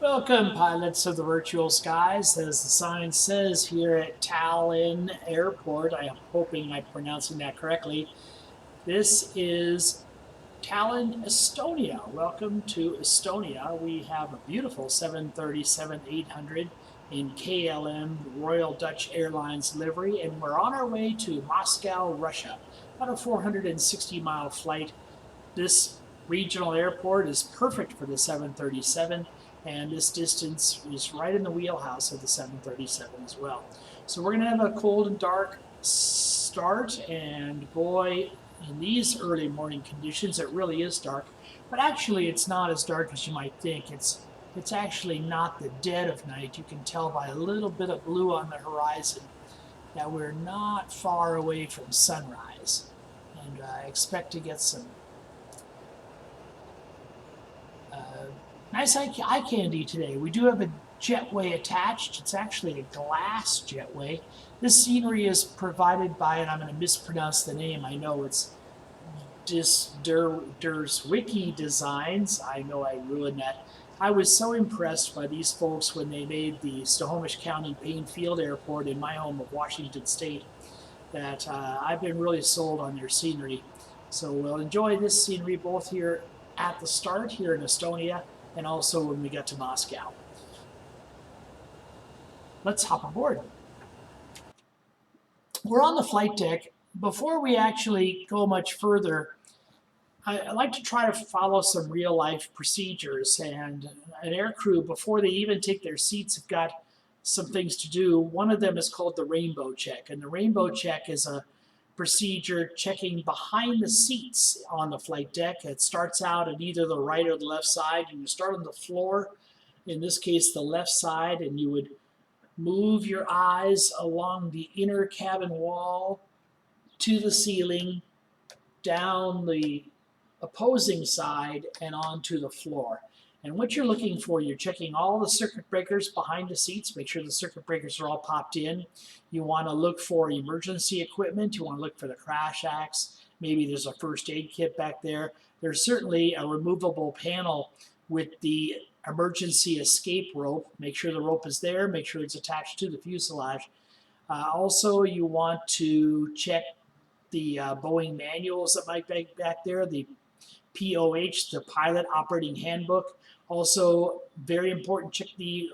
Welcome, pilots of the virtual skies. As the sign says here at Tallinn Airport, I am hoping I'm pronouncing that correctly. This is Tallinn, Estonia. Welcome to Estonia. We have a beautiful 737-800 in KLM Royal Dutch Airlines livery, and we're on our way to Moscow, Russia. About a 460-mile flight. This regional airport is perfect for the 737, and this distance is right in the wheelhouse of the 737 as well. So we're going to have a cold and dark start, and boy, in these early morning conditions, it really is dark. But actually, it's not as dark as you might think. It's actually not the dead of night. You can tell by a little bit of blue on the horizon that we're not far away from sunrise, and I expect to get some nice eye candy today. We do have a jetway attached. It's actually a glass jetway. This scenery is provided by, and I'm going to mispronounce the name, I know it's Drzewiecki Designs. I know I ruined that. I was so impressed by these folks when they made the Snohomish County Payne Field Airport in my home of Washington State that I've been really sold on their scenery. So we'll enjoy this scenery both here at the start here in Estonia and also when we get to Moscow. Let's hop aboard. We're on the flight deck. Before we actually go much further, I like to try to follow some real life procedures, and an aircrew, before they even take their seats, have got some things to do. One of them is called the rainbow check, and the rainbow check is a procedure checking behind the seats on the flight deck. It starts out at either the right or the left side. You start on the floor, in this case the left side, and you would move your eyes along the inner cabin wall to the ceiling, down the opposing side, and onto the floor. And what you're looking for, you're checking all the circuit breakers behind the seats. Make sure the circuit breakers are all popped in. You want to look for emergency equipment. You want to look for the crash axe. Maybe there's a first aid kit back there. There's certainly a removable panel with the emergency escape rope. Make sure the rope is there. Make sure it's attached to the fuselage. Also, you want to check the Boeing manuals that might be back there, the POH, the Pilot Operating Handbook. Also, very important, check the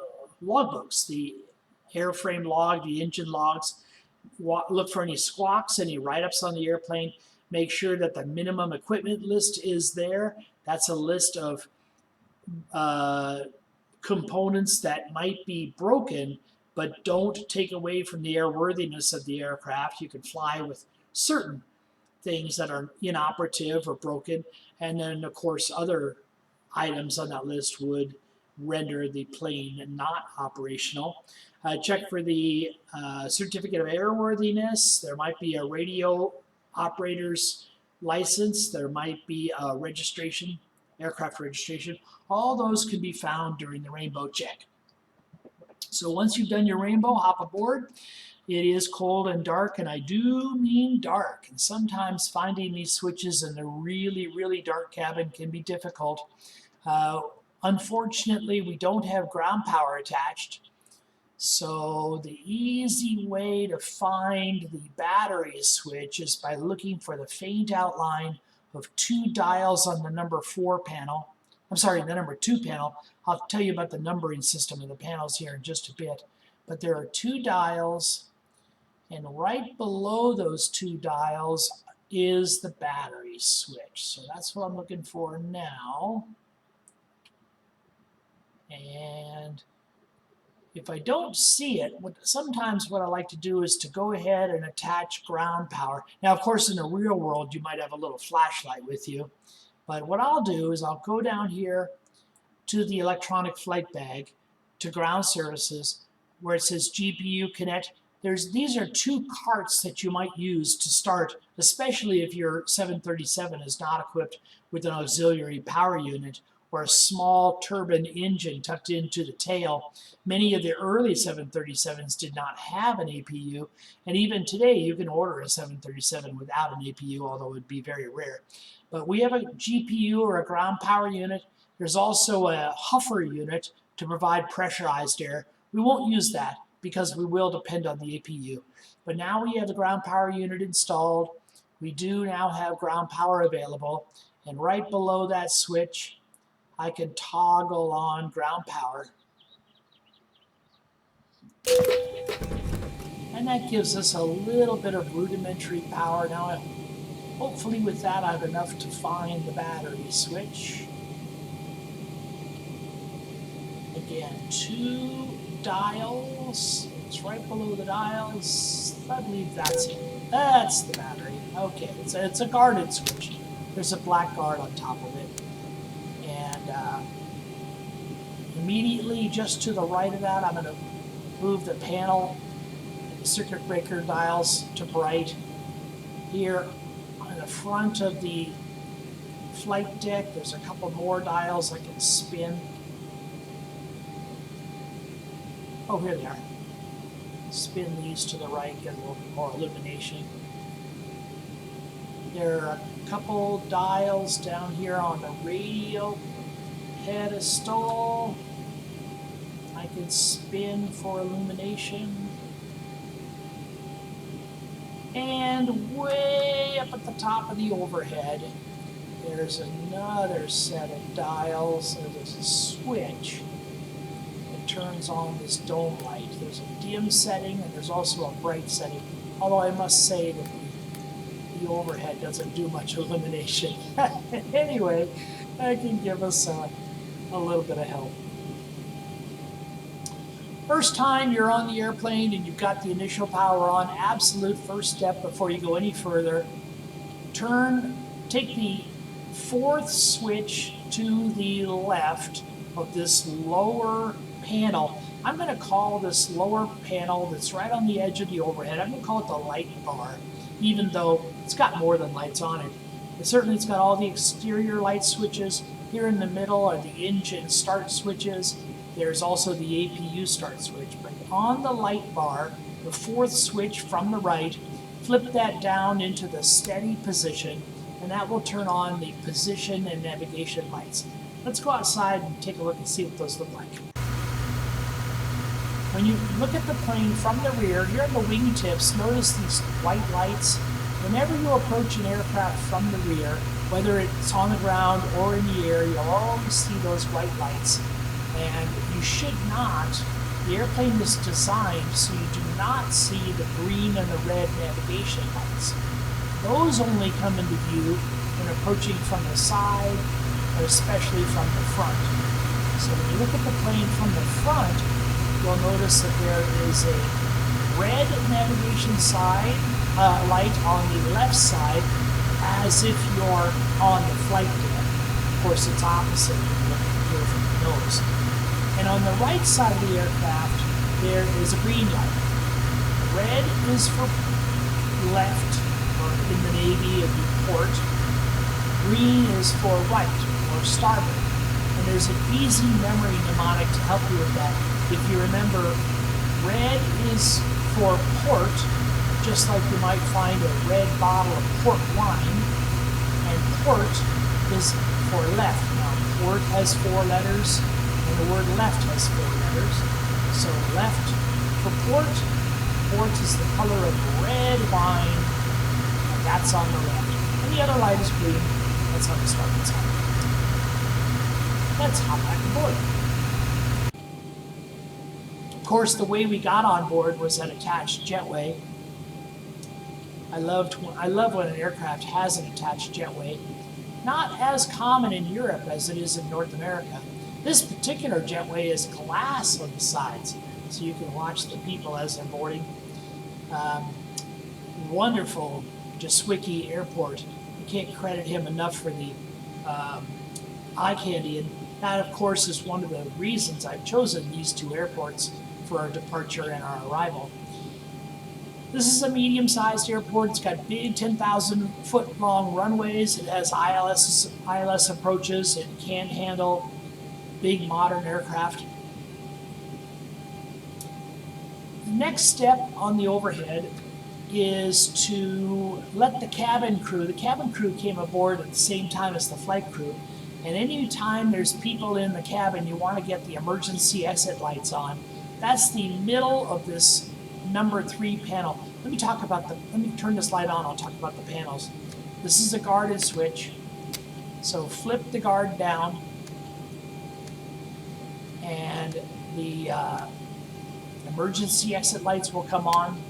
logbooks, the airframe log, the engine logs. Look for any squawks, any write-ups on the airplane. Make sure that the minimum equipment list is there. That's a list of components that might be broken, but don't take away from the airworthiness of the aircraft. You can fly with certain things that are inoperative or broken, and then of course other items on that list would render the plane not operational. Check for the certificate of airworthiness. There might be a radio operator's license. There might be a registration, aircraft registration. All those can be found during the rainbow check. So once you've done your rainbow, hop aboard. It is cold and dark, and I do mean dark. And sometimes finding these switches in the really, really dark cabin can be difficult. Unfortunately, we don't have ground power attached. So the easy way to find the battery switch is by looking for the faint outline of two dials on the number 4 panel. I'm sorry, the number 2 panel. I'll tell you about the numbering system of the panels here in just a bit. But there are 2 dials, and right below those 2 dials is the battery switch. So that's what I'm looking for now. And if I don't see it, sometimes what I like to do is to go ahead and attach ground power. Now, of course, in the real world, you might have a little flashlight with you. But what I'll do is I'll go down here to the electronic flight bag, to ground services, where it says GPU Connect. These are 2 carts that you might use to start, especially if your 737 is not equipped with an auxiliary power unit or a small turbine engine tucked into the tail. Many of the early 737s did not have an APU, and even today you can order a 737 without an APU, although it would be very rare. But we have a GPU or a ground power unit. There's also a huffer unit to provide pressurized air. We won't use that because we will depend on the APU. But now we have the ground power unit installed. We do now have ground power available. And right below that switch, I can toggle on ground power. And that gives us a little bit of rudimentary power. Now, hopefully with that, I have enough to find the battery switch. Again, 2 dials. It's right below the dials. I believe that's it. That's the battery. Okay, it's a guarded switch. There's a black guard on top of it. And immediately just to the right of that, I'm going to move the panel circuit breaker dials to bright. Here on the front of the flight deck, there's a couple more dials I can spin. Oh, here they are. Spin these to the right, get a little bit more illumination. There are a couple dials down here on the radio pedestal. I can spin for illumination. And way up at the top of the overhead, there's another set of dials. So there's a switch that turns on this dome light. There's a dim setting and there's also a bright setting. Although I must say that the overhead doesn't do much illumination. Anyway, that can give us a little bit of help. First time you're on the airplane and you've got the initial power on, absolute first step before you go any further, take the 4th switch to the left of this lower panel. I'm going to call this lower panel that's right on the edge of the overhead, I'm going to call it the light bar, even though it's got more than lights on it. But certainly it's got all the exterior light switches. Here in the middle are the engine start switches. There's also the APU start switch. But on the light bar, the 4th switch from the right, flip that down into the steady position, and that will turn on the position and navigation lights. Let's go outside and take a look and see what those look like. When you look at the plane from the rear, here on the wingtips, notice these white lights. Whenever you approach an aircraft from the rear, whether it's on the ground or in the air, you'll always see those white lights. And you should not, the airplane is designed so you do not see the green and the red navigation lights. Those only come into view when approaching from the side, or especially from the front. So when you look at the plane from the front, you'll notice that there is a red navigation light on the left side, as if you're on the flight deck. Of course, it's opposite when you look here from the nose. And on the right side of the aircraft, there is a green light. Red is for left, or in the Navy, it'd be port. Green is for right, or starboard. And there's an easy memory mnemonic to help you with that. If you remember, red is for port, just like you might find a red bottle of port wine, and port is for left. Now, port has 4 letters, and the word left has 4 letters. So left for port. Port is the color of red wine, and that's on the left. And the other light is green. That's on the starboard side. Let's hop back aboard. Of course, the way we got on board was an attached jetway. I love when an aircraft has an attached jetway. Not as common in Europe as it is in North America. This particular jetway is glass on the sides, so you can watch the people as they're boarding. Wonderful Drzewiecki Airport. You can't credit him enough for the eye candy, and that, of course, is one of the reasons I've chosen these 2 airports for our departure and our arrival. This is a medium-sized airport. It's got big 10,000-foot-long runways. It has ILS approaches. It can handle big modern aircraft. The next step on the overhead is to let the cabin crew came aboard at the same time as the flight crew, And anytime there's people in the cabin, you want to get the emergency exit lights on. That's the middle of this number 3 panel. Let me turn this light on, I'll talk about the panels. This is a guarded switch. So flip the guard down, and the emergency exit lights will come on.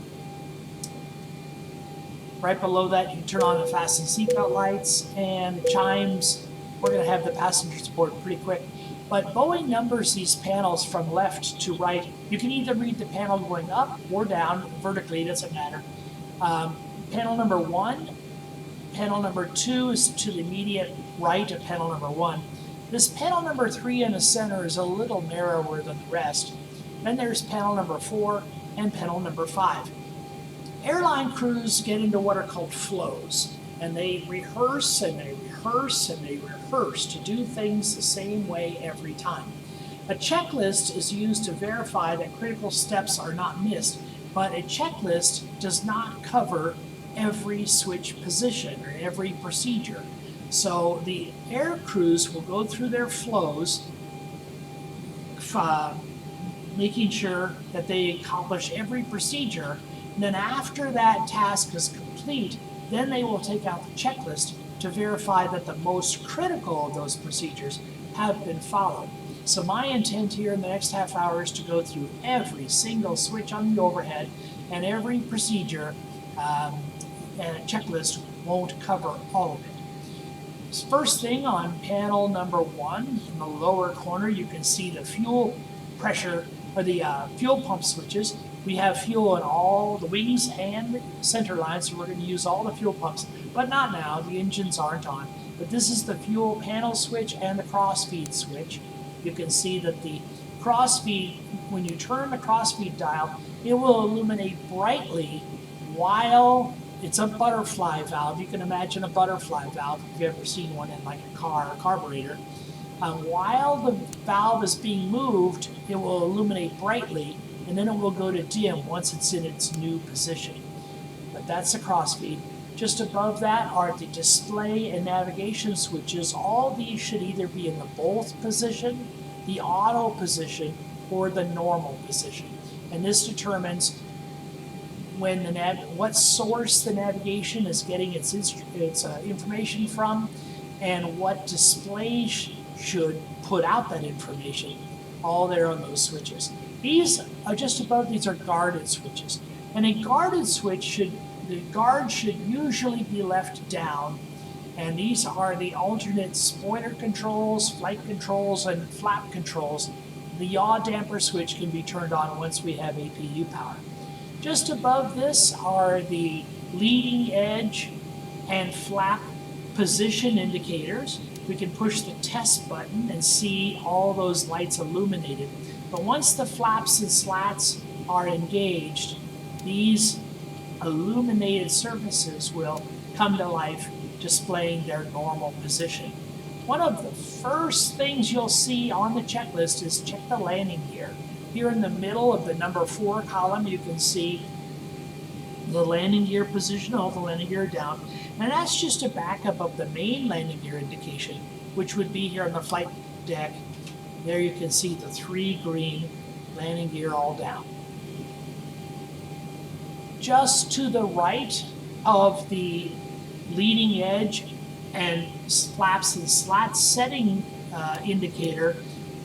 Right below that, you can turn on the fasten seatbelt lights and the chimes. We're going to have the passenger support pretty quick. But Boeing numbers these panels from left to right. You can either read the panel going up or down, vertically, it doesn't matter. Panel number 1, panel number 2 is to the immediate right of panel number 1. This panel number 3 in the center is a little narrower than the rest. Then there's panel number 4 and panel number 5. Airline crews get into what are called flows, and they rehearse and they rehearse and they rehearse to do things the same way every time. A checklist is used to verify that critical steps are not missed, but a checklist does not cover every switch position or every procedure. So the air crews will go through their flows, making sure that they accomplish every procedure. And then after that task is complete, then they will take out the checklist to verify that the most critical of those procedures have been followed. So my intent here in the next half hour is to go through every single switch on the overhead and every procedure, and a checklist won't cover all of it. First thing on panel number 1, in the lower corner, you can see the fuel pressure, or the fuel pump switches. We have fuel in all the wings and the center lines, so we're going to use all the fuel pumps, but not now, the engines aren't on. But this is the fuel panel switch and the crossfeed switch. You can see that the crossfeed, when you turn the crossfeed dial, it will illuminate brightly while it's a butterfly valve. You can imagine a butterfly valve if you've ever seen one in like a car or carburetor. While the valve is being moved, it will illuminate brightly, and then it will go to dim once it's in its new position. But that's the crossfeed. Just above that are the display and navigation switches. All these should either be in the both position, the auto position, or the normal position. And this determines when what source the navigation is getting its information from, and what display should put out that information. All there on those switches. These are just above, these are guarded switches. And a guarded switch the guard should usually be left down. And these are the alternate spoiler controls, flight controls, and flap controls. The yaw damper switch can be turned on once we have APU power. Just above this are the leading edge and flap position indicators. We can push the test button and see all those lights illuminated. But once the flaps and slats are engaged, these illuminated surfaces will come to life, displaying their normal position. One of the first things you'll see on the checklist is check the landing gear. Here in the middle of the number 4 column, you can see the landing gear position, all the landing gear down. And that's just a backup of the main landing gear indication, which would be here on the flight deck. There you can see the 3 green landing gear all down. Just to the right of the leading edge and flaps and slats setting indicator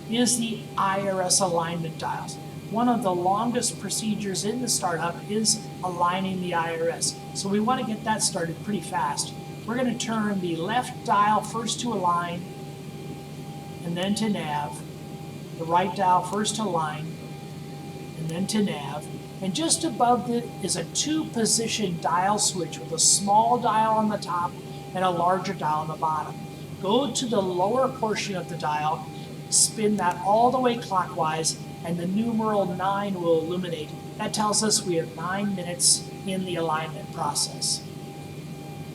is the IRS alignment dials. One of the longest procedures in the startup is aligning the IRS. So we want to get that started pretty fast. We're going to turn the left dial first to align and then to nav. The right dial first to align and then to nav. And just above it is a 2-position dial switch with a small dial on the top and a larger dial on the bottom. Go to the lower portion of the dial, spin that all the way clockwise, and the numeral 9 will illuminate. That tells us we have 9 minutes in the alignment process.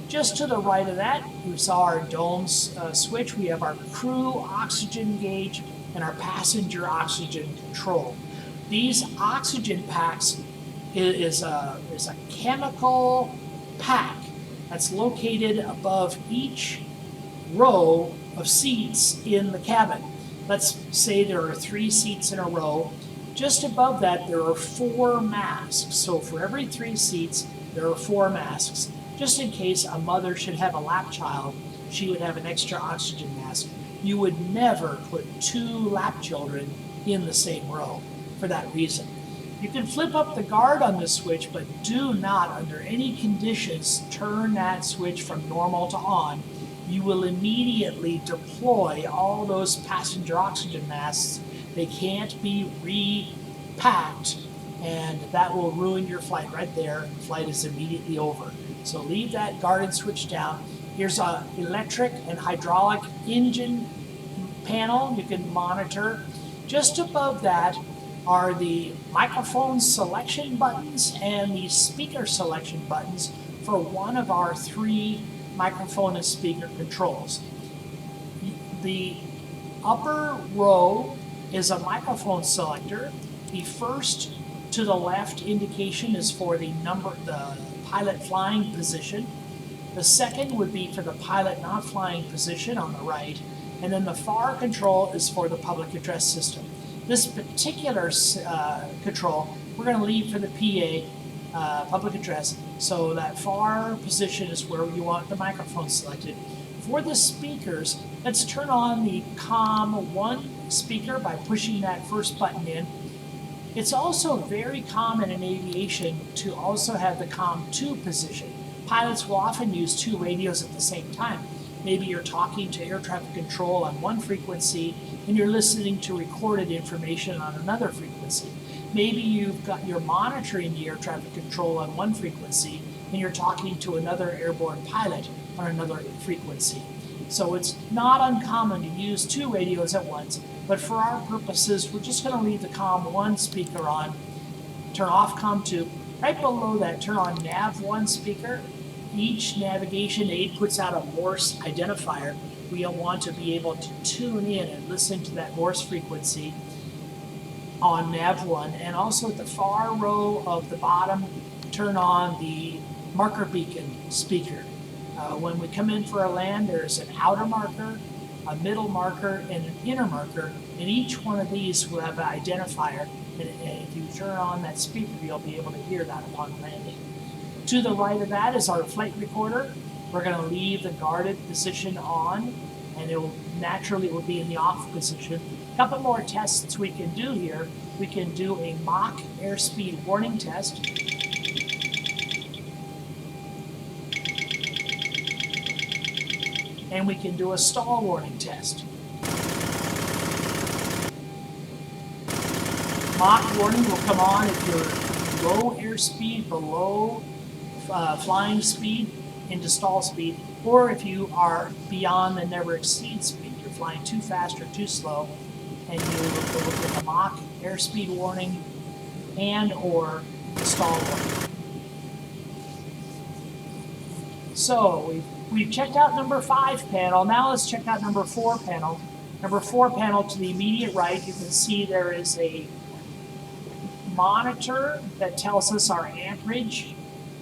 Just to the right of that, we saw our dome switch. We have our crew oxygen gauge and our passenger oxygen control. These oxygen packs is a chemical pack that's located above each row of seats in the cabin. Let's say there are 3 seats in a row. Just above that, there are 4 masks. So for every 3 seats, there are 4 masks. Just in case a mother should have a lap child, she would have an extra oxygen mask. You would never put 2 lap children in the same row for that reason. You can flip up the guard on this switch, but do not, under any conditions, turn that switch from normal to on. You will immediately deploy all those passenger oxygen masks. They can't be repacked, and that will ruin your flight right there. The flight is immediately over. So leave that guarded switch down. Here's an electric and hydraulic engine panel you can monitor. Just above that are the microphone selection buttons and the speaker selection buttons for one of our 3 microphone and speaker controls. The upper row is a microphone selector. The first to the left indication is for the pilot flying position. The second would be for the pilot not flying position on the right, and then the far control is for the public address system. This particular control we're going to leave for the PA, public address, so that far position is where you want the microphone selected. For the speakers, let's turn on the COM1 speaker by pushing that first button in. It's also very common in aviation to also have the COM2 position. Pilots will often use 2 radios at the same time. Maybe you're talking to air traffic control on one frequency and you're listening to recorded information on another frequency. Maybe you're monitoring the air traffic control on one frequency and you're talking to another airborne pilot on another frequency. So it's not uncommon to use 2 radios at once, but for our purposes, we're just going to leave the COM1 speaker on, turn off COM2. Right below that, turn on NAV1 speaker. Each navigation aid puts out a Morse identifier. We want to be able to tune in and listen to that Morse frequency on NAV1. And also at the far row of the bottom, turn on the marker beacon speaker. When we come in for a land, there's an outer marker, a middle marker, and an inner marker, and each one of these will have an identifier. And if you turn on that speaker, you'll be able to hear that upon landing. To the right of that is our flight recorder. We're going to leave the guarded position on, and it will naturally be in the off position. A couple more tests we can do here. We can do a mock airspeed warning test. And we can do a stall warning test. Mock warning will come on if you're low airspeed, below flying speed, into stall speed, or if you are beyond the never exceed speed. You're flying too fast or too slow, and you will go with a mock airspeed warning and or the stall warning. So we've checked out number 5 panel. Now let's check out number 4 panel. Number 4 panel to the immediate right, you can see there is a monitor that tells us our amperage.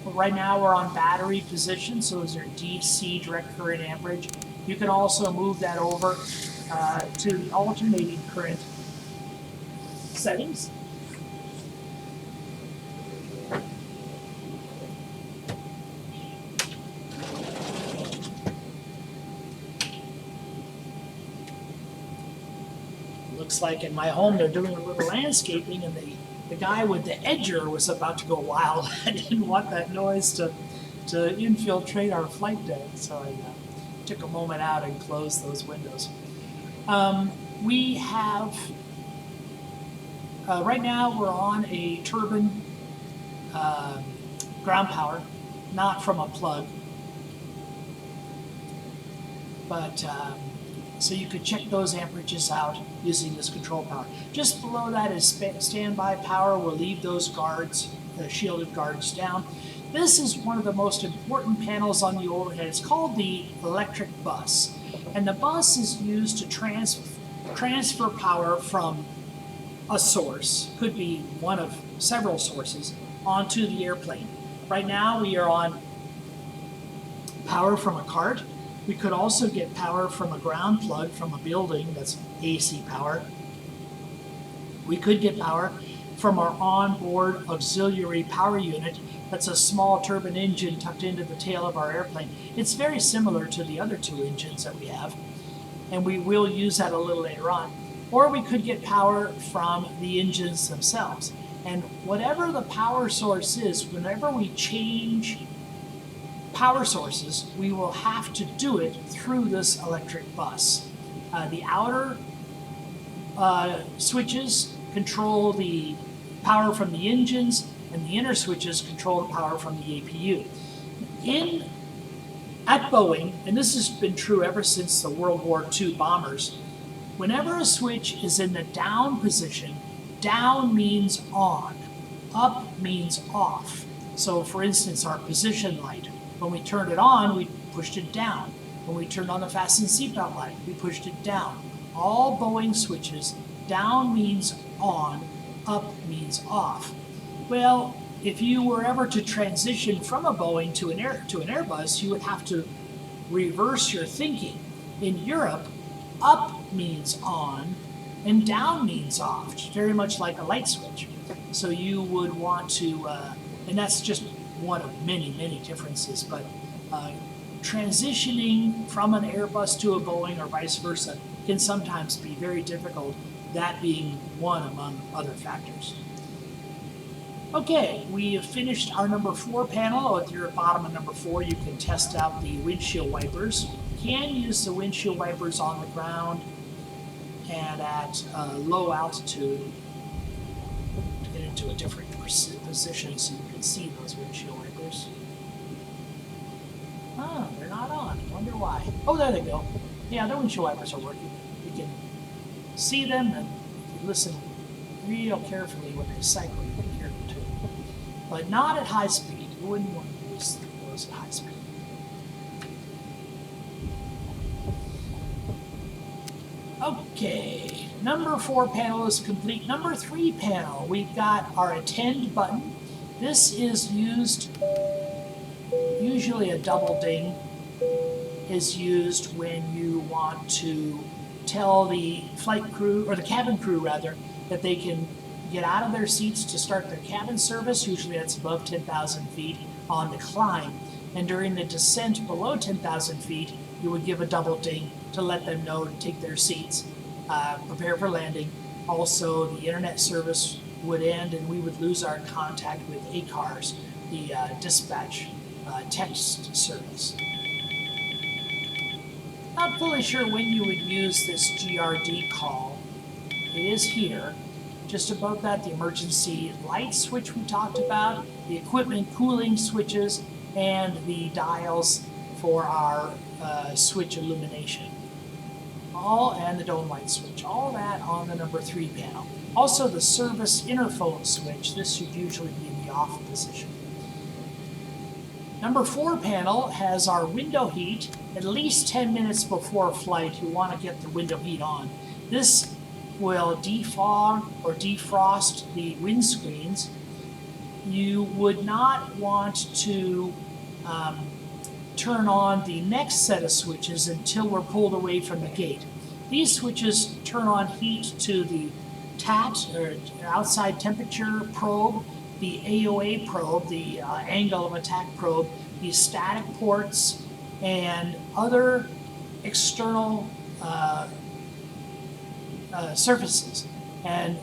Right now we're on battery position, so those are DC direct current amperage. You can also move that over to the alternating current settings. Looks like in my home they're doing a little landscaping, and the guy with the edger was about to go wild. I didn't want that noise to infiltrate our flight deck, so I took a moment out and closed those windows. We have, right now we're on a turbine ground power, not from a plug, but so you could check those amperages out using this control power. Just below that is standby power. We'll leave those guards, the shielded guards, down. This is one of the most important panels on the overhead. It's called the electric bus. And the bus is used to transfer power from a source, could be one of several sources, onto the airplane. Right now we are on power from a cart. We could also get power from a ground plug from a building, that's AC power. We could get power from our onboard auxiliary power unit. That's a small turbine engine tucked into the tail of our airplane. It's very similar to the other two engines that we have, and we will use that a little later on. Or we could get power from the engines themselves. And whatever the power source is, whenever we change power sources, we will have to do it through this electric bus. The outer switches control the power from the engines, and the inner switches control the power from the APU. At Boeing, and this has been true ever since the World War II bombers, whenever a switch is in the down position, down means on, up means off. So for instance, our position light, when we turned it on, we pushed it down. When we turned on the fasten seatbelt light, we pushed it down. All Boeing switches, down means on, up means off. Well, if you were ever to transition from a Boeing to an Airbus, you would have to reverse your thinking. In Europe, up means on and down means off, very much like a light switch. So you would want to, and that's just one of many, many differences, but transitioning from an Airbus to a Boeing or vice versa can sometimes be very difficult, that being one among other factors. Okay, we have finished our number 4 panel. At your bottom of number 4, you can test out the windshield wipers. You can use the windshield wipers on the ground and at low altitude to get into a different position so you can see those windshield wipers. Oh, they're not on. I wonder why. Oh, there they go. Yeah, the windshield wipers are working. You can see them, and if you listen real carefully when they cycle, you can hear them too. But not at high speed. You wouldn't want to use those at high speed. Okay, number 4 panel is complete. Number 3 panel, we've got our attend button. This is used, usually a double ding is used when you want to tell the flight crew, or the cabin crew rather, that they can get out of their seats to start their cabin service. Usually that's above 10,000 feet on the climb. And during the descent below 10,000 feet, you would give a double ding to let them know to take their seats, prepare for landing. Also, the internet service would end and we would lose our contact with ACARS, the dispatch text service. Not fully sure when you would use this GRD call. It is here. Just above that, the emergency light switch we talked about, the equipment cooling switches, and the dials for our switch illumination. And the dome light switch. All that on the number 3 panel. Also the service interphone switch. This should usually be in the off position. Number 4 panel has our window heat. At least 10 minutes before flight, you want to get the window heat on. This will defog or defrost the windscreens. You would not want to turn on the next set of switches until we're pulled away from the gate. These switches turn on heat to the TAT, or outside temperature probe, the AOA probe, the angle of attack probe, the static ports, and other external surfaces. And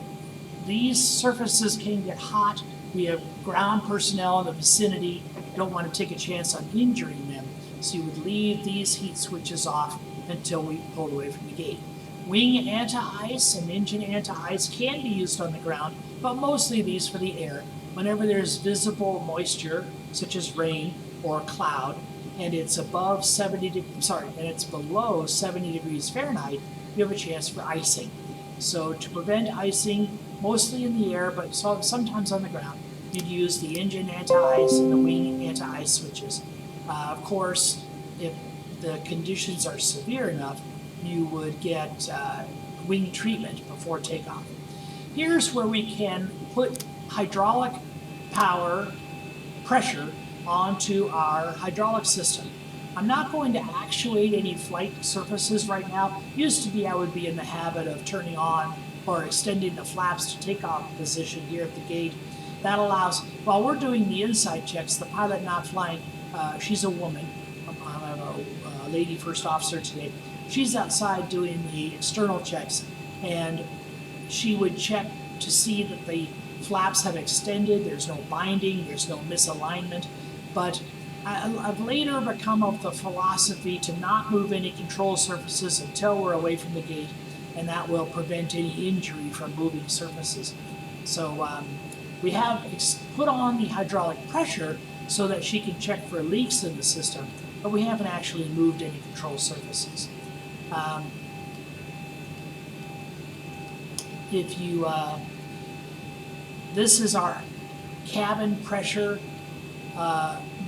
these surfaces can get hot. We have ground personnel in the vicinity. You don't want to take a chance on injuring them. So you would leave these heat switches off until we pulled away from the gate. Wing anti-ice and engine anti-ice can be used on the ground, but mostly these for the air. Whenever there's visible moisture, such as rain or cloud, and it's above and it's below 70 degrees Fahrenheit, you have a chance for icing. So to prevent icing, mostly in the air, but sometimes on the ground, you'd use the engine anti-ice and the wing anti-ice switches. Of course, if the conditions are severe enough, you would get wing treatment before takeoff. Here's where we can put hydraulic power pressure onto our hydraulic system. I'm not going to actuate any flight surfaces right now. Used to be I would be in the habit of turning on or extending the flaps to takeoff position here at the gate. That allows, while we're doing the inside checks, the pilot not flying, she's a woman, I'm a lady first officer today, she's outside doing the external checks, and she would check to see that the flaps have extended, there's no binding, there's no misalignment, but I've later become of the philosophy to not move any control surfaces until we're away from the gate, and that will prevent any injury from moving surfaces. So we have put on the hydraulic pressure so that she can check for leaks in the system, but we haven't actually moved any control surfaces. This is our cabin pressure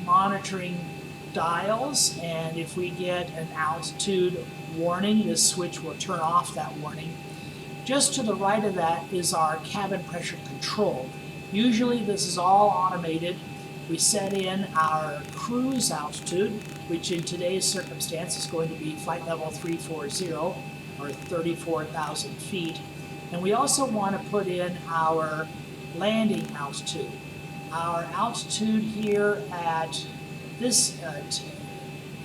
monitoring dials, and if we get an altitude warning, this switch will turn off that warning. Just to the right of that is our cabin pressure control. Usually this is all automated. We set in our cruise altitude, which in today's circumstance is going to be flight level 340 or 34,000 feet. And we also want to put in our landing altitude. Our altitude here at this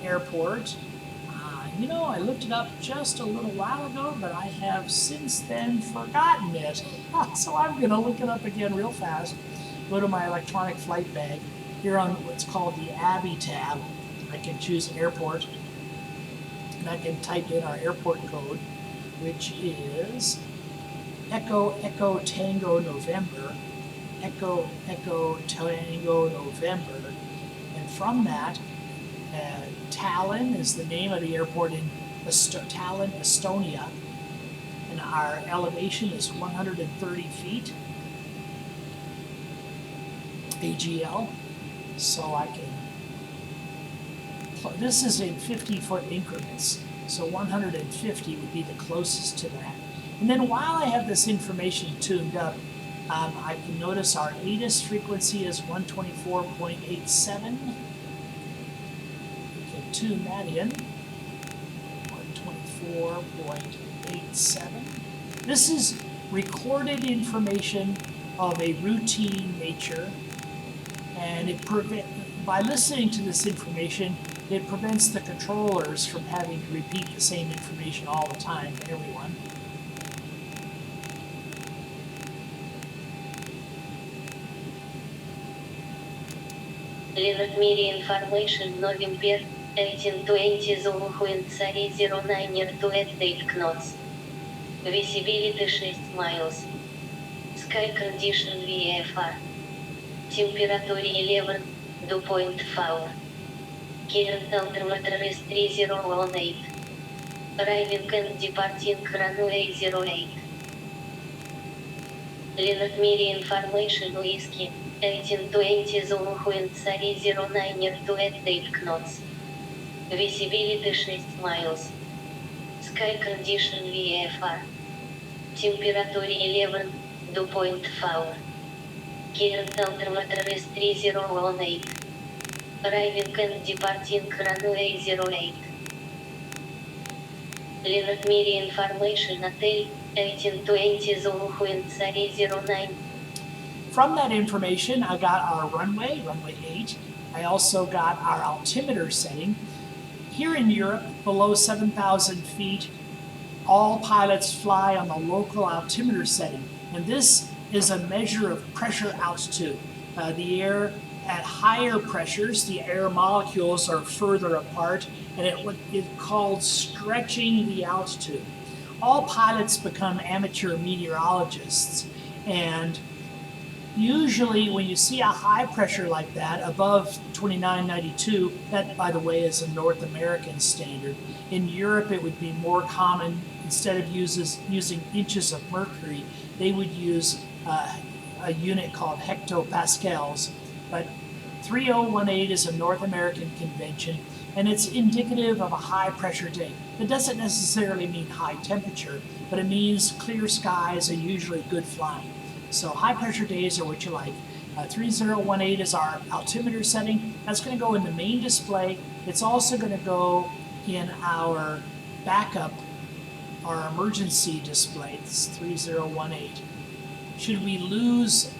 airport, I looked it up just a little while ago, but I have since then forgotten it. So I'm going to look it up again real fast. Go to my electronic flight bag. Here on what's called the Abbey tab, I can choose airport, and I can type in our airport code, which is Echo Echo Tango November, Echo Echo Tango November, and from that, Tallinn is the name of the airport in Tallinn, Estonia, and our elevation is 130 feet, AGL, so I can, this is in 50-foot increments, so 150 would be the closest to that. And then while I have this information tuned up, I can notice our ATIS frequency is 124.87. We can tune that in, 124.87. This is recorded information of a routine nature, and by listening to this information, it prevents the controllers from having to repeat the same information all the time to everyone. Limit media information November 1820 Zulu wind 09 to at date knots. Visibility 6 miles. Sky condition VFR. Temperature 11, dew point 4. Current altimeter is 3018. Arriving and departing runway 08. Limit media information Whiskey 1820 Zulu wind 09 to at date knots. Visibility 6 miles. Sky condition VFR. Temperature 11, dew point 4. Current altimeter is 3018. Arriving and departing runway 08. Limit media information Hotel 1820 Zulu wind 09. From that information, I got our runway 8. I also got our altimeter setting. Here in Europe, below 7,000 feet, all pilots fly on the local altimeter setting, and this is a measure of pressure altitude. The air at higher pressures, the air molecules are further apart, and it's called stretching the altitude. All pilots become amateur meteorologists, and usually when you see a high pressure like that, above 2992, that by the way is a North American standard. In Europe it would be more common, instead of using inches of mercury, they would use a unit called hectopascals. But 3018 is a North American convention, and it's indicative of a high pressure day. It doesn't necessarily mean high temperature, but it means clear skies and usually good flying. So high pressure days are what you like. 3018 is our altimeter setting. That's going to go in the main display. It's also going to go in our backup, our emergency display. It's 3018. Should we lose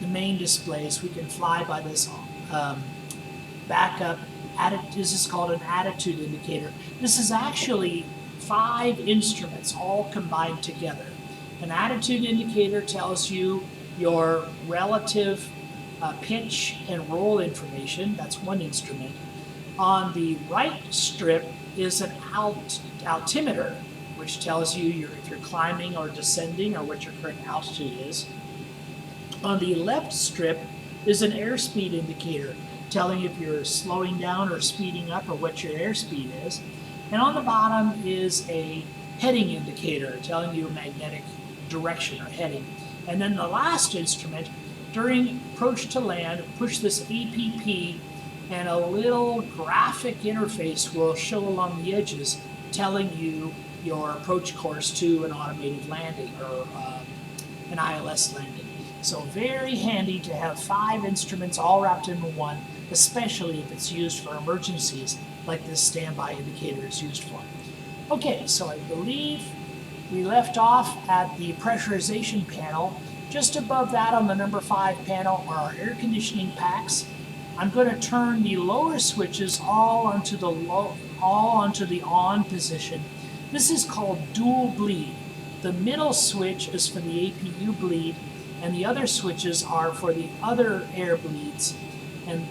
the main displays, we can fly by this backup. This is called an attitude indicator. This is actually 5 instruments all combined together. An attitude indicator tells you your relative pitch and roll information. That's one instrument. On the right strip is an altimeter, which tells you if you're climbing or descending or what your current altitude is. On the left strip is an airspeed indicator, telling you if you're slowing down or speeding up or what your airspeed is. And on the bottom is a heading indicator, telling you magnetic direction or heading. And then the last instrument, during approach to land, push this APP and a little graphic interface will show along the edges telling you your approach course to an automated landing or an ILS landing. So very handy to have 5 instruments all wrapped into one, especially if it's used for emergencies like this standby indicator is used for. Okay, so I believe we left off at the pressurization panel. Just above that on the number 5 panel are our air conditioning packs. I'm going to turn the lower switches all onto the on position. This is called dual bleed. The middle switch is for the APU bleed, and the other switches are for the other air bleeds. And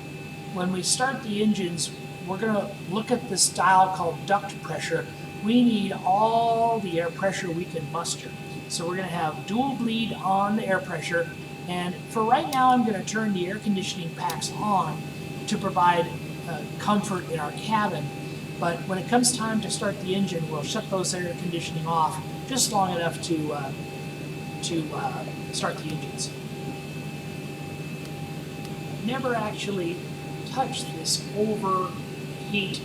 when we start the engines, we're going to look at this dial called duct pressure. We need all the air pressure we can muster. So we're going to have dual bleed on the air pressure. And for right now, I'm going to turn the air conditioning packs on to provide comfort in our cabin. But when it comes time to start the engine, we'll shut those air conditioning off just long enough to start the engines. Never actually touched this overheat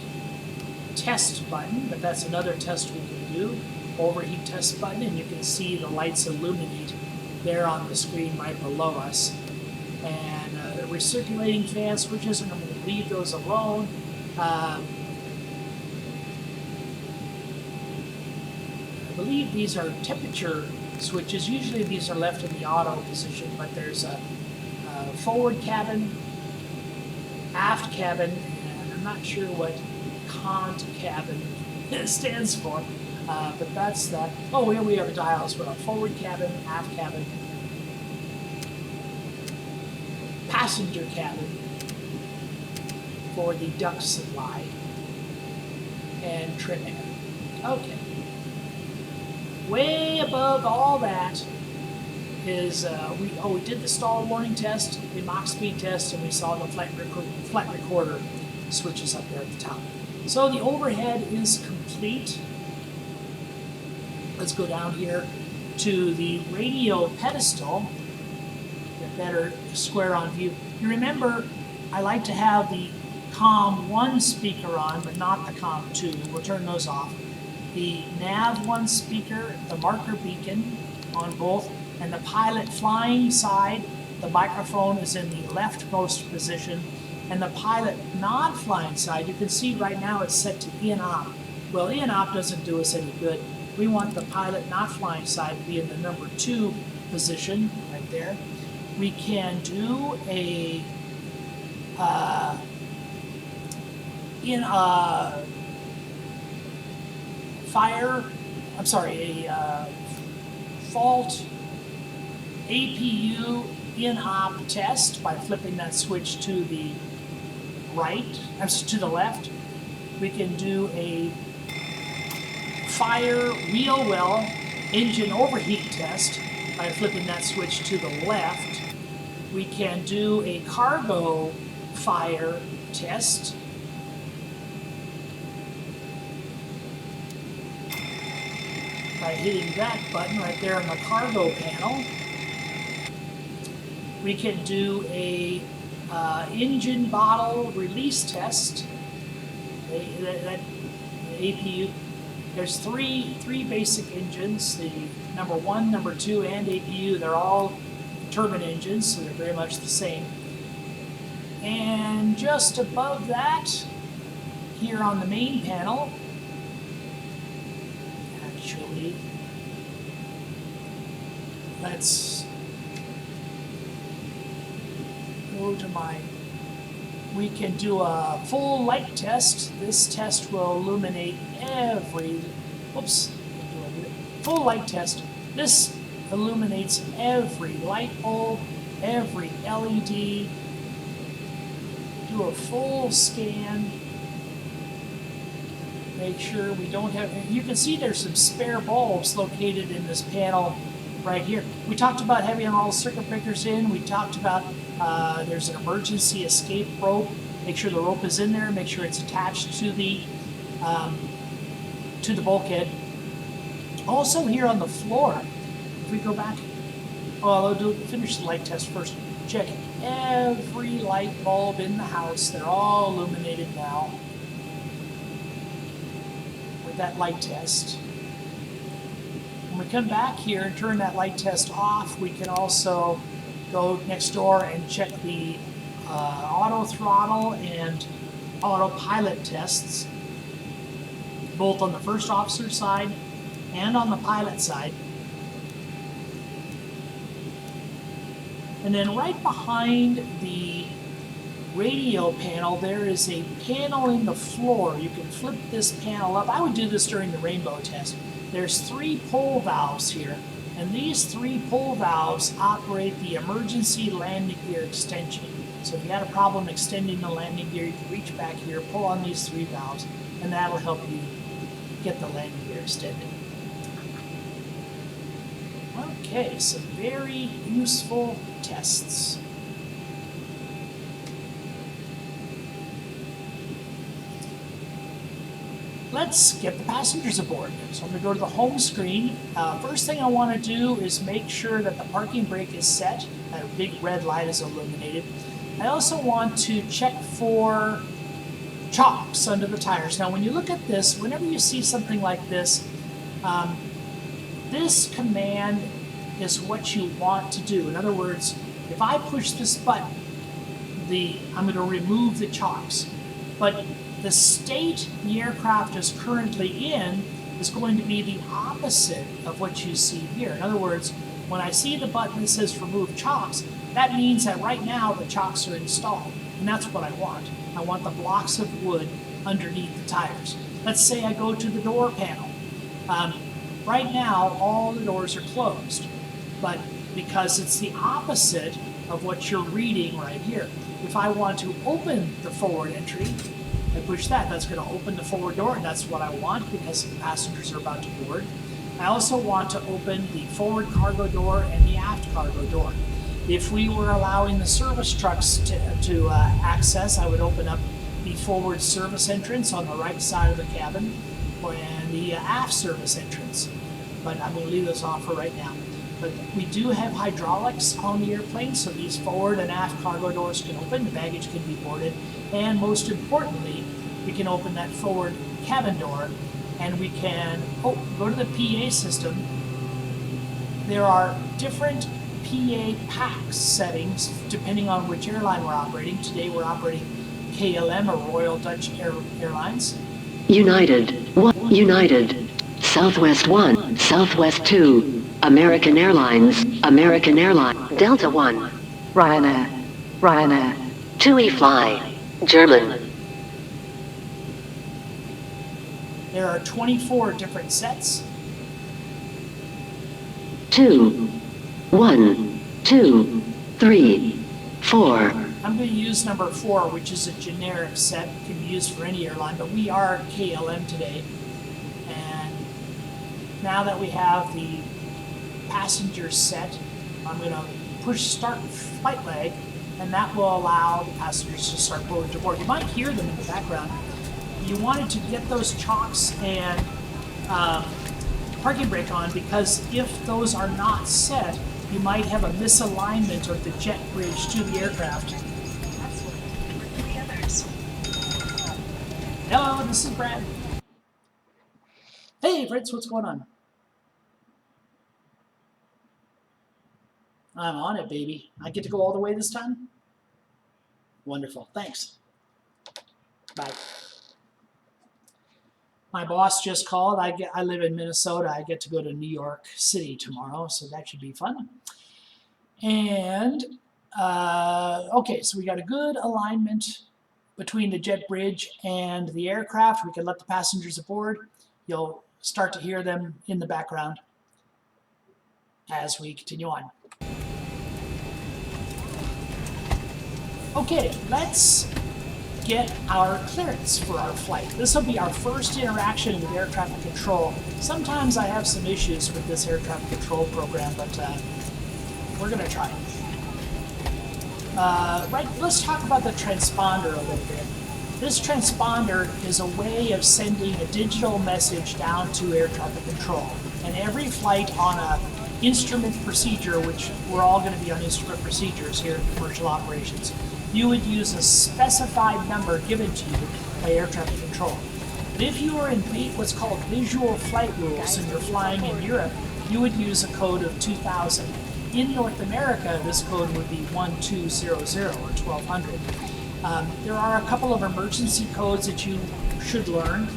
test button, but that's another test we can do. Overheat test button, and you can see the lights illuminate there on the screen right below us. And the recirculating fan switches, and I'm going to leave those alone. I believe these are temperature switches. Usually these are left in the auto position, but there's a forward cabin, aft cabin, and I'm not sure what cont cabin stands for, but that's that. Oh, here we have dials. Well, forward cabin, aft cabin, passenger cabin for the duct supply, and trim air. Okay. Way above all that is we did the stall warning test, the Mach speed test, and we saw the flight recorder switches up there at the top. So the overhead is complete. Let's go down here to the radio pedestal. Get better square on view. You remember, I like to have the COM 1 speaker on, but not the COM 2. We'll turn those off. The nav 1 speaker, the marker beacon on both, and the pilot flying side, the microphone is in the leftmost position, and the pilot not flying side, you can see right now it's set to in-op. Well, in-op doesn't do us any good. We want the pilot not flying side to be in the number 2 position, right there. We can do a fault APU in-op test by flipping that switch to the right, to the left. We can do a fire wheel well engine overheat test by flipping that switch to the left. We can do a cargo fire test by hitting that button right there on the cargo panel. We can do a engine bottle release test. That APU. There's three basic engines. The number 1, number 2, and APU. They're all turbine engines, so they're very much the same. And just above that, here on the main panel, actually, let's go to we can do a full light test. This test will illuminate every, full light test. This illuminates every light bulb, every LED. Do a full scan. Make sure we don't have, you can see there's some spare bulbs located in this panel right here. We talked about having all the circuit breakers in. We talked about there's an emergency escape rope. Make sure the rope is in there. Make sure it's attached to the bulkhead. Also here on the floor, if we go back, I'll finish the light test first. Check every light bulb in the house. They're all illuminated now with that light test. When we come back here and turn that light test off, we can also go next door and check the auto throttle and autopilot tests, both on the first officer side and on the pilot side. And then right behind the radio panel, there is a panel in the floor. You can flip this panel up. I would do this during the rainbow test. There's 3 pull valves here, and these 3 pull valves operate the emergency landing gear extension. So if you had a problem extending the landing gear, you can reach back here, pull on these 3 valves, and that'll help you get the landing gear extended. Okay, some very useful tests. Let's get the passengers aboard. So I'm going to go to the home screen. First thing I want to do is make sure that the parking brake is set. That big red light is illuminated. I also want to check for chocks under the tires. Now when you look at this, whenever you see something like this, this command is what you want to do. In other words, if I push this button, I'm going to remove the chocks. But the state the aircraft is currently in is going to be the opposite of what you see here. In other words, when I see the button that says remove chocks, that means that right now the chocks are installed. And that's what I want. I want the blocks of wood underneath the tires. Let's say I go to the door panel. Right now, all the doors are closed. But because it's the opposite of what you're reading right here. If I want to open the forward entry, I push that. That's going to open the forward door, and that's what I want because passengers are about to board. I also want to open the forward cargo door and the aft cargo door. If we were allowing the service trucks to access, I would open up the forward service entrance on the right side of the cabin and the aft service entrance. But I'm going to leave this off for right now. But we do have hydraulics on the airplane, so these forward and aft cargo doors can open, the baggage can be boarded, and most importantly, we can open that forward cabin door, and we can go to the PA system. There are different PA PAX settings depending on which airline we're operating. Today we're operating KLM, or Royal Dutch Airlines. United, Southwest 1, Southwest 2, American Airlines, Delta 1, Ryanair, TUI Fly, German. There are 24 different sets. 2, 1, 2, 3, 4. I'm going to use number 4, which is a generic set. It can be used for any airline, but we are KLM today. And now that we have the passenger set, I'm going to push start flight leg, and that will allow the passengers to start pulling to board. You might hear them in the background. You wanted to get those chocks and parking brake on, because if those are not set, you might have a misalignment of the jet bridge to the aircraft. Hello, this is Brad. Hey, Fritz, what's going on? I'm on it, baby. I get to go all the way this time? Wonderful. Thanks. Bye. My boss just called. I live in Minnesota. I get to go to New York City tomorrow, so that should be fun. And, okay, so we got a good alignment between the jet bridge and the aircraft. We can let the passengers aboard. You'll start to hear them in the background as we continue on. Okay, let's get our clearance for our flight. This will be our first interaction with air traffic control. Sometimes I have some issues with this air traffic control program, but we're going to try it. Right, let's talk about the transponder a little bit. This transponder is a way of sending a digital message down to air traffic control. And every flight on a instrument procedure, which we're all going to be on instrument procedures here in commercial operations, you would use a specified number given to you by air traffic control. But if you are in what's called visual flight rules and you're flying in Europe, you would use a code of 2000. In North America, this code would be 1200 or 1200. There are a couple of emergency codes that you should learn.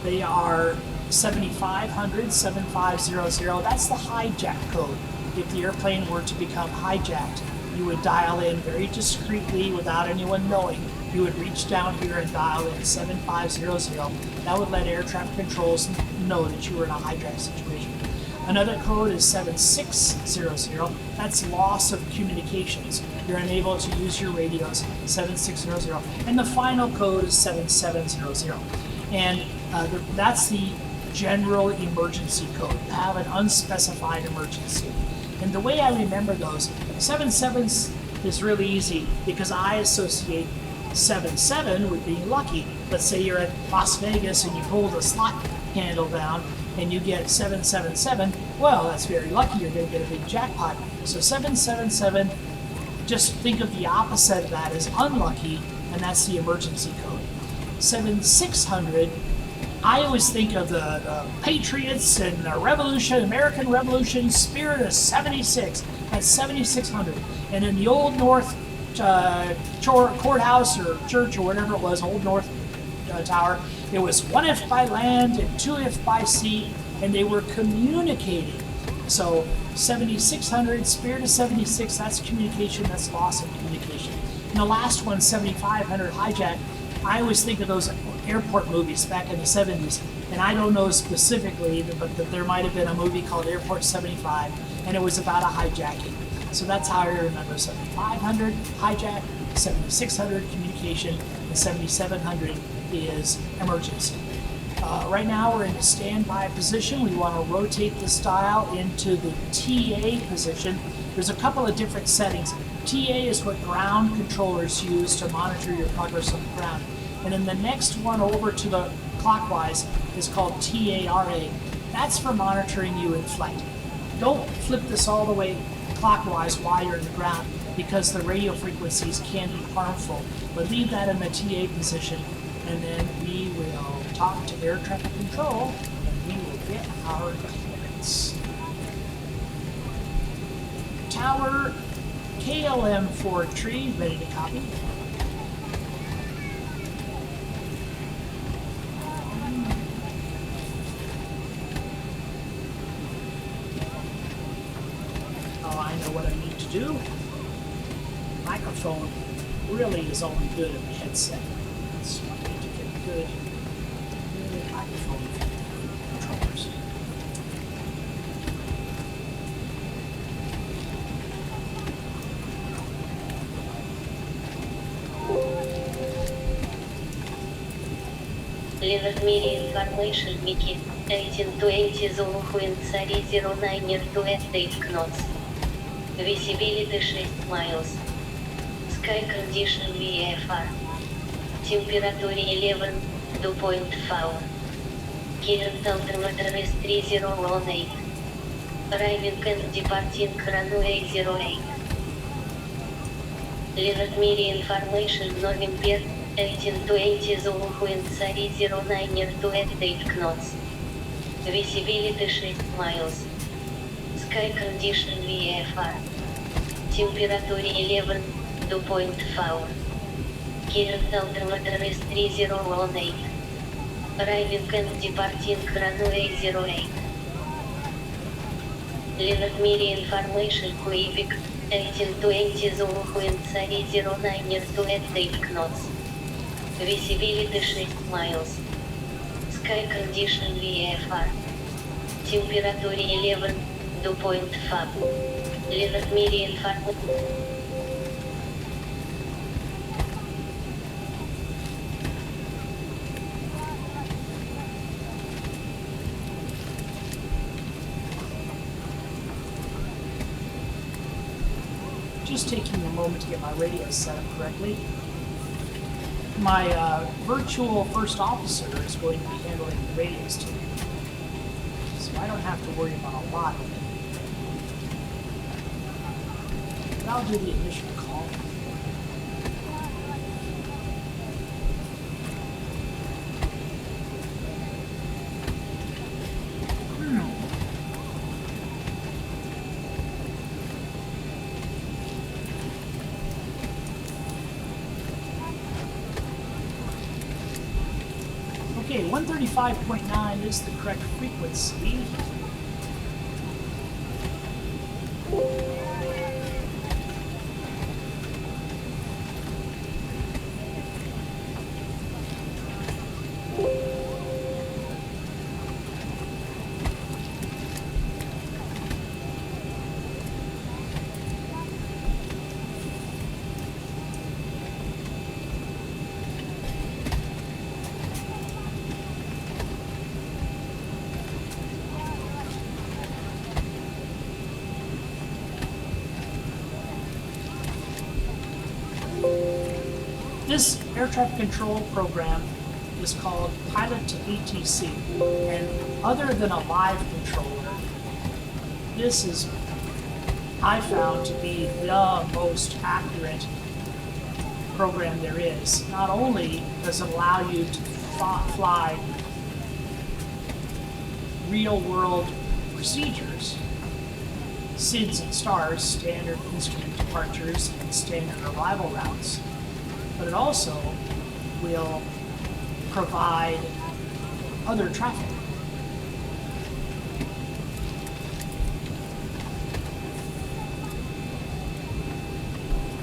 They are 7500, 7500. That's the hijack code. If the airplane were to become hijacked, you would dial in very discreetly without anyone knowing. You would reach down here and dial in 7500. That would let air traffic controls know that you were in a hijack situation. Another code is 7600. That's loss of communications. You're unable to use your radios, 7600. And the final code is 7700. And that's the general emergency code. You have an unspecified emergency. And the way I remember those, 77s is really easy because I associate 77 with being lucky. Let's say you're at Las Vegas and you hold a slot handle down and you get 777, well, that's very lucky. You're going to get a big jackpot. So 777, just think of the opposite of that as unlucky, and that's the emergency code. 7600, I always think of the Patriots and the Revolution, American Revolution, spirit of 76. That's 7600. And in the Old North courthouse or church or whatever it was, Old North Tower, it was 1 if by land and 2 if by sea, and they were communicating. So 7600, spirit of 76, that's communication, that's loss of communication. And the last one, 7500, hijack, I always think of those airport movies back in the 70s, and I don't know specifically, but there might have been a movie called Airport 75, and it was about a hijacking. So that's how I remember 7500, hijack, 7600, communication, and 7700 is emergency. Right now we're in a standby position. We want to rotate this dial into the TA position. There's a couple of different settings. TA is what ground controllers use to monitor your progress on the ground. And then the next one over to the clockwise is called TARA. That's for monitoring you in flight. Don't flip this all the way clockwise while you're in the ground because the radio frequencies can be harmful. But leave that in the TA position, and then we will talk to air traffic control and we will get our clearance. Tower KLM Ford Tree, ready to copy. Oh, I know what I need to do. Microphone really is only good in the headset. So I need to get good microphone controllers. Leonard Media Information Mickey, 1820 Zulu Queen Sari 09 to Date Knots. Visibility 6 miles. Sky condition VFR. Temperature 11, dew point 4. Current altimeter is 3018. Arriving and departing runway 08. Leonard Media Information November, 1820 Zulu Queen Sari 09 to Date Knots. Visibility 6 miles. Sky condition VFR. Temperature 11, dew point 4. Current altimeter is 3018. Arriving and departing runway 08. Leonard Miri information Quebec, 1820 Zulu wind 309 near to at 8 knots. Visibility 6 miles. Sky condition VFR. Temperature 11, dew point 5. Leonard Miri information. Just taking a moment to get my radio set up correctly. My virtual first officer is going to be handling the radios today, so I don't have to worry about a lot of it. But I'll do the initial call. Okay, 135.9 is the correct frequency. This air traffic control program is called Pilot to ATC, and other than a live controller, this is, I found, to be the most accurate program there is. Not only does it allow you to fly real-world procedures, SIDS and STARS, standard instrument departures and standard arrival routes, but it also will provide other traffic.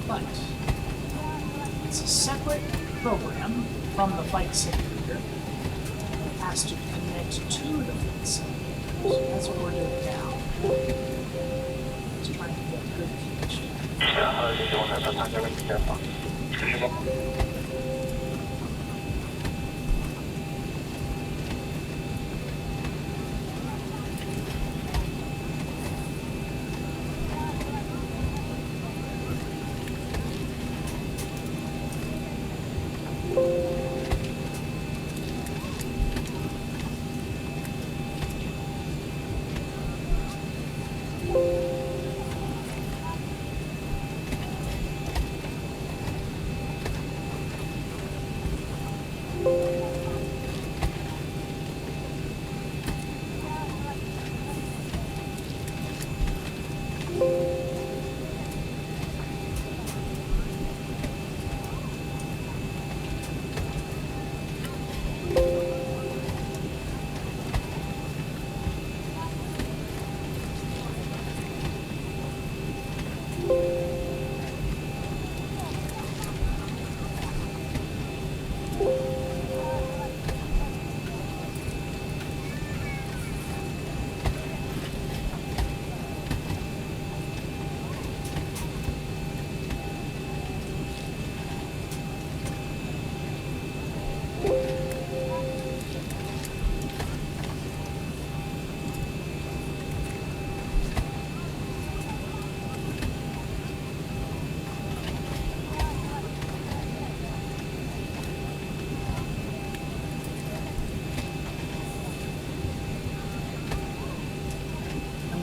But it's a separate program from the flight simulator. It has to connect to the flight simulator. So that's what we're doing now. Just trying to get a good connection.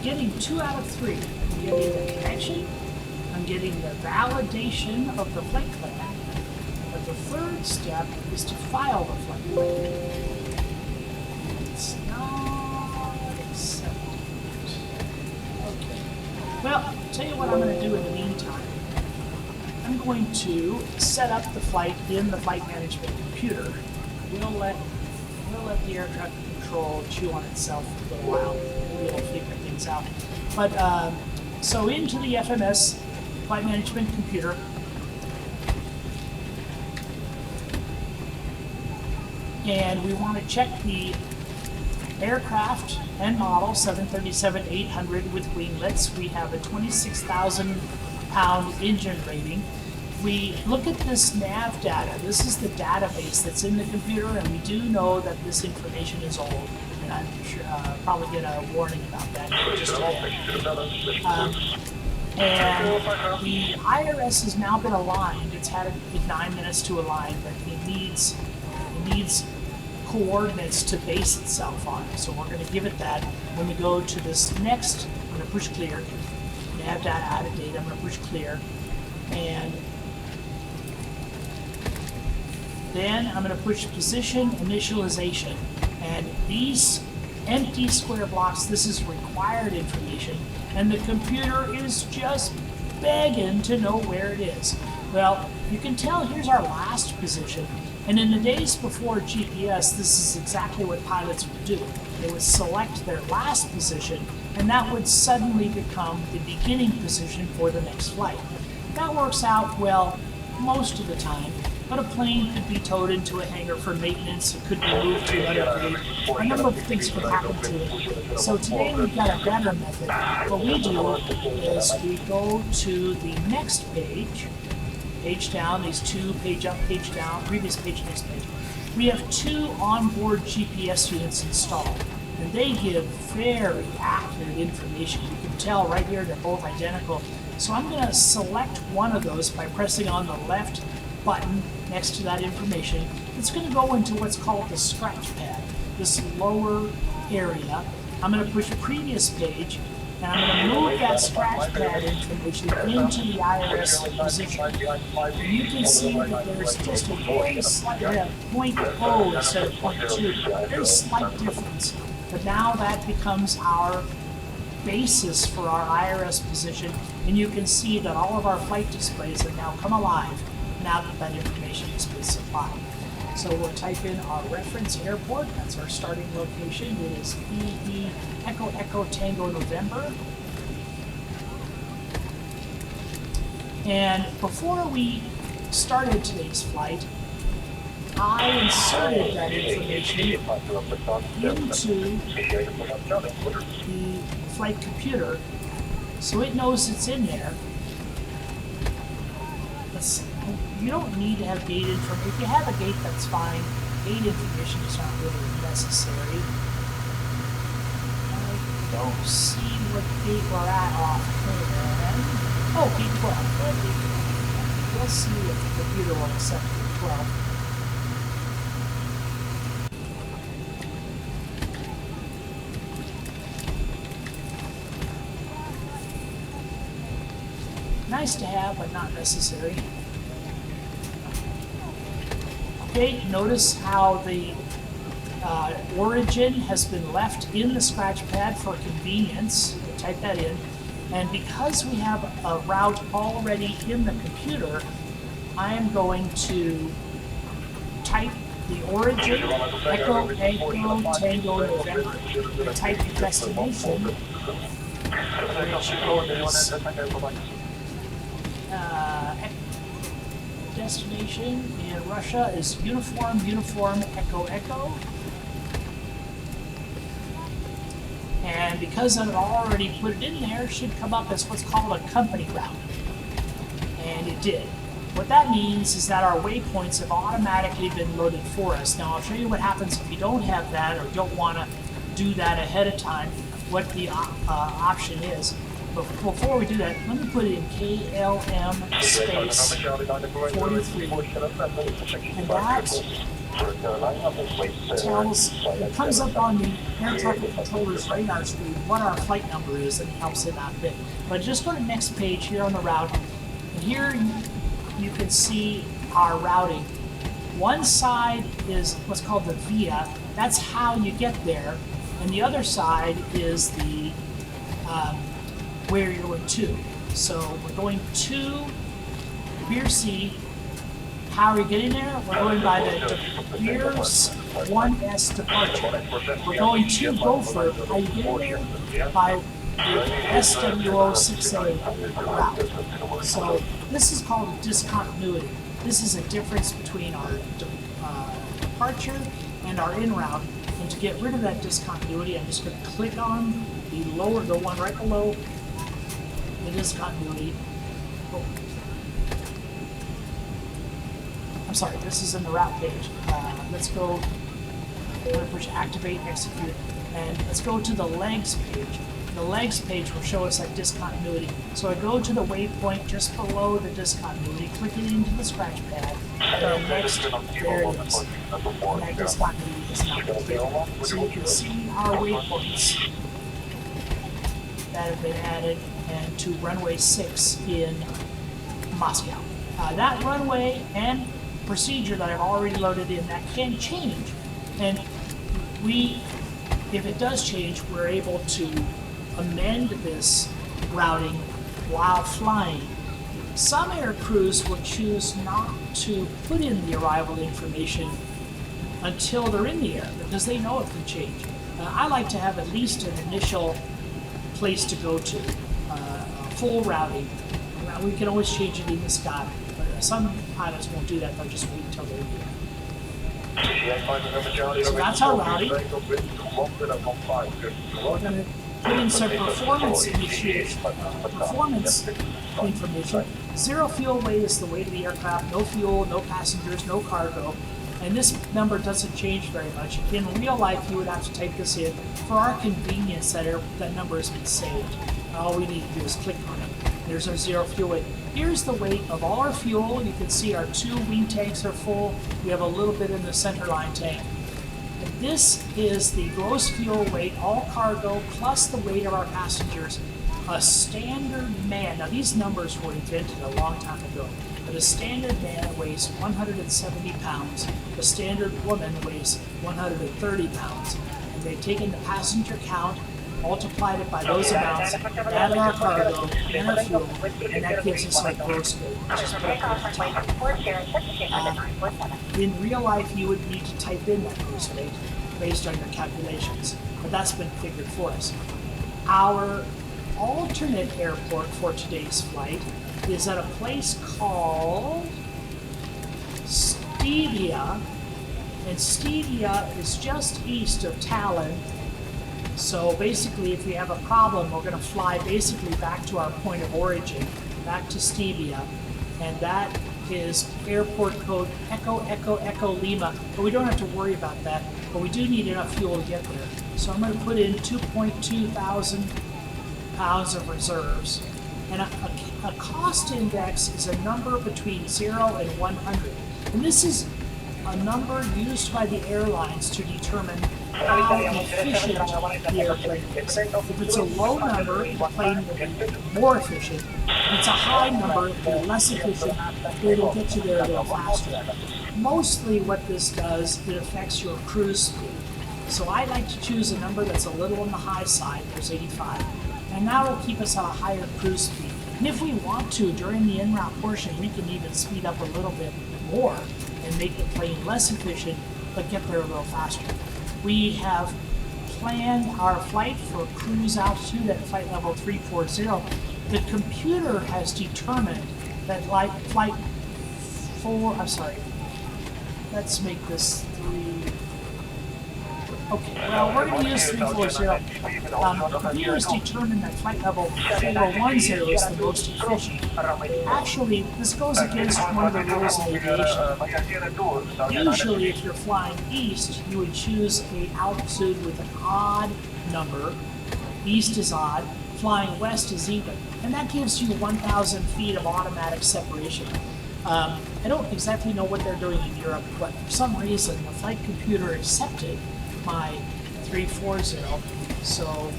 Getting 2 out of 3. I'm getting the connection, I'm getting the validation of the flight plan, but the third step is to file the flight plan. It's not accepted. Okay. Well, I'll tell you what I'm going to do in the meantime. going to set up the flight in the flight management computer. We'll let the air traffic control chew on itself for a little while. Maybe it'll figure things out. But so into the FMS flight management computer. And we want to check the aircraft and model 737-800 with winglets. We have a 26,000 pound engine rating. We look at this nav data. This is the database that's in the computer, and we do know that this information is old. And I'm sure probably get a warning about that in just a bit. And the IRS has now been aligned. It's had 9 minutes to align, but it needs coordinates to base itself on. So we're going to give it that. When we go to this next, I'm going to push clear. Nav data out of date. I'm going to push clear. And then I'm going to push position initialization. And these empty square blocks, this is required information. And the computer is just begging to know where it is. Well, you can tell here's our last position. And in the days before GPS, this is exactly what pilots would do. They would select their last position, and that would suddenly become the beginning position for the next flight. That works out well most of the time, but a plane could be towed into a hangar for maintenance, it could be moved to another grade, a number of things could happen to it. So today we've got a better method. What we do is we go to the next page, page down, these two, page up, page down, previous page, next page. We have 2 onboard GPS units installed, and they give very accurate information. You can tell right here they're both identical. So I'm going to select one of those by pressing on the left button next to that information. It's going to go into what's called the scratch pad, this lower area. I'm going to push previous page, and I'm going to move that scratch pad information into the IRS position. And you can see that there's just a very slight, 0.0 instead of 0.2, very slight difference. But now that becomes our basis for our IRS position, and you can see that all of our flight displays have now come alive now that that information has been supplied. So we'll type in our reference airport. That's our starting location. It is EE Echo Echo Tango November. And before we started today's flight, I inserted that information into the flight computer so it knows it's in there. You don't need to have gate information. If you have a gate, that's fine. Gate information is not really necessary. I don't see what gate we're at offhand. Oh, gate 12. We'll see if the computer will accept gate 12. Nice to have, but not necessary. Okay, notice how the origin has been left in the scratch pad for convenience. We'll type that in. And because we have a route already in the computer, I am going to type the origin, Echo, Echo, Tango, November, and type the destination, which is destination in Russia is Uniform, Uniform, Echo, Echo. And because I've already put it in there, it should come up as what's called a company route. And it did. What that means is that our waypoints have automatically been loaded for us. Now I'll show you what happens if you don't have that or don't want to do that ahead of time, what the option is. But before we do that, let me put in KLM space 43, and that tells, it comes up on the air traffic controller's radar screen what our flight number is, and it helps it out a bit. But just go to the next page here on the route, and here you can see our routing. One side is what's called the via, that's how you get there, and the other side is the where you're going to. So we're going to Beer C, how are we getting there? We're going by the Beers 1S departure. We're going to Gopher. How are you getting there? By the SWO6A route. So this is called a discontinuity. This is a difference between our departure and our en route. And to get rid of that discontinuity, I'm just going to click on the one right below the discontinuity. Oh. I'm sorry, this is in the route page. Let's go. I'm going to push activate, execute, and let's go to the legs page. The legs page will show us that discontinuity. So I go to the waypoint just below the discontinuity, click it into the scratch pad, and next, there it is. And that discontinuity is now complete. So you can see our waypoints that have been added and to runway 6 in Moscow. That runway and procedure that I've already loaded in, that can change. And if it does change, we're able to amend this routing while flying. Some air crews will choose not to put in the arrival information until they're in the air because they know it can change. I like to have at least an initial place to go to, full routing. We can always change it in the sky, but some pilots won't do that, they'll just wait until they're here. So that's our routing. We're going to put in some performance information. Zero fuel weight is the weight of the aircraft, no fuel, no passengers, no cargo. And this number doesn't change very much. In real life, you would have to type this in. For our convenience, that number has been saved. All we need to do is click on it. There's our zero fuel weight. Here's the weight of all our fuel. You can see our 2 wing tanks are full. We have a little bit in the center line tank. And this is the gross fuel weight, all cargo, plus the weight of our passengers. A standard man, now these numbers were invented a long time ago, but a standard man weighs 170 pounds. A standard woman weighs 130 pounds. And they've taken the passenger count, multiplied it by those amounts, added our cargo, and our fuel, and that gives us our gross weight, which is in real life, you would need to type in that gross weight based on your calculations, but that's been figured for us. Our alternate airport for today's flight is at a place called Stevia, and Stevia is just east of Tallinn. So basically, if we have a problem, we're going to fly basically back to our point of origin, back to Stevia, and that is airport code Echo Echo Echo Lima. But we don't have to worry about that, but we do need enough fuel to get there. So I'm going to put in 2.2 thousand pounds of reserves. And a cost index is a number between 0 and 100. And this is a number used by the airlines to determine how efficient the airplane is. If it's a low number, the plane will be more efficient. If it's a high number, it'll be less efficient, it'll get you there a little faster. Mostly what this does, it affects your cruise speed. So I like to choose a number that's a little on the high side, there's 85. And that will keep us at a higher cruise speed. And if we want to, during the en route portion, we can even speed up a little bit more and make the plane less efficient, but get there a little faster. We have planned our flight for cruise altitude at flight level 340. The computer has determined that flight 4, I'm sorry, let's make this 3. Okay, well, we're going to use 340. The computer has determined that flight level 410 is the most efficient. Actually, this goes against one of the rules of aviation. Usually, if you're flying east, you would choose an altitude with an odd number. East is odd. Flying west is even. And that gives you 1,000 feet of automatic separation. I don't exactly know what they're doing in Europe, but for some reason, the flight computer accepted my 340, so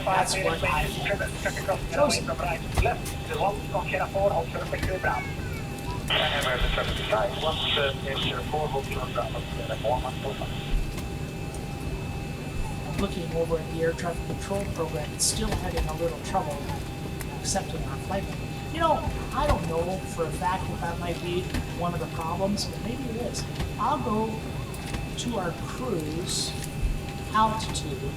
that's what I've chosen. I'm looking over at the air traffic control program, it's still having a little trouble accepting our flight level. You know, I don't know for a fact that that might be one of the problems, but maybe it is. I'll go to our cruise altitude,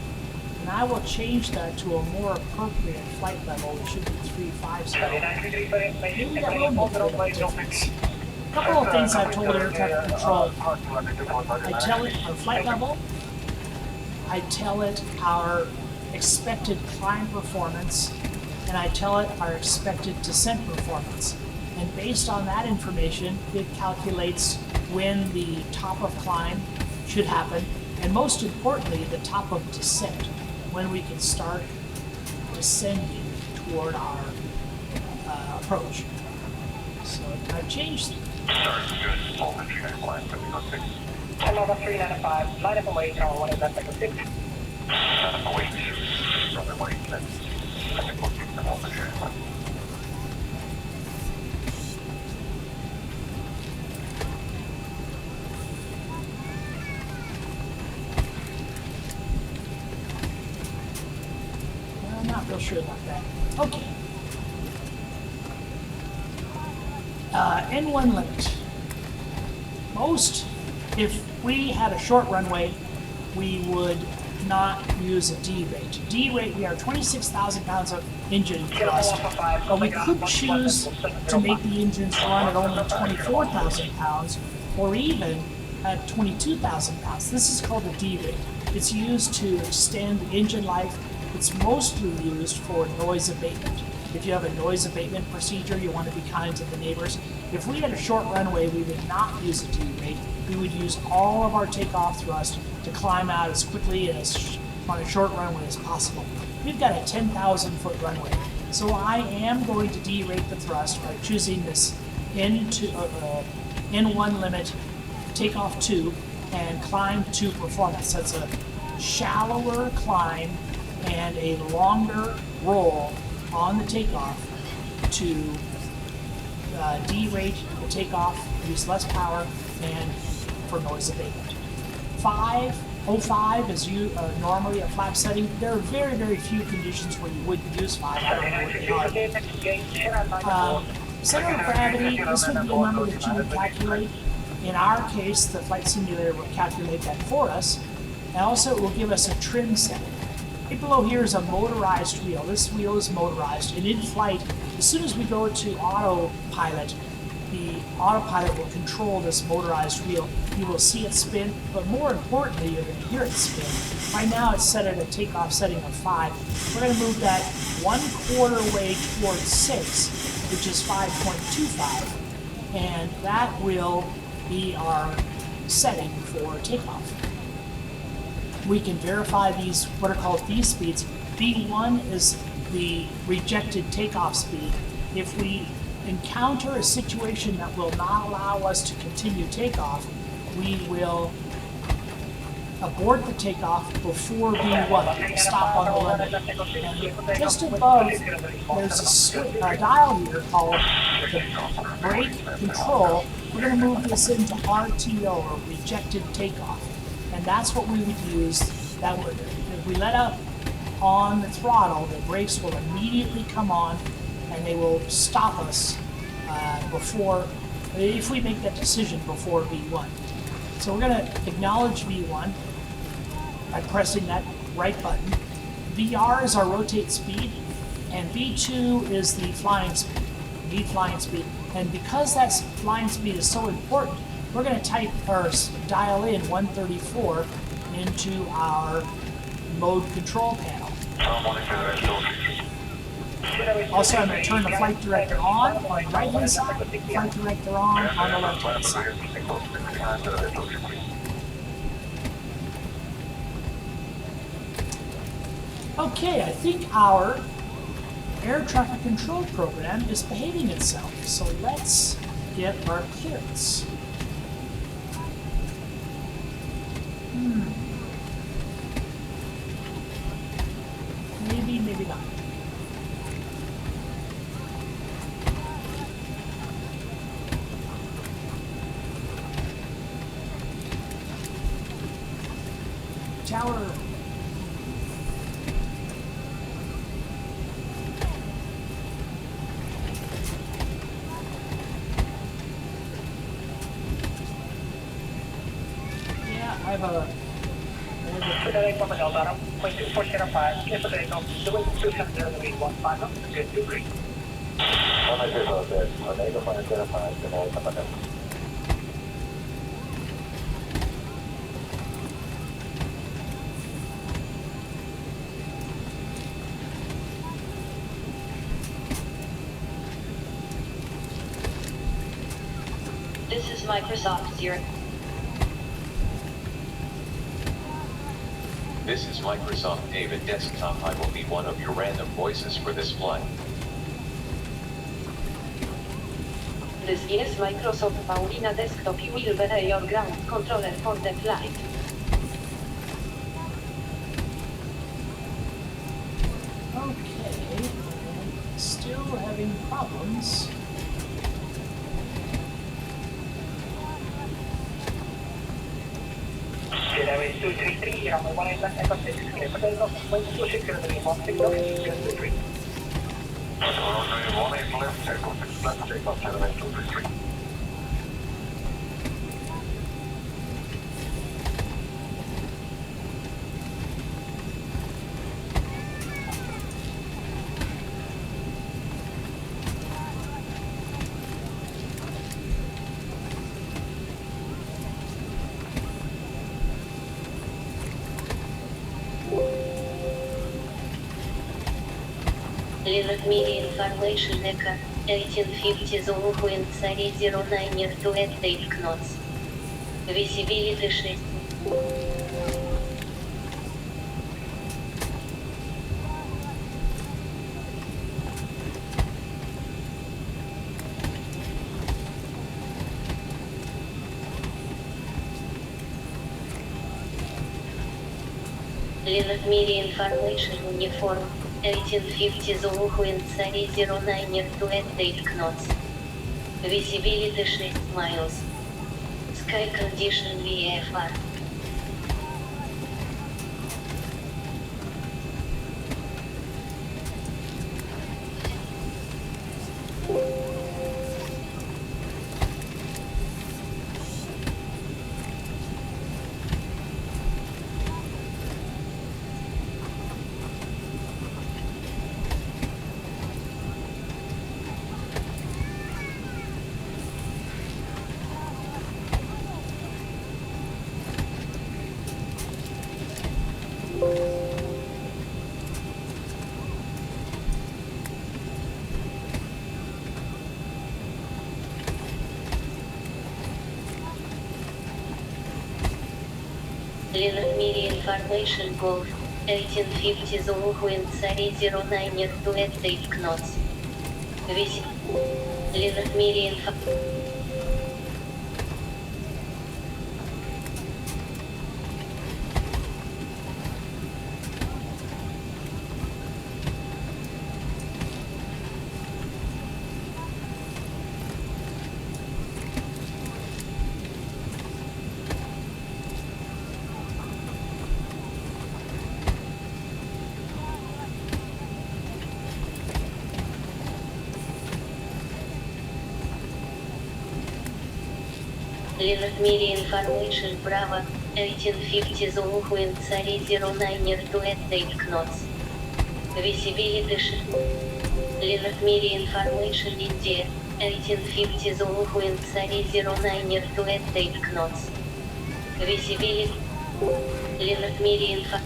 and I will change that to a more appropriate flight level, which should be 350. Maybe that will make a little difference. A couple of things I've told air traffic control. I tell it our flight level, I tell it our expected climb performance, and I tell it our expected descent performance. And based on that information, it calculates when the top of climb should happen, and most importantly, the top of descent, when we can start descending toward our approach. So I've changed. Ten over 395, line up and wait, tower 1 is left second 6. I'm not real sure about that. Okay. N1 limit. Most, if we had a short runway, we would not use a D rate. D rate, we are 26,000 pounds of engine thrust, but we could choose to make the engines run at only 24,000 pounds or even at 22,000 pounds. This is called a D rate. It's used to extend engine life. It's mostly used for noise abatement. If you have a noise abatement procedure, you want to be kind to the neighbors. If we had a short runway, we would not use a D rate. We would use all of our takeoff thrust to climb out as quickly and on a short runway as possible. We've got a 10,000 foot runway, so I am going to derate the thrust by choosing this N1 limit takeoff 2 and climb 2 performance. That's a shallower climb and a longer roll on the takeoff to derate the takeoff, use less power, and for noise abatement. 505 is normally a flap setting. There are very, very few conditions where you wouldn't use 5. I don't know what they are. Center of gravity, this would be a number that you would calculate. In our case, the flight simulator will calculate that for us. And also, it will give us a trim setting. Right below here is a motorized wheel. This wheel is motorized, and in flight, as soon as we go to autopilot, the autopilot will control this motorized wheel. You will see it spin, but more importantly, you're going to hear it spin. Right now, it's set at a takeoff setting of 5. We're going to move that 1/4 way towards 6, which is 5.25, and that will be our setting for takeoff. We can verify these, what are called V speeds. V1 is the rejected takeoff speed. If we encounter a situation that will not allow us to continue takeoff, we will abort the takeoff before V1, stop on the limit. And just above, there's a dial here called the brake control. We're going to move this into RTO, or rejected takeoff. And that's what we would use. That would, if we let up on the throttle, the brakes will immediately come on, and they will stop us before, if we make that decision before V1. So we're going to acknowledge V1 by pressing that right button. VR is our rotate speed, and V2 is the flying speed. V flying speed. And because that flying speed is so important, we're going to type or dial in 134 into our mode control panel. Also, I'm going to turn the flight director on the right hand side, flight director on the left hand side. Okay, I think our air traffic control program is behaving itself, so let's get our clearance. Maybe, maybe not. Tower. have a. Today from Delta, 2405, clear for the Echo, the wind 270 to 815, good 2 3. This is Microsoft Zero. This is Microsoft David Desktop. I will be one of your random voices for this flight. This is Microsoft Paulina Desktop. You will be your ground controller for the flight. Okay, still having problems. Today 233, runway 18 left, Echo 6, clear for the Echo, wind 26 to 816, good 2 3. Runway 18 left, Echo 6 left, take off, runway 233. Linux Media Information Echo 1850 Zulu Wind 09 to 8 knots. Visibility 6. Linux Media Information Uniform 1850 Zulu Wind 09 to 8 knots. Visibility 6 miles. Sky condition VFR. Linux Media Information Golf 1850 Zulu Wind 09 to 8 knots. Linux Media Info. Linux Media Information Bravo 1850 Zulu Wind 09 to 8 knots. Visibility Linux Media Information India 1850 Zulu Wind 09 to 8 knots. Visibility Linux Media Info.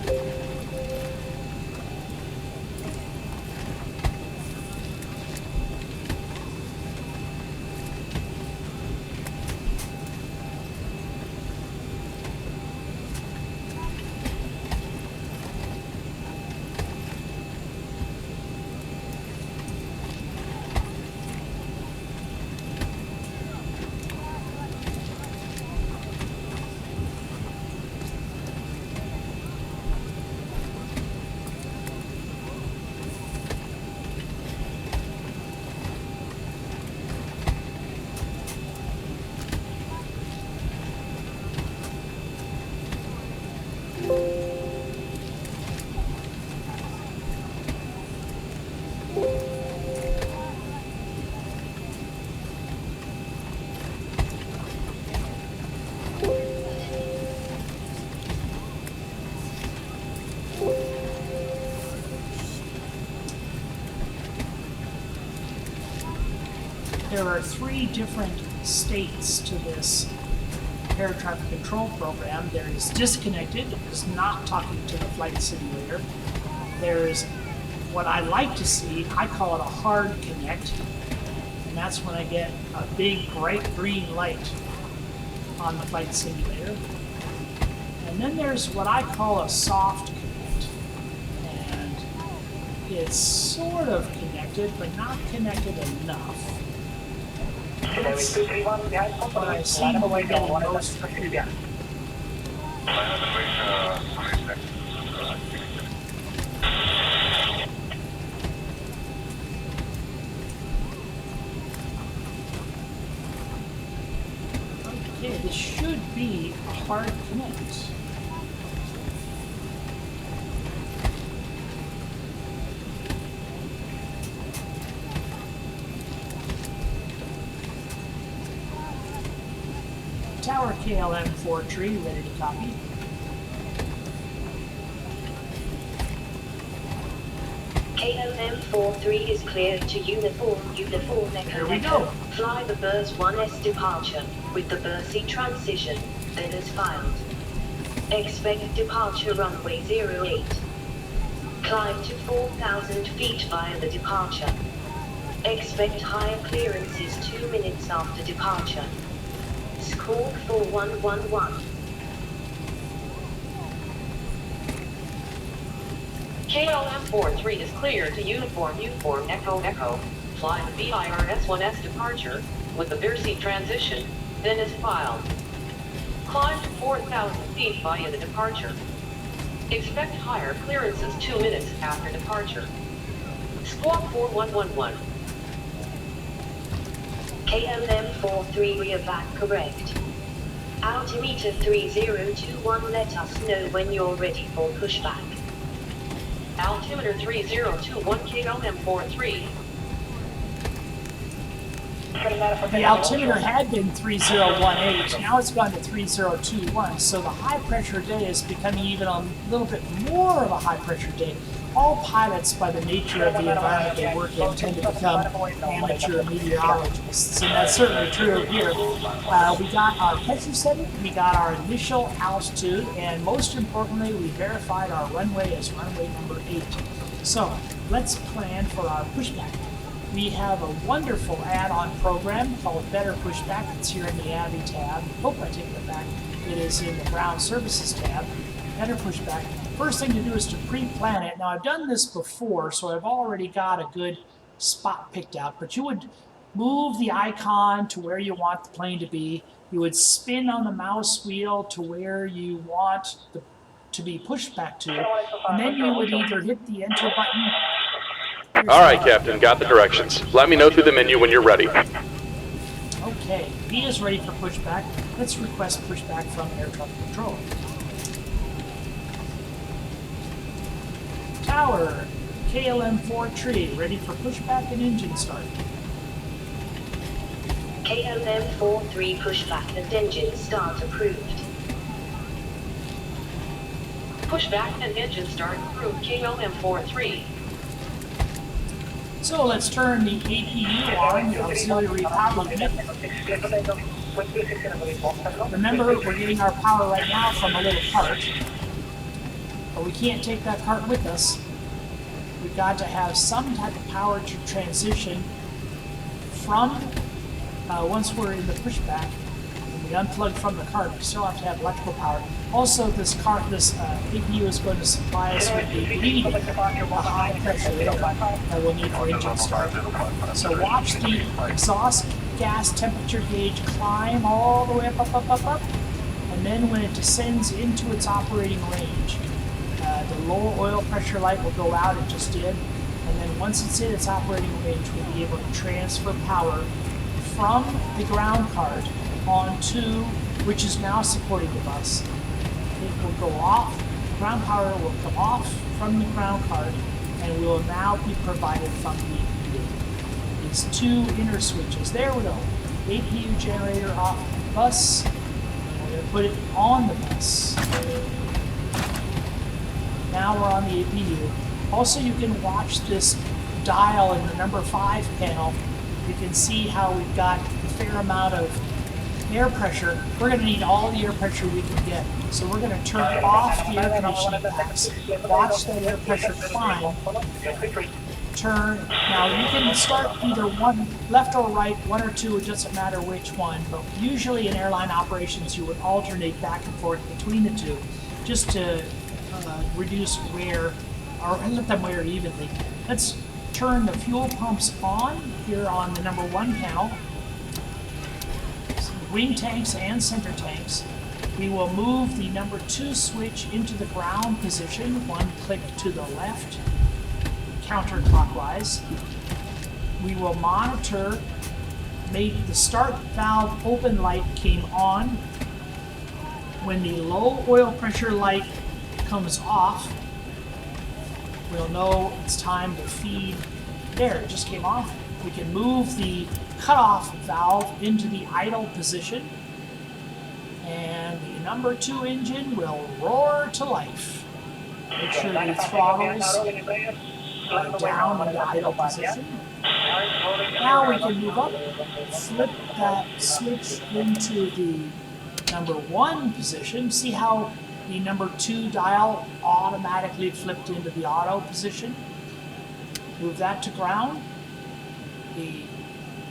there are 3 different states to this air traffic control program. There is disconnected, is not talking to the flight simulator. There's what I like to see, I call it a hard connect, and that's when I get a big bright green light on the flight simulator. And then there's what I call a soft connect, and it's sort of connected, but not connected enough. That's what I seem to be getting most of the time. Okay, this should be a hard connect. Tower KLM 4 tree, ready to copy. KLM 43 is cleared to uniform Echo. Here we go. Fly the Burs 1S departure with the Bursey transition, then as filed. Expect departure runway 08. Climb to 4,000 feet via the departure. Expect higher clearances 2 minutes after departure. Squawk 4111. KLM 43 is clear to uniform Echo Echo. Fly the BIRS-1S departure with the Bursey transition, then as filed. Climb to 4,000 feet via the departure. Expect higher clearances 2 minutes after departure. Squawk 4111. KLM 43 rearback correct. Altimeter 3021, let us know when you're ready for pushback. Altimeter 3021 KLM 43. The altimeter had been 3018, now it's gone to 3021, so the high pressure day is becoming even a little bit more of a high pressure day. All pilots, by the nature of the environment they work in, tend to become amateur meteorologists, and that's certainly true here. We got our pressure setting, we got our initial altitude, and most importantly, we verified our runway as runway number 8. So let's plan for our pushback. We have a wonderful add-on program called Better Pushback. It's here in the Abby tab. Hope I take that back. It is in the Ground Services tab. Better Pushback. First thing to do is to pre-plan it. Now I've done this before, so I've already got a good spot picked out, but you would move the icon to where you want the plane to be. You would spin on the mouse wheel to where you want to be pushed back to, and then you would either hit the enter button. All right, Captain, got the directions. Let me know through the menu when you're ready. Okay, B is ready for pushback. Let's request pushback from air traffic control. Tower, KLM 4 tree, ready for pushback and engine start. KLM 43 pushback and engine start approved. Pushback and engine start approved KLM 43. So let's turn the APU on, the auxiliary power unit. Remember, we're getting our power right now from a little cart, but we can't take that cart with us. We've got to have some type of power to transition from, once we're in the pushback, and we unplug from the cart, we still have to have electrical power. Also, this APU is going to supply us with the bleeding, the high pressure air that we'll need for engine start. So watch the exhaust gas temperature gauge climb all the way up, and then when it descends into its operating range, the low oil pressure light will go out, it just did, and then once it's in its operating range, we'll be able to transfer power from the ground cart onto, which is now supporting the bus. It will go off, ground power will come off from the ground cart, and will now be provided from the APU. These 2 inner switches, there we go. APU generator off the bus, and we're going to put it on the bus. Now we're on the APU. Also, you can watch this dial in the number 5 panel you can see how we've got a fair amount of air pressure. We're going to need all the air pressure we can get. So we're going to turn off the air conditioning packs. Watch that air pressure climb. Turn. Now you can start either one, left or right, one or two, it doesn't matter which one, but usually in airline operations you would alternate back and forth between the two just to reduce wear, or let them wear evenly. Let's turn the fuel pumps on here on the number 1 panel. Wing tanks and center tanks. We will move the number 2 switch into the ground position, 1 click to the left, counterclockwise. We will monitor, the start valve open light came on. When the low oil pressure light comes off, we'll know it's time to feed. There, it just came off. We can move the cutoff valve into the idle position, and the number 2 engine will roar to life. Make sure the throttles are down in the idle position. Now we can move up, flip that switch into the number 1 position. See how the number 2 dial automatically flipped into the auto position? Move that to ground. The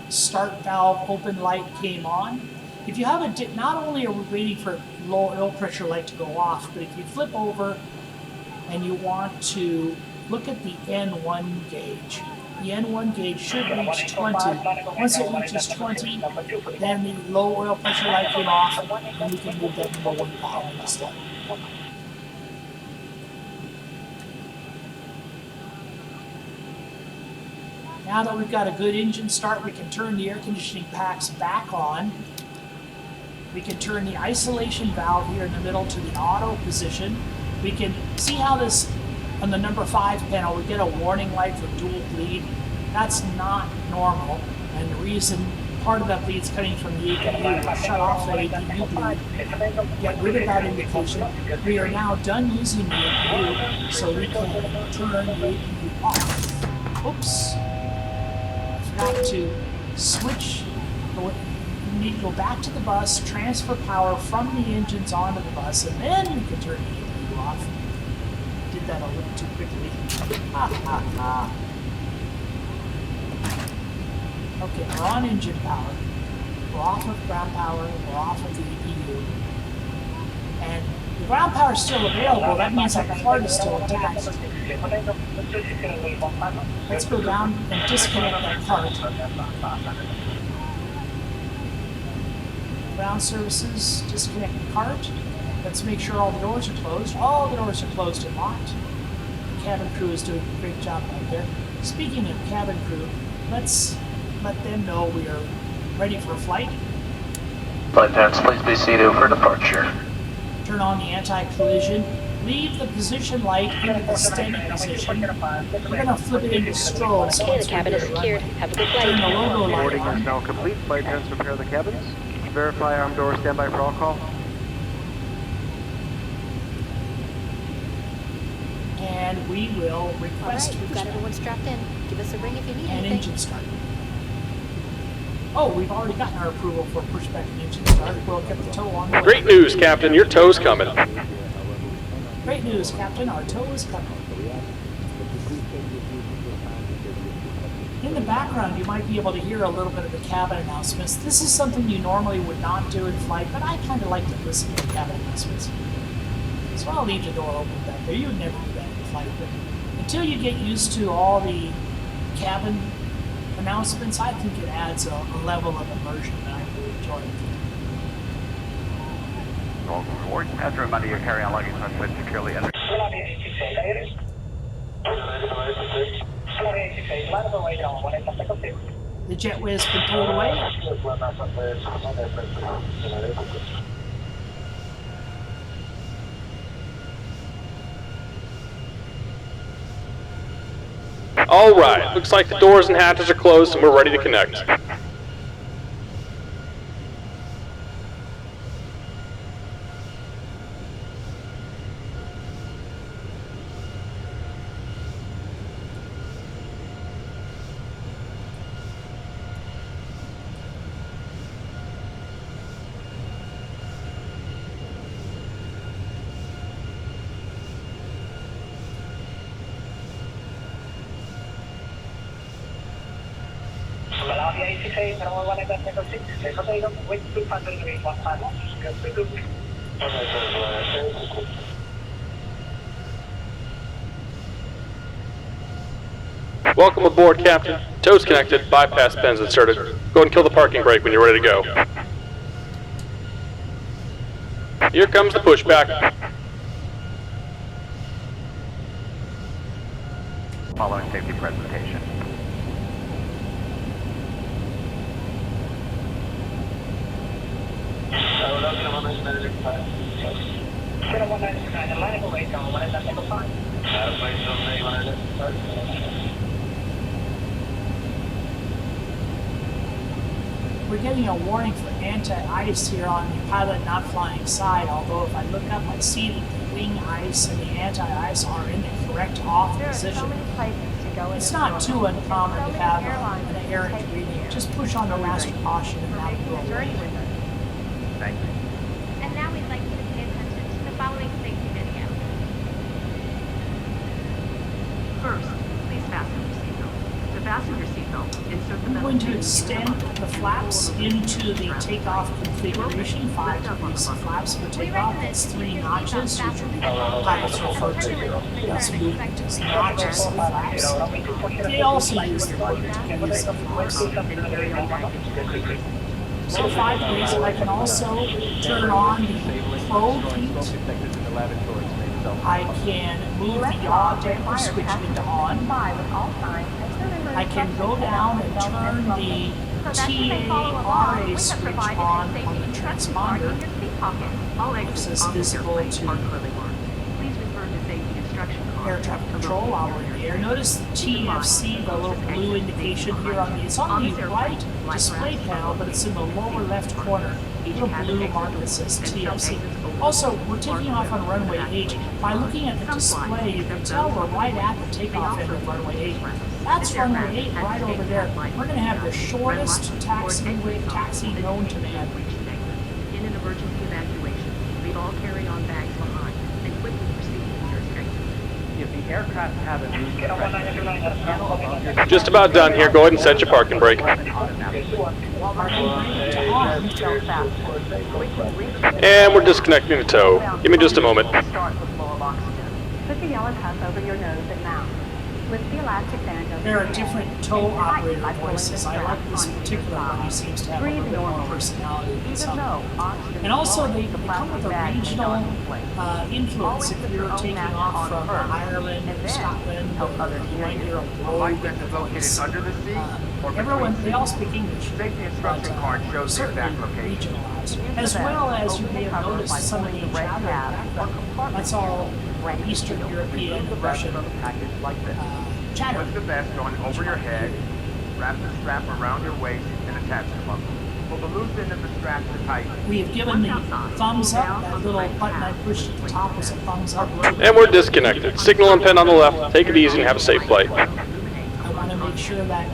start valve open light came on. If you have a not only are we waiting for low oil pressure light to go off, but if you flip over and you want to look at the N1 gauge, the N1 gauge should reach 20. Once it reaches 20, then the low oil pressure light came off, and we can move that number 1 valve into start. Now that we've got a good engine start, we can turn the air conditioning packs back on. We can turn the isolation valve here in the middle to the auto position. We can see how this, on the number 5 panel, we get a warning light for dual bleed. That's not normal, and the reason, part of that bleed's coming from the APU. We'll shut off that APU bleed, get rid of that indication. We are now done using the APU, so we can turn the APU off. Oops. Forgot to switch. We need to go back to the bus, transfer power from the engines onto the bus, and then we can turn the APU off. Did that a little too quickly. Okay, we're on engine power. We're off of ground power. We're off of the APU. And the ground power is still available. That means that the card is still attached. Let's go down and disconnect that cart. Ground services, disconnect the cart. Let's make sure all the doors are closed. All the doors are closed and locked. The cabin crew is doing a great job out there. Speaking of cabin crew, let's let them know we are ready for a flight. Flight attendants, please be seated for departure. Turn on the anti-collision. Leave the position light into the steady position. We're going to flip it into strobes. Okay, the cabin is secured. Have a good flight. Turn the logo light Boarding on. is now complete. Flight attendants prepare the cabins. Verify arm door standby for all call. And we will request Alright, we've got everyone strapped in. Give us a ring if you need an anything. engine start. Oh, we've already gotten our approval for pushback and engine start. We'll get the tow on the way. Great news, Captain. Your tow's coming. Great news, Captain. Our tow is coming. In the background, you might be able to hear a little bit of the cabin announcements. This is something you normally would not do in flight, but I kind of like to listen to the cabin announcements. So I'll leave the door open back there. You would never do that in flight, but until you get used to all the cabin announcements, I think it adds a level of immersion that I really enjoy. As a reminder, your carry-on luggage must fit securely under. The jetway has been pulled away. All right. Looks like the doors and hatches are closed and we're ready to connect. Copy 868, Runway 1 at Echo 6, clear for takeoff, with 200 degrees 15. Good for good. Welcome aboard, Captain. Tow's connected, bypass pins inserted. Go ahead and kill the parking brake when you're ready to go. Here comes the pushback. Following safety presentation. Zero 199, the line away down 1 at Echo 5. We're getting a warning for anti-ice here on the pilot not flying side, although if I look up I see that the wing ice and the anti-ice are in the correct off position. It's not too uncommon to have an errant reading. Just push on the master caution and that will go away. Thank you. And now we'd like you to pay attention to the following safety video. First, please fasten your seatbelt. To fasten your seatbelt, insert the I'm metal going to tube extend the flaps into the takeoff configuration, 5 degrees of flaps for takeoff. That's 3 notches, which will be pilots refer to this movement as notches of flaps. They also use the word to use the flaps. So 5 degrees, I can also turn on the probe heat. I can move the yaw damper switch into on. I can go down and turn the TARA switch on the transponder. This is visible to air traffic control while we're in the air. Notice the TFC, the little blue indication here on the, it's on the right display panel, but it's in the lower left corner. A little blue mark that says TFC. Also, we're taking off on runway 8. By looking at the display, you can tell we're right at the takeoff end of runway 8. That's runway 8 right over there. We're going to have the shortest taxi known to man. In an emergency evacuation, leave all carry-on bags behind and quickly proceed to your exit. If the aircraft cabin loses Just about done here. Go ahead and set your parking brake. And we're disconnecting the tow. Give me just a moment. Put the yellow cuff over your nose and mouth. Lift the elastic band over There are your head. different tow operator voices. I like this particular one. He seems to have a little bit more personality than some. And also, they come with a regional influence. If you're taking off from Ireland or Scotland, you might hear a rogue in the voice. Everyone, they all speak English, but certainly regionalized. As well as you may have noticed some of the chatter background. That's all Eastern European and Russian chatter. Put the vest on over your head, wrap the strap around your waist, and attach the buckle. Pull the loose end of the strap to tighten. We have given the thumbs up. That little button I pushed at the top is a thumbs up. And we're disconnected. Signal and pin on the left. Take it easy and have a safe flight. I want to make sure that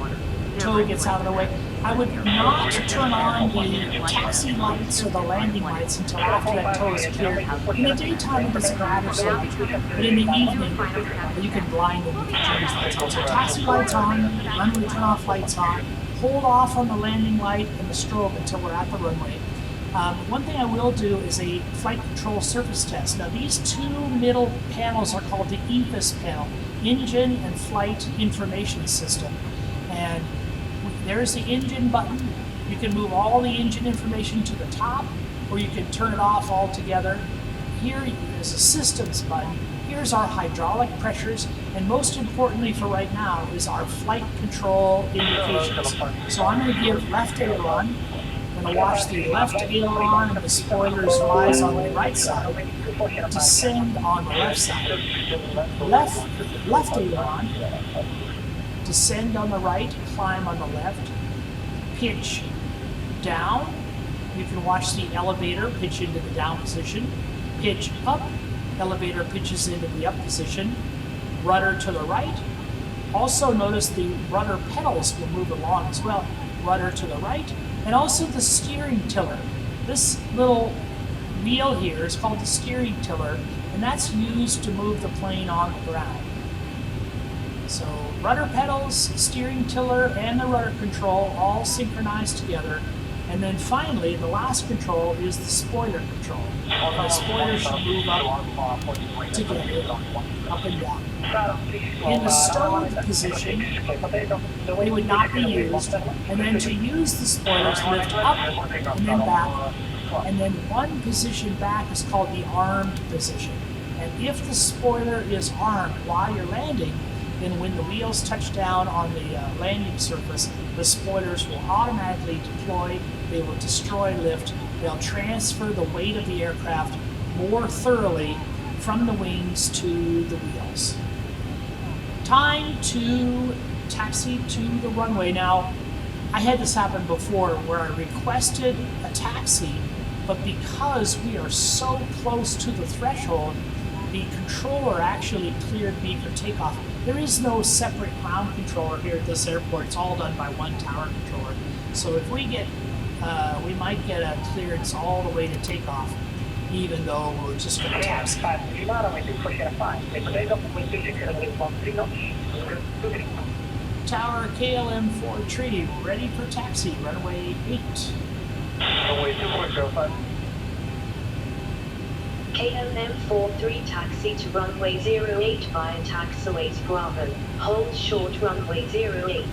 tow gets out of the way. I would not turn on the taxi lights or the landing lights until after that tow is cleared. In the daytime, it doesn't matter so much, but in the evening, you can blind them with the turn lights on. So taxi lights on, runway turn off lights on, hold off on the landing light and the strobe until we're at the runway. One thing I will do is a flight control surface test. Now these two middle panels are called the EFIS panel, Engine and Flight Information System. And there's the engine button. You can move all the engine information to the top, or you can turn it off altogether. Here is a systems button. Here's our hydraulic pressures, and most importantly for right now is our flight control indications. So I'm going to give left aileron. I'm going to watch the left aileron and the spoilers rise on the right side, descend on the left side. Left aileron, descend on the right, climb on the left, pitch down. You can watch the elevator pitch into the down position, pitch up, elevator pitches into the up position, rudder to the right. Also notice the rudder pedals will move along as well, rudder to the right, and also the steering tiller. This little wheel here is called the steering tiller, and that's used to move the plane on the ground. So rudder pedals, steering tiller, and the rudder control all synchronized together. And then finally, the last control is the spoiler control. And the spoiler should move up together, up and down. In the stowed position, they would not be used. And then to use the spoilers, lift up and then back. And then one position back is called the armed position. And if the spoiler is armed while you're landing, then when the wheels touch down on the landing surface, the spoilers will automatically deploy, they will destroy lift, they'll transfer the weight of the aircraft more thoroughly from the wings to the wheels. Time to taxi to the runway. Now, I had this happen before where I requested a taxi, but because we are so close to the threshold, the controller actually cleared me for takeoff. There is no separate ground controller here at this airport. It's all done by one tower controller. So if we get, we might get a clearance all the way to takeoff, even though we're just going to taxi. Tower KLM 4 ready for taxi, runway 8. KLM 43 taxi to runway 08 via taxiways Bravo. Hold short runway 08.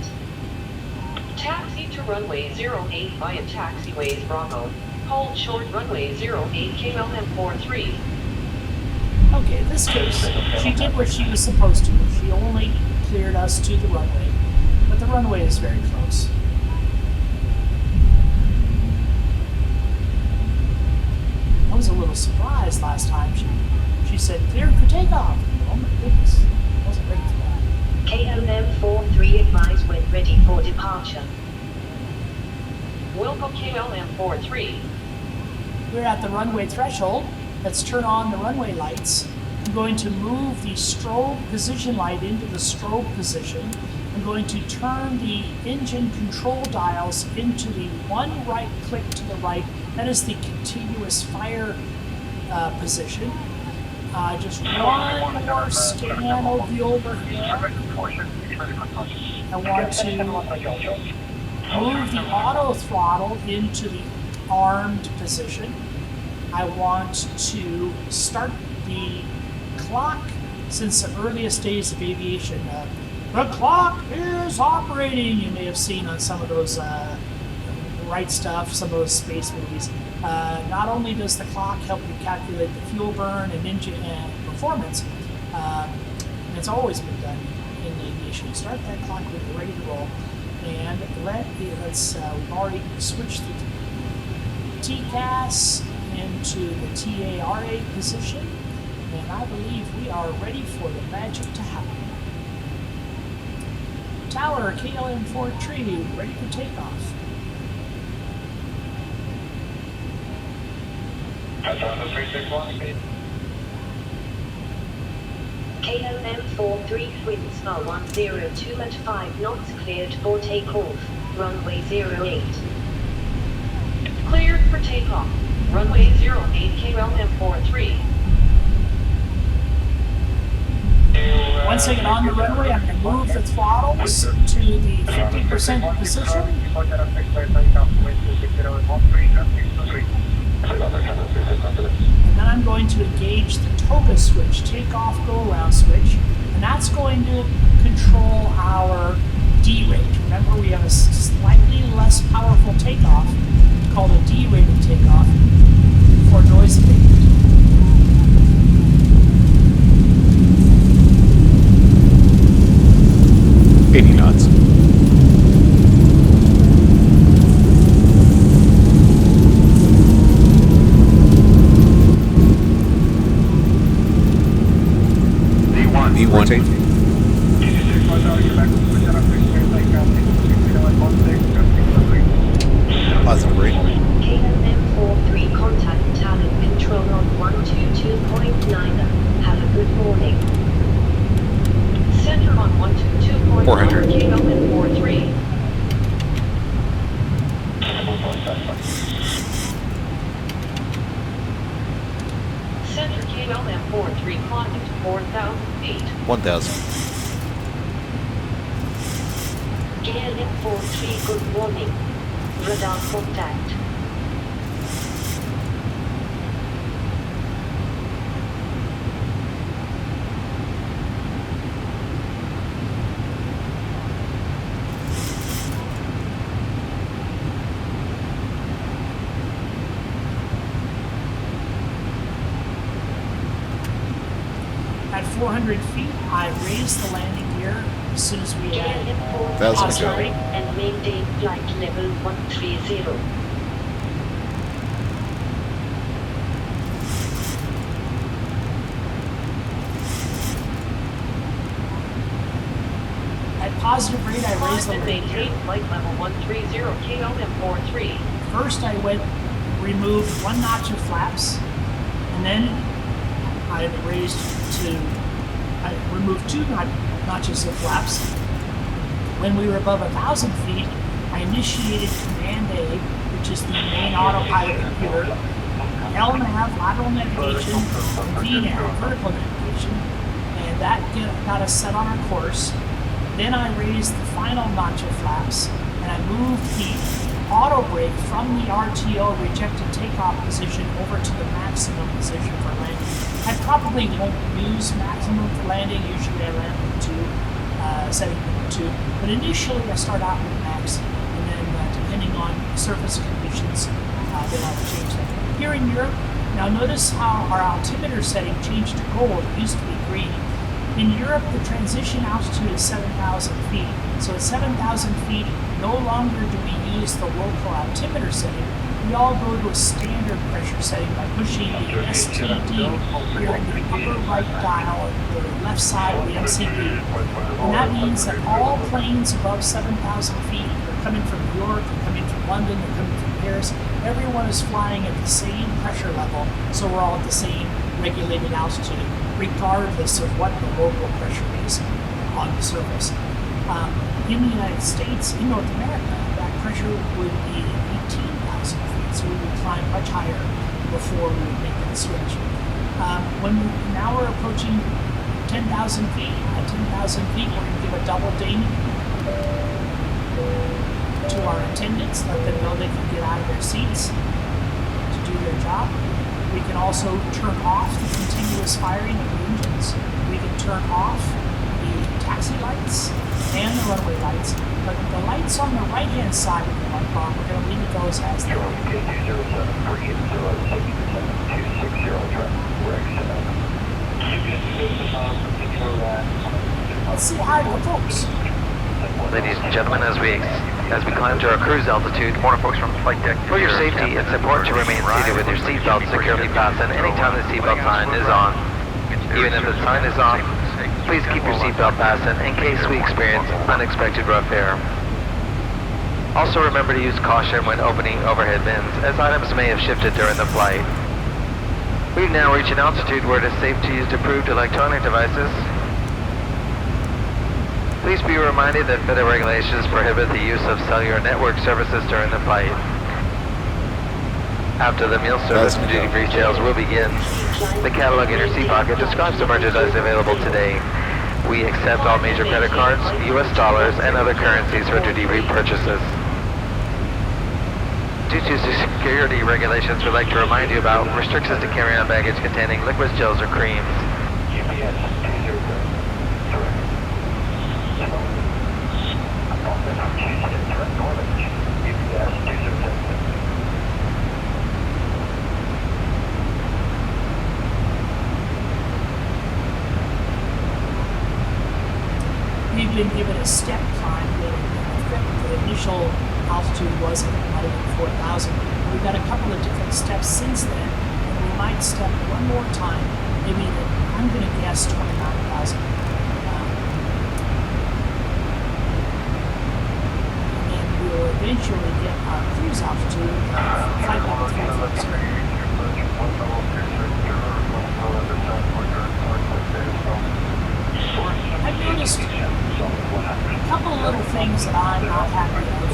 Taxi to runway 08 via taxiways Bravo. Hold short runway 08 KLM 43. Okay, in this case, she did what she was supposed to. She only cleared us to the runway, but the runway is very close. I was a little surprised last time. She said, cleared for takeoff. Oh my goodness, I wasn't ready for that. KLM 43 advise when ready for departure. Welcome KLM 43. We're at the runway threshold. Let's turn on the runway lights. I'm going to move the strobe position light into the strobe position. I'm going to turn the engine control dials into the one right click to the right. That is the continuous fire position. Just one more scan of the overhead. I want to move the auto throttle into the armed position. I want to start the clock since the earliest days of aviation. The clock is operating. You may have seen on some of those Right Stuff, some of those space movies. Not only does the clock help you calculate the fuel burn and engine performance, it's always been done in aviation. Start that clock when you're ready to roll, and we've already switched the TCAS into the TARA position, and I believe we are ready for the magic to happen. Tower KLM 43 ready for takeoff. KLM 43 winds are 102 at 5 knots cleared for takeoff. Runway 08. Cleared for takeoff. Runway 08 KLM 43. Once I get on the runway, I'm going to move the throttles to the 50% position. And then I'm going to engage the TOGA switch, takeoff, go around switch, and that's going to control our D-rate. Remember, we have a slightly less powerful takeoff called a D-rated takeoff for noise abatement. Knots. V1. Positive rate. KLM 43 contact talent control on 122.9. Have a good morning. Center on 122.9 400. KLM 43. Center KLM 43 climbing to 4,000 feet. 1,000. KLM 43, good morning. Radar contact. At 400 feet, I raised the landing gear as soon as we had That's positive okay. rate. And maintain flight level 130. At positive rate, I raised the Climb and landing gear. maintain flight level 130 KLM 43. First, I removed one notch of flaps, and then I removed two notches of flaps. When we were above 1,000 feet, I initiated Command A, which is the main autopilot computer, LNAV, lateral navigation, and VNAV, vertical navigation, and that got us set on our course. Then I raised the final notch of flaps, and I moved the auto brake from the RTO rejected takeoff position over to the maximum position for landing. I probably won't use maximum for landing. Usually I land with setting number 2. But initially I start out with max, and then depending on surface conditions, then I will change that. Here in Europe, now notice how our altimeter setting changed to gold. It used to be green. In Europe, the transition altitude is 7,000 feet. So at 7,000 feet, no longer do we use the local altimeter setting. We all go to a standard pressure setting by pushing the STD here in the upper right dial on the left side of the MCP. And that means that all planes above 7,000 feet, they're coming from New York, they're coming from London, they're coming from Paris, everyone is flying at the same pressure level, so we're all at the same regulated altitude, regardless of what the local pressure is on the surface. In the United States, in North America, that pressure would be 18,000 feet, so we would climb much higher before we would make that switch. Now we're approaching 10,000 feet. At 10,000 feet, we're going to give a double ding to our attendants, let them know they can get out of their seats to do their job. We can also turn off the continuous firing of the engines. We can turn off the taxi lights and the runway lights, but the lights on the right-hand side of the light bar, we're going to leave those as they are. Let's see hi to the folks. Ladies and gentlemen, as we climb to our cruise altitude, more folks from flight deck. For your safety, it's important to remain seated with your seatbelt securely fastened anytime the seatbelt sign is on. Even if the sign is off, please keep your seatbelt fastened in case we experience unexpected rough air. Also remember to use caution when opening overhead bins, as items may have shifted during the flight. We've now reached an altitude where it is safe to use approved electronic devices. Please be reminded that FIDA regulations prohibit the use of cellular network services during the flight. After the meal service, duty-free sales will begin. The catalog in your seat pocket describes the merchandise available today. We accept all major credit cards, US dollars, and other currencies for duty-free purchases. Due to security regulations, we'd like to remind you about restrictions to carry on baggage containing liquids, gels, or creams. We've been given a step climb. The initial altitude was, I think, it might have been 4,000. We've got a couple of different steps since then, and we might step one more time, maybe, I'm going to guess 29,000. And then we will eventually get our cruise altitude of flight level 340. I've noticed a couple of little things that I'm not happy with.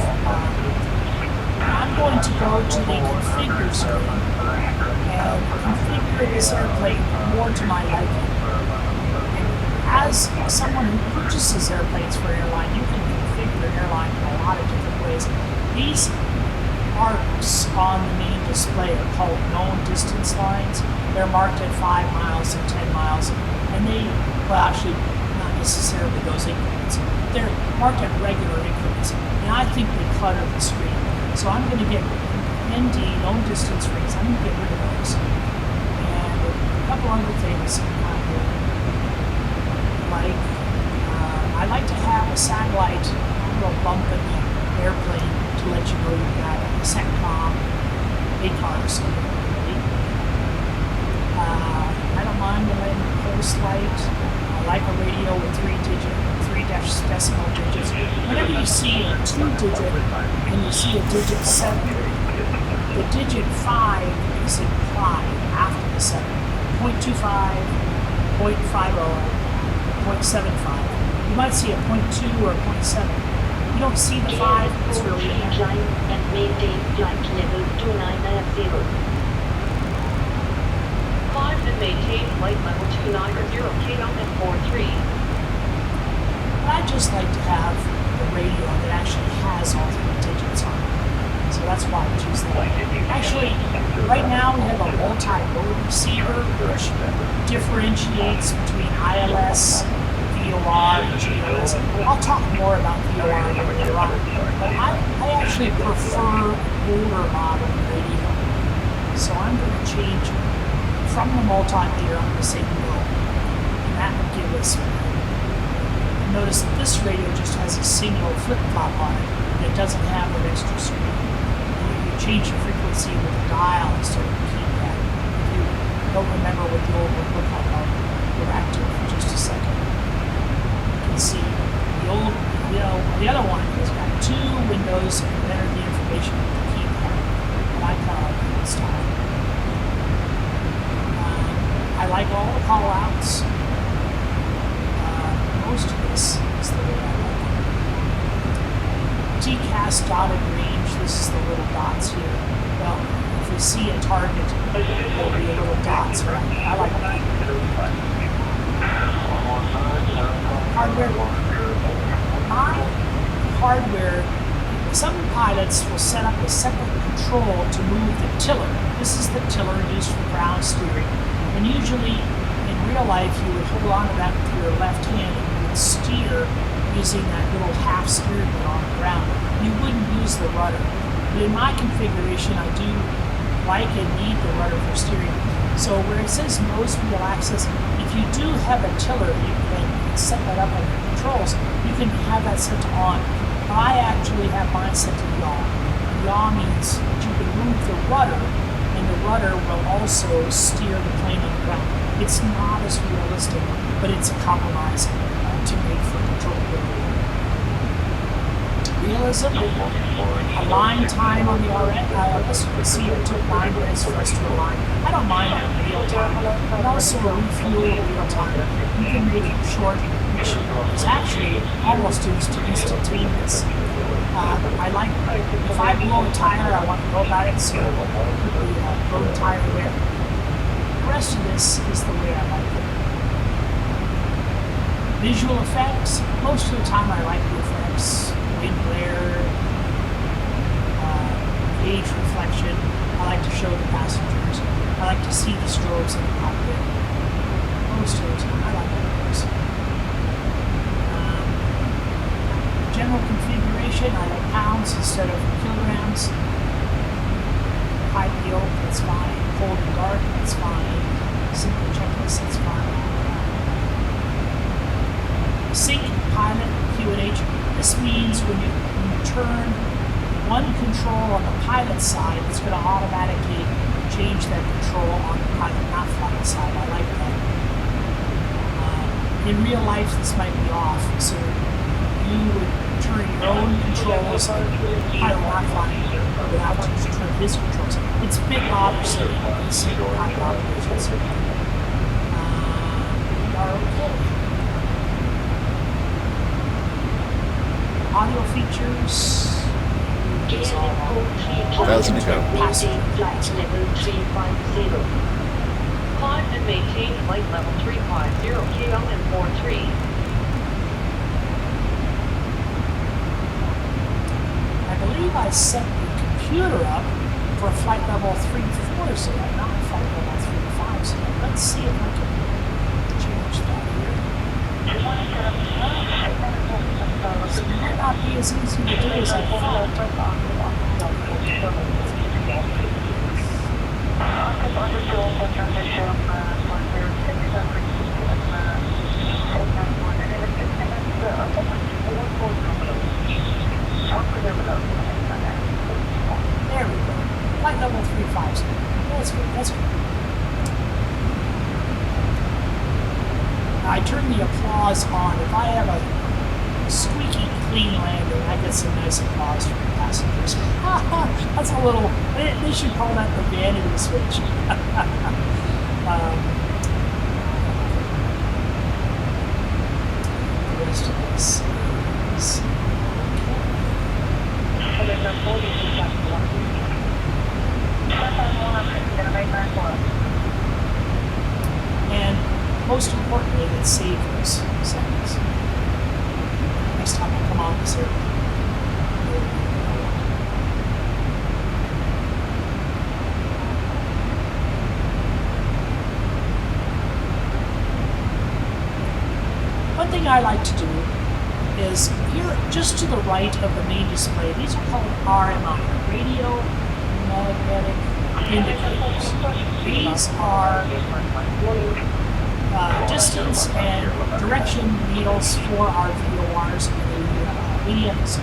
I'm going to go to the configure screen and configure this airplane more to my liking. And as someone who purchases airplanes for airline, you can configure airline in a lot of different ways. These arcs on the main display are called known distance lines. They're marked at 5 miles and 10 miles, and they, well, actually, not necessarily those increments. They're marked at regular increments, and I think they clutter the screen. So I'm going to get ND, known distance rings. I'm going to get rid of those. And a couple other things I like to have a satellite, a little bump in the airplane to let you know you've got a SATCOM, ACAR, or something. I don't mind the pulse light. I like a radio with 3 decimal digits. Whenever you see a 2-digit and you see a digit 7, the digit 5 is implied after the 7. 0.25, 0.50, 0.75. You might see a 0.2 or a 0.7. You don't see the 5, it's really climb and maintain flight level 2990. Climb and maintain flight level 290 KM and 43. I just like to have a radio that actually has all 3 digits on it. So that's why I choose that. Actually, right now we have a multi-mode receiver which differentiates between ILS, VOR, and GLS. I'll talk more about VOR later on. But I actually prefer older model radio. So I'm going to change from the multimeter, I'm going to say no. And that will give us, notice that this radio just has a single flip-flop on it. And it doesn't have an extra screen. You change the frequency with the dial instead of the keypad. If you don't remember what the old one looked like, I'll go back to it for just a second. You can see the old, the other one has got 2 windows and enter the information with the keypad. And I kind of like that style. I like all the call-outs. Most of this is the way I like it. TCAS dotted range, this is the little dots here. Well, if we see a target, there'll be little dots around it. I like that. Hardware. My hardware, some pilots will set up a separate control to move the tiller. This is the tiller used for ground steering. And usually, in real life, you would hold on to that with your left hand and you would steer using that little half steering wheel on the ground. You wouldn't use the rudder. But in my configuration, I do like and need the rudder for steering. So where it says nose wheel access, if you do have a tiller, you can set that up on your controls. You can have that set to on. I actually have mine set to yaw. Yaw means that you can move the rudder, and the rudder will also steer the plane on the ground. It's not as realistic, but it's a compromise to make for controllability. Realism, align time on the ILS. You can see it took 9 minutes for us to align. I don't mind that in real time, but also refuel in real time. You can make it short, which is actually almost instantaneous. I like, if I blow a tire, I want to know about it, so I'll quickly blow the tire there. The rest of this is the way I like it. Visual effects, most of the time I like the effects. Wind glare, gauge reflection. I like to show the passengers. I like to see the strobes in the cockpit. Most of the time, I like those. General configuration, I like pounds instead of kilograms. High wheel, that's fine. Cold and dark, that's fine. Simple checklist, that's fine. Sync, pilot, QNH. This means when you turn one control on the pilot side, it's going to automatically change that control on the pilot not flight side. I like that. In real life, this might be off, so you would turn your own controls on pilot not flying without to turn his controls. It's a bit bothersome in single pilot operations. We are okay. Audio features. Thousand ago. Climb and maintain flight level 350 KM and 43. believe I set the computer up for flight level 3-4 so not flight level 3-5 so let's see if I can change that here. So it might not be as easy to do as I thought. There we go. Flight level 3-5. That's good. That's good. I turn the applause on. If I have a squeaky clean landing, I get some nice applause from the passengers. That's a little. They should call that the vanity switch. The rest of this is. And most importantly, let's save those settings. Next time I come on this area. One thing I like to do is here, just to the right of the main display, these are called RMI, radio magnetic indicators. These are distance and direction needles for our VORs. The medium is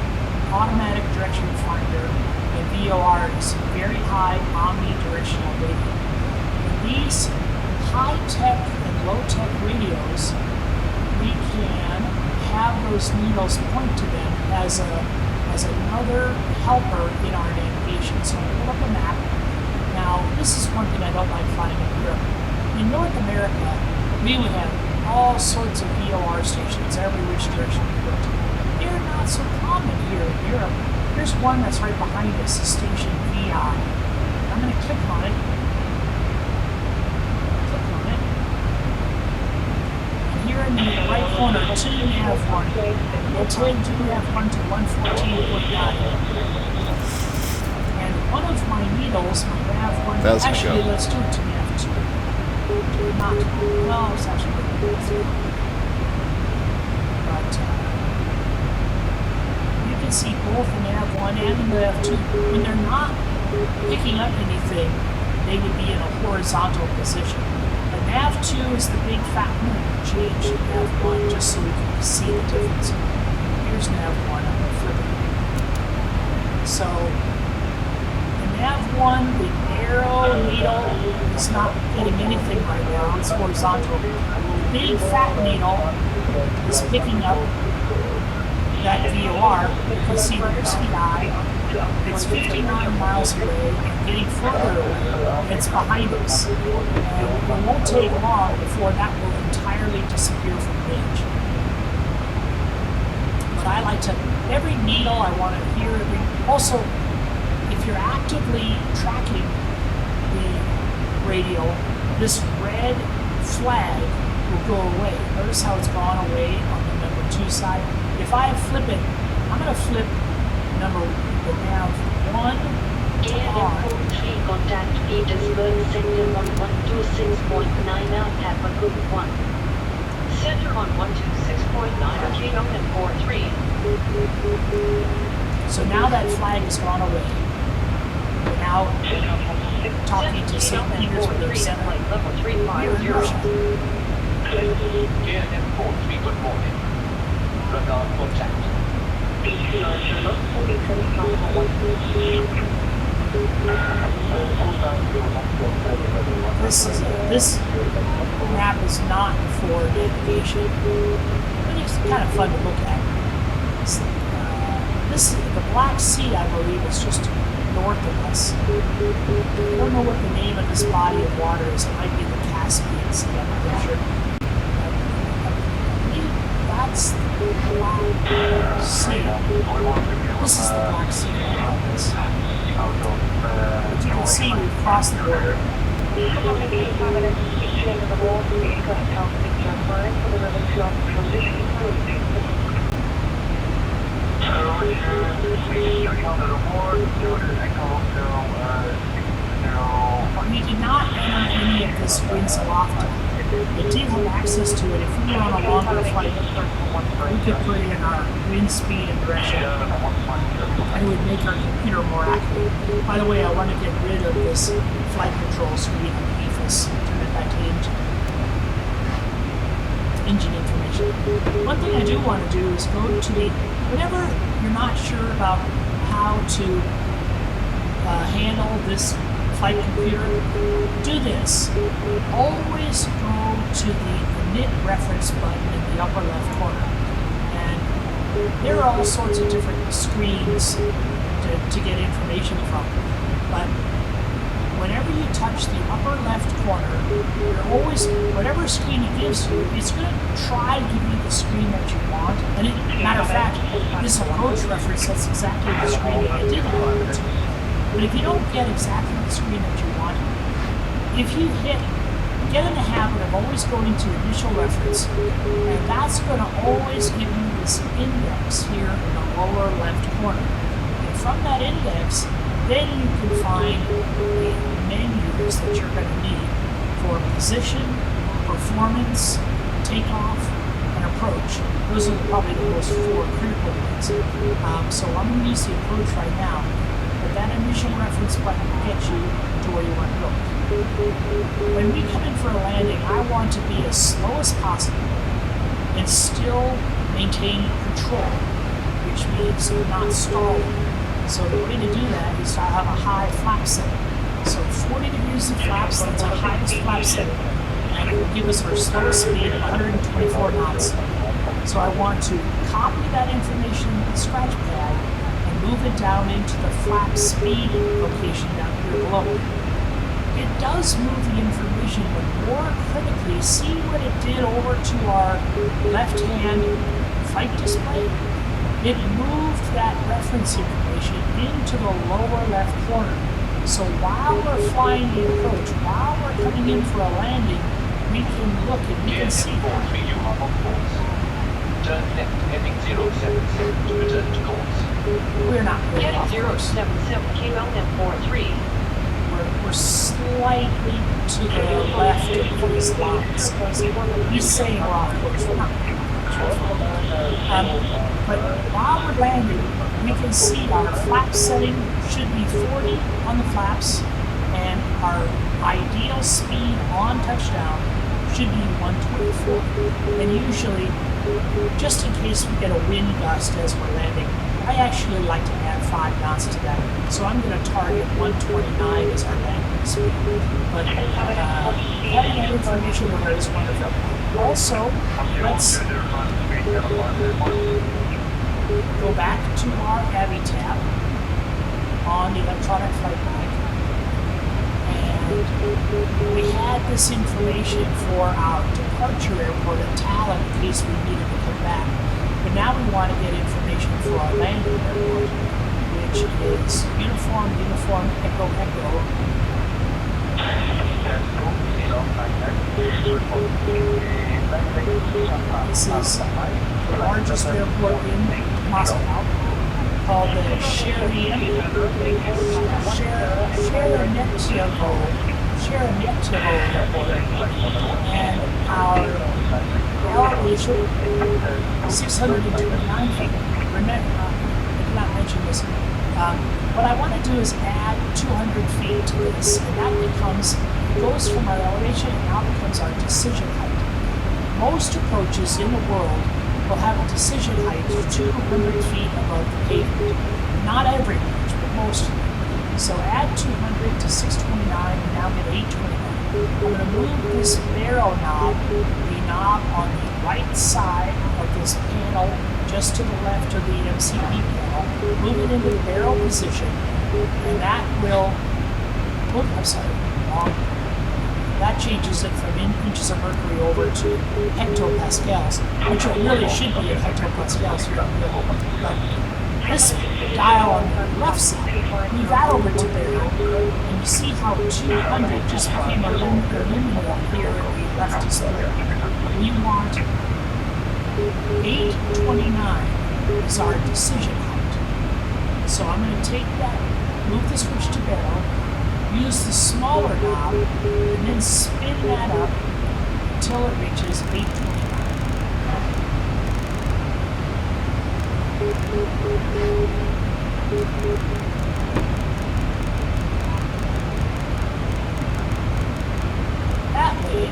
automatic direction finder, and VOR is very high omnidirectional radio. And these high-tech and low-tech radios, we can have those needles point to them as another helper in our navigation. So I pull up a map. Now, this is one thing I don't like flying in Europe. In North America, we would have all sorts of VOR stations every which direction we looked. They're not so common here in Europe. Here's one that's right behind us, the station VI. I'm going to click on it. Here in the right corner, 2-nav-1. We'll take 2-nav-1 to 114.9. And one of my needles, my nav-1, actually, let's do 2-nav-2. Not, well, it's actually going to be 3. But you can see both the nav-1 and the nav-2. When they're not picking up anything, they would be in a horizontal position. Nav2 is the big fat one. Change to Nav1 just so we can see the difference. Here's Nav1. I'm going to flip it. So, the Nav1, the arrow needle is not getting anything right now. It's horizontal. The big fat needle is picking up that VOR. You can see there's VI. It's 59 miles away and getting further away. It's behind us. And it won't take long before that will entirely disappear from range. But I like to, every needle I want to hear, also, if you're actively tracking the radio, this red flag will go away. Notice how it's gone away on the number 2 side. If I flip it, I'm going to flip the nav-1 to R. Contact Petersburg Center 1126.9 out, have a good one. Center on 126.9 Kilo and 43. So now that flag has gone away. We're now talking to St. Petersburg Center. Level 350. KNM-43, good morning. Radar contact. This map is not for navigation, but it's kind of fun to look at. The Black Sea, I believe, is just north of us. I don't know what the name of this body of water is. It might be the Caspian Sea, I'm not really sure. That's the Black Sea. This is the Black Sea. As you can see, we've crossed the border. We did not enter any of this winds aloft. It did have access to it. If we were on a longer flight, we could put in our wind speed and direction, and it would make our computer more accurate. By the way, I want to get rid of this flight control screen on the EFIS, turn it back to engine information. One thing I do want to do is go to the, whenever you're not sure about how to handle this flight computer, do this. Always go to the init reference button in the upper left corner. And there are all sorts of different screens to get information from. But whenever you touch the upper left corner, you're always, whatever screen it gives you, it's going to try to give you the screen that you want. And matter of fact, this approach reference, that's exactly the screen that I did want. But if you don't get exactly the screen that you want, if you get in the habit of always going to initial reference, and that's going to always give you this index here in the lower left corner. And from that index, then you can find the menus that you're going to need for position, performance, takeoff, and approach. Those are probably the most four critical ones. So I'm going to use the approach right now. But that initial reference button will get you to where you want to go. When we come in for a landing, I want to be as slow as possible and still maintain control, which means not stalling. So the way to do that is to have a high flap setting. So 40 degrees of flaps, that's our highest flap setting, and it will give us our slowest speed of 124 knots. So I want to copy that information in the scratch pad and move it down into the flap speed location down here below. It does move the information, but more critically, see what it did over to our left-hand flight display? It moved that reference information into the lower left corner. So while we're flying the approach, while we're coming in for a landing, we can look and we can see that. Turn left, heading 077 to return to course. We're not really Heading off course. 077, KLM43. We're slightly to the left of these lines. He's saying we're off course. We're not. But while we're landing, we can see our flap setting should be 40 on the flaps, and our ideal speed on touchdown should be 124. And usually, just in case we get a wind gust as we're landing, I actually like to add 5 knots to that. So I'm going to target 129 as our landing speed. But having that information there is wonderful. Also, let's go back to our Abby tab on the electronic flight bag. And we had this information for our departure airport at Tallinn in case we needed to come back. But now we want to get information for our landing airport, which is uniform, echo, echo. This is the largest airport in Moscow, called the Sheremetyevo Airport, and our elevation 629 feet. Remember, I did not mention this. What I want to do is add 200 feet to this, and that becomes, it goes from our elevation and now becomes our decision height. Most approaches in the world will have a decision height of 200 feet above the pavement. Not every approach, but most of them. So add 200 to 629, and now get 829. I'm going to move this barrel knob, the knob on the right side of this panel, just to the left of the MCP panel, move it into the barrel position, and that will, I'm sorry, wrong. That changes it from inches of mercury over to hectopascals, which it really should be in hectopascals here. But this dial on the left side, move that over to barrel, and you see how 200 just became a luminous here in the left display. We want 829 is our decision height. So I'm going to take that, move the switch to barrel, use the smaller knob, and then spin that up until it reaches 829. That way,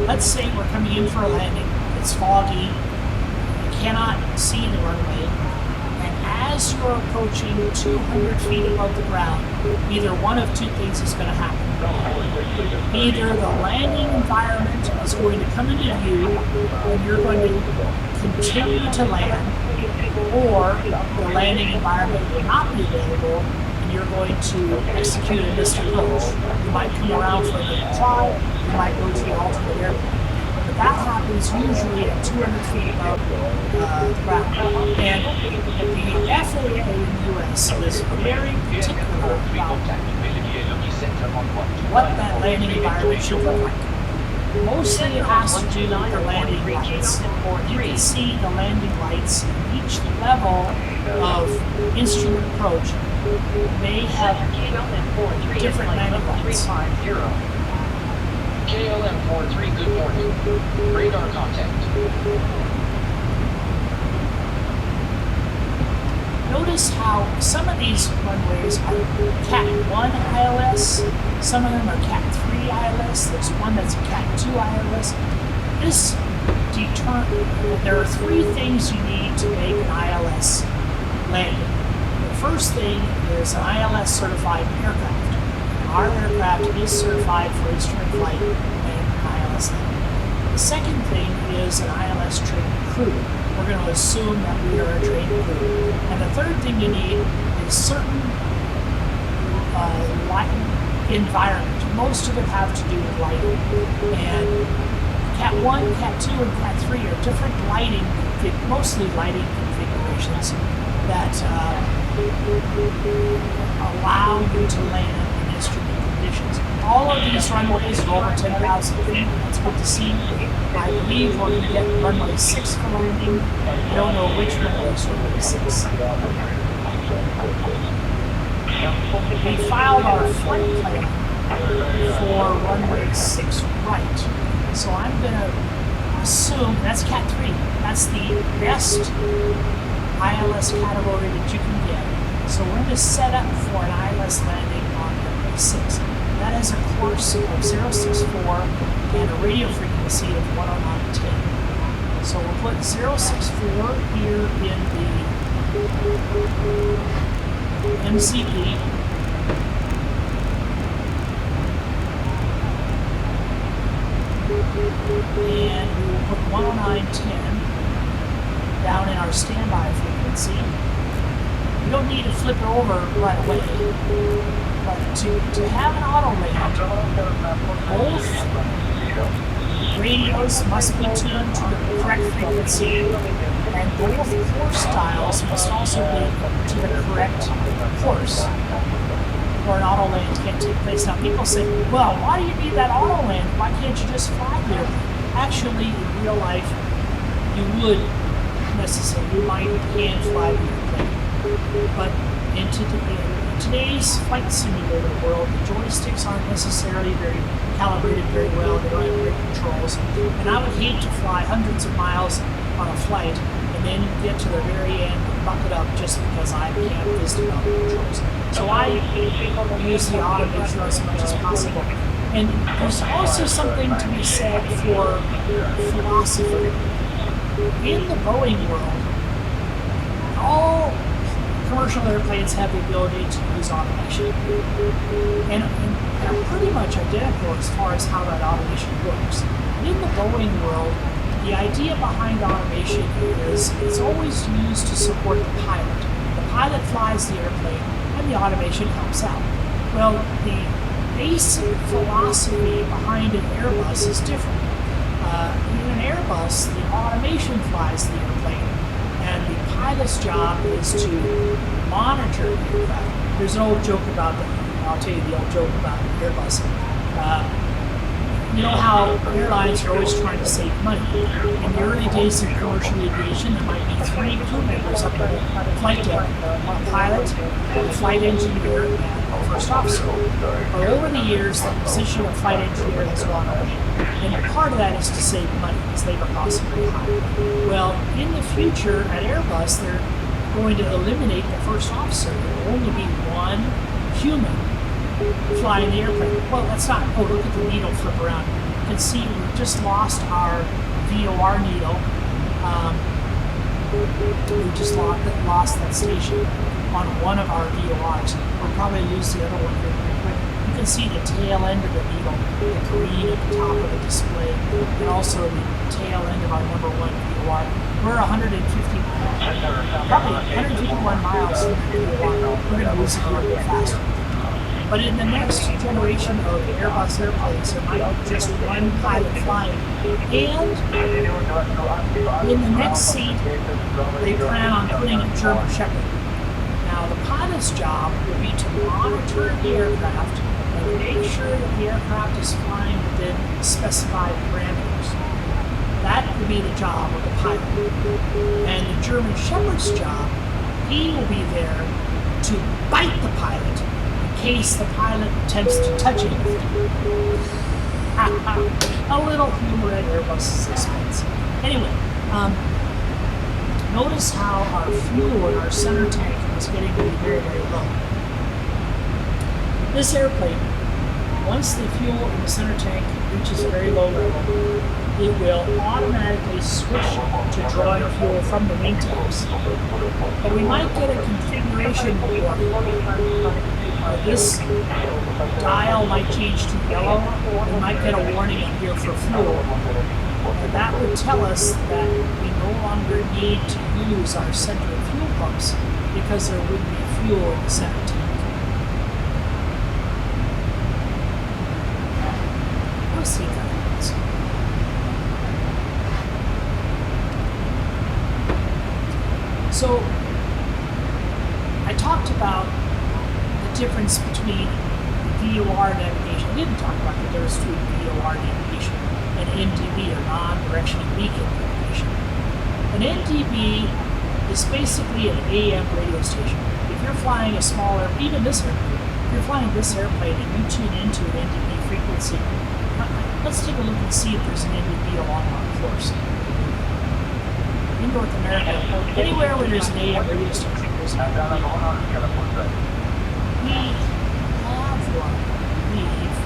let's say we're coming in for a landing, it's foggy, you cannot see the runway, and as you're approaching 200 feet above the ground, either one of two things is going to happen. Either the landing environment is going to come into view and you're going to continue to land, or the landing environment will not be available and you're going to execute a missed approach. You might come around for the fly, you might go to the alternate airplane. But that happens usually at 200 feet above the ground. And the FAA in the US is very particular about what that landing environment should look like. Mostly it has to do with the landing lights. You can see the landing lights in each level of instrument approach may have different landing lights. KLM 43, good morning. Radar contact. Notice how some of these runways are Cat 1 ILS, some of them are Cat 3 ILS, there's one that's a Cat 2 ILS. This there are three things you need to make an ILS landing. The first thing is an ILS certified aircraft. Our aircraft is certified for instrument flight and ILS landing. The second thing is an ILS trained crew. We're going to assume that we are a trained crew. And the third thing you need is certain lighting environment. Most of it have to do with lighting. And Cat 1, Cat 2, and Cat 3 are different lighting, mostly lighting configurations that allow you to land in instrument conditions. All of these runways are over 10,000 feet. That's good to see. I believe we're going to get runway 6 for landing. I don't know which runway is runway 6. We filed our flight plan for runway 6 right. So I'm going to assume that's Cat 3. That's the best ILS category that you can get. So we're going to set up for an ILS landing on runway 6. That has a course of 064 and a radio frequency of 109.10. So we'll put 064 here in the MCP. And we will put 109.10 down in our standby frequency. We don't need to flip it over right away, but to have an auto land, both radios must be tuned to the correct frequency, and both course styles must also be to the correct course, or an auto land can't take place. Now people say, well, why do you need that auto land? Why can't you just fly there? Actually, in real life, you would necessarily, you can fly the airplane. But in today's flight simulator world, the joysticks aren't necessarily very calibrated very well. They don't have great controls. And I would hate to fly hundreds of miles on a flight and then get to the very end and buck it up just because I can't visit on the controls. So I use the automation as much as possible. And there's also something to be said for philosophy. In the Boeing world, all commercial airplanes have the ability to use automation. And they're pretty much identical as far as how that automation works. In the Boeing world, the idea behind automation is it's always used to support the pilot. The pilot flies the airplane, and the automation helps out. Well, the basic philosophy behind an Airbus is different. In an Airbus, the automation flies the airplane, and the pilot's job is to monitor the aircraft. There's an old joke about I'll tell you the old joke about Airbus. You know how airlines are always trying to save money. In the early days of commercial aviation, there might be 3 crew members up on the flight deck: a pilot, a flight engineer, and a first officer. But over the years, the position of flight engineer has gone away. And part of that is to save money, because labor costs are very high. Well, in the future, at Airbus, they're going to eliminate the first officer. There will only be one human flying the airplane. Well, that's not. Oh, look at the needle flip around. You can see we just lost our VOR needle. We just lost that station on one of our VORs. We'll probably lose the other one here pretty quick. You can see the tail end of the needle, the green at the top of the display, and also the tail end of our number 1 VOR. We're probably 151 miles from the VOR. We're going to lose it a little bit faster. But in the next generation of Airbus airplanes, there might be just one pilot flying. And in the next seat, they plan on putting a German Shepherd. Now, the pilot's job will be to monitor the aircraft and make sure that the aircraft is flying within specified parameters. That will be the job of the pilot. And the German Shepherd's job, he will be there to bite the pilot in case the pilot attempts to touch anything. A little humor at Airbus's expense. Anyway, notice how our fuel in our center tank is getting to be very, very low. This airplane, once the fuel in the center tank reaches a very low level, it will automatically switch to drawing fuel from the wing tanks. But we might get a configuration warning. This dial might change to yellow. We might get a warning in here for fuel. And that would tell us that we no longer need to use our central fuel pumps because there would be fuel in the center tank. Let's see if that happens. So, I talked about the difference between VOR navigation. I didn't talk about the difference between VOR navigation and NDB, or non-directional beacon navigation. An NDB is basically an AM radio station. If you're flying a smaller, even this airplane, if you're flying this airplane and you tune into an NDB frequency, let's take a look and see if there's an NDB along our course. In North America, anywhere where there's an AM radio station, there's an NDB. We have one, I believe.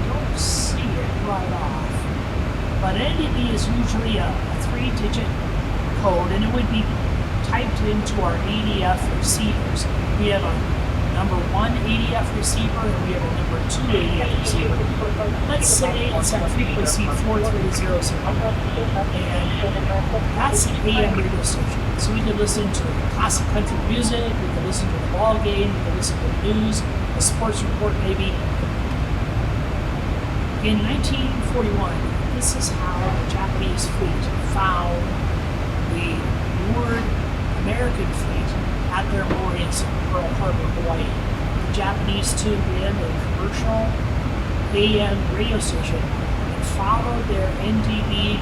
Don't see it right off. But NDB is usually a 3-digit code, and it would be typed into our ADF receivers. We have a number 1 ADF receiver, and we have a number 2 ADF receiver. Let's say it's at frequency 4300, and that's an AM radio station. So we can listen to classic country music, we can listen to the ball game, we can listen to the news, a sports report maybe. In 1941, this is how the Japanese fleet found the moored American fleet at their moorings in Pearl Harbor, Hawaii. The Japanese tuned in a commercial AM radio station and followed their NDB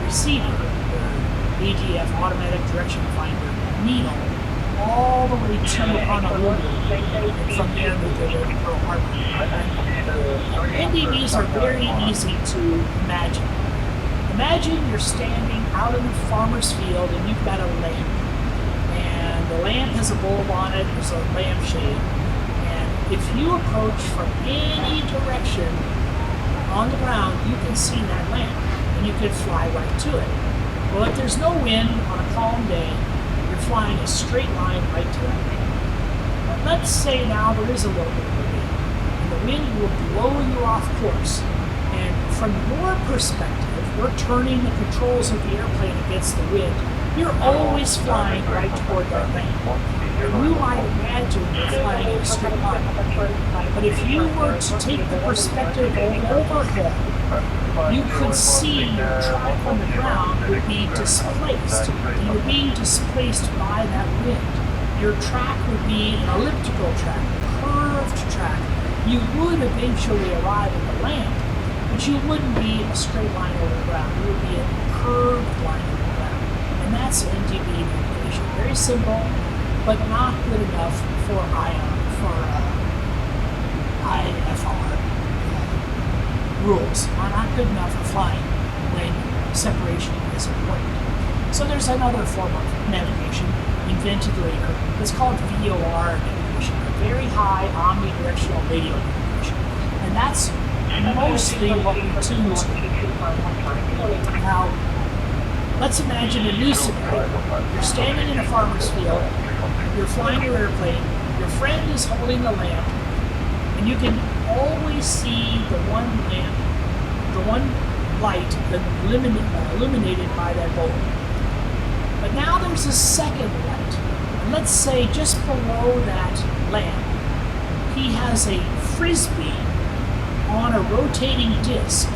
receiver, their ADF automatic direction finder needle, all the way to Honolulu, and from there moved their way to Pearl Harbor. NDBs are very easy to imagine. Imagine you're standing out in the farmer's field and you've got a lamp. And the lamp has a bulb on it, there's a lampshade. And if you approach from any direction on the ground, you can see that lamp. And you can fly right to it. Well, if there's no wind on a calm day, you're flying a straight line right to that lamp. Let's say now there is a little bit of wind. And the wind will blow you off course. And from your perspective, we're turning the controls of the airplane against the wind. You're always flying right toward that lamp. And you might imagine you're flying in a straight line. But if you were to take the perspective overhead, you could see your track on the ground would be displaced. And you're being displaced by that wind. your track would be an elliptical track, a curved track. You would eventually arrive at the land, but you wouldn't be in a straight line over the ground. You would be in a curved line over the ground. And that's NTB navigation. Very simple, but not good enough for IFR rules. Not good enough for flying when separation is important. So there's another form of navigation invented later. It's called VOR navigation, a very high omnidirectional radio navigation. And that's mostly what we tune to. Now, let's imagine a new scenario. You're standing in a farmer's field, you're flying your airplane, your friend is holding the lamp, and you can always see the one lamp, the one light illuminated by that bulb. But now there's a second light. And let's say just below that lamp, he has a frisbee on a rotating disc,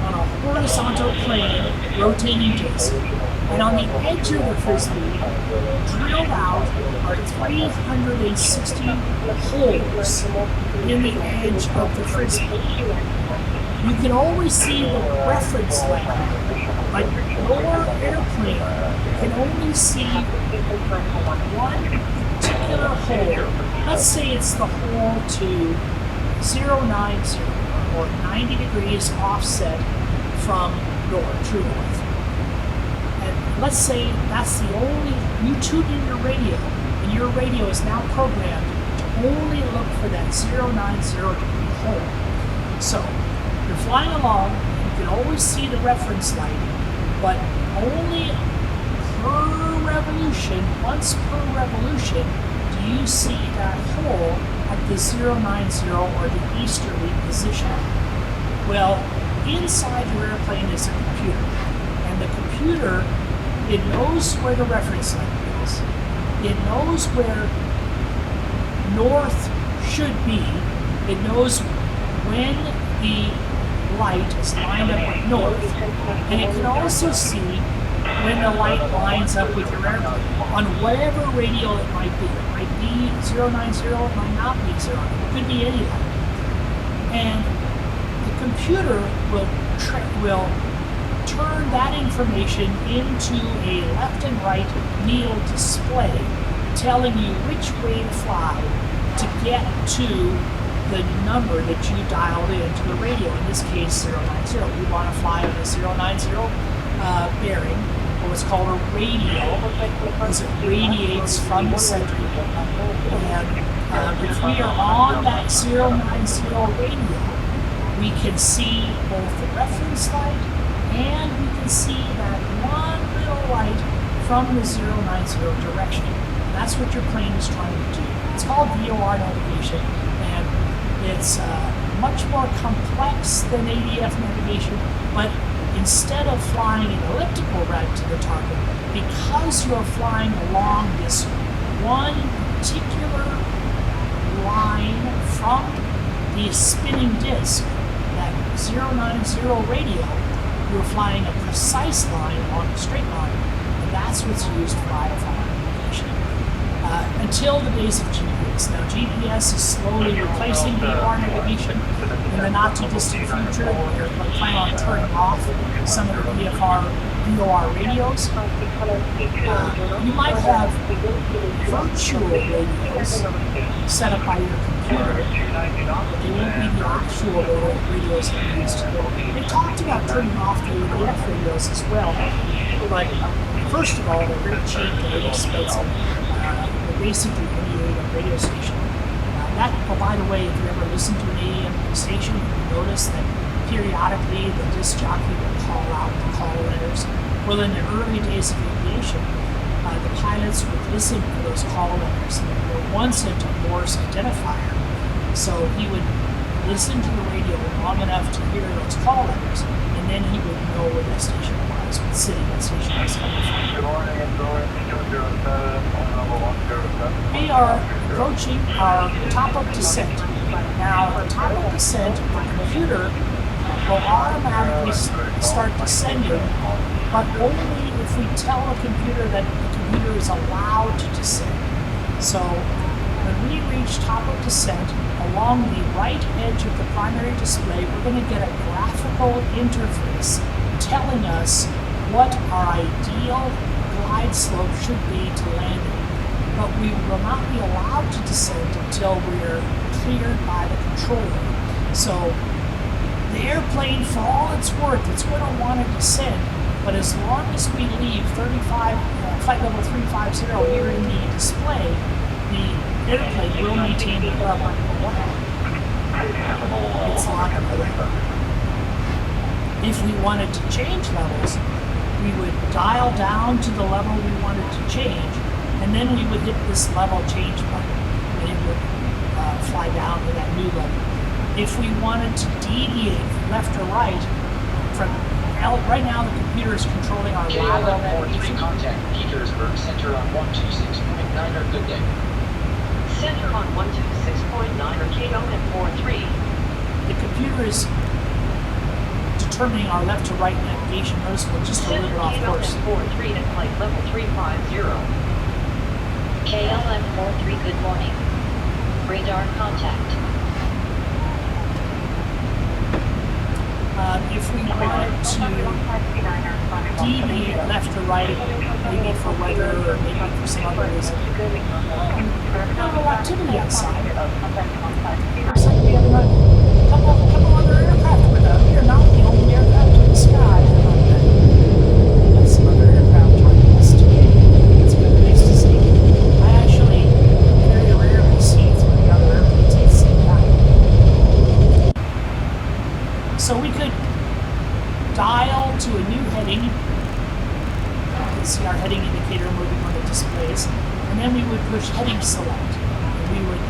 on a horizontal plane rotating disc. And on the edge of the frisbee, drilled out are 360 holes in the edge of the frisbee. You can always see the reference light, but your airplane can only see one particular hole. Let's say it's the hole to 090, or 90 degrees offset from true north. And let's say that's the only, you tune in your radio, and your radio is now programmed to only look for that 090 degree hole. So, you're flying along, you can always see the reference light, but only per revolution, once per revolution, do you see that hole at the 090 or the easterly position. Well, inside your airplane is a computer, and the computer, it knows where the reference light is. It knows where north should be. It knows when the light is lined up with north, and it can also see when the light lines up with your airplane on whatever radio it might be. It might be 090, it might not be 090, it could be any light. And the computer will turn that information into a left and right needle display telling you which way to fly to get to the number that you dialed into the radio, in this case 090. We want to fly on a 090 bearing, or what's called a radial, because it radiates from the center. And if we are on that 090 radio, we can see both the reference light and we can see that one little light from the 090 direction. That's what your plane is trying to do. It's called VOR navigation, and it's much more complex than ADF navigation, but instead of flying an elliptical route to the target, because you're flying along this one particular line from the spinning disc, that 090 radio, you're flying a precise line along a straight line, and that's what's used for IFR navigation. Until the days of GPS. Now, GPS is slowly replacing VOR navigation. In the not-too-distant future, they're planning on turning off some of the VOR radios. You might have virtual radios set up by your computer, but they won't be the actual radios that are used today. They talked about turning off the ADF radios as well, but first of all, they're very cheap, they're very expensive. They're basically any AM radio station. By the way, if you ever listen to an AM station, you notice that periodically the disc jockey will call out the call letters. Well, in the early days of aviation, the pilots would listen for those call letters, and they were once into Morse identifier. So he would listen to the radio long enough to hear those call letters, and then he would know where that station was, what city that station was coming from. We are approaching our top of descent. Now, the top of descent, the computer will automatically start descending, but only if we tell the computer that the computer is allowed to descend. So when we reach top of descent, along the right edge of the primary display, we're going to get a graphical interface telling us what our ideal glide slope should be to landing. But we will not be allowed to descend until we're cleared by the control room. So the airplane, for all it's worth, it's going to want to descend, but as long as we leave flight level 350 here in the display, the airplane will maintain the level. It's not going to. If we wanted to change levels, we would dial down to the level we wanted to change, and then we would hit this level change button, and it would fly down to that new level. If we wanted to deviate left or right, right now the computer is controlling our lateral navigation. KLM-43 contact Petersburg, center on 126.9 or good day. Center on 126.9 or KLM-43. The computer is determining our left to right navigation. Notice we're just a little bit off course. KLM-43 to flight level 350. KLM-43, good morning. Radar contact. If we wanted to deviate left or right, maybe for weather or maybe for some other reason, not a lot of activity outside. Looks like we have a couple other aircraft with us. We are not the only aircraft in the sky. That's some other aircraft joining us today. It's been nice to see. I actually very rarely see 3 other airplanes at the same time. So we could dial to a new heading. You can see our heading indicator moving on the displays. And then we would push heading select. And we would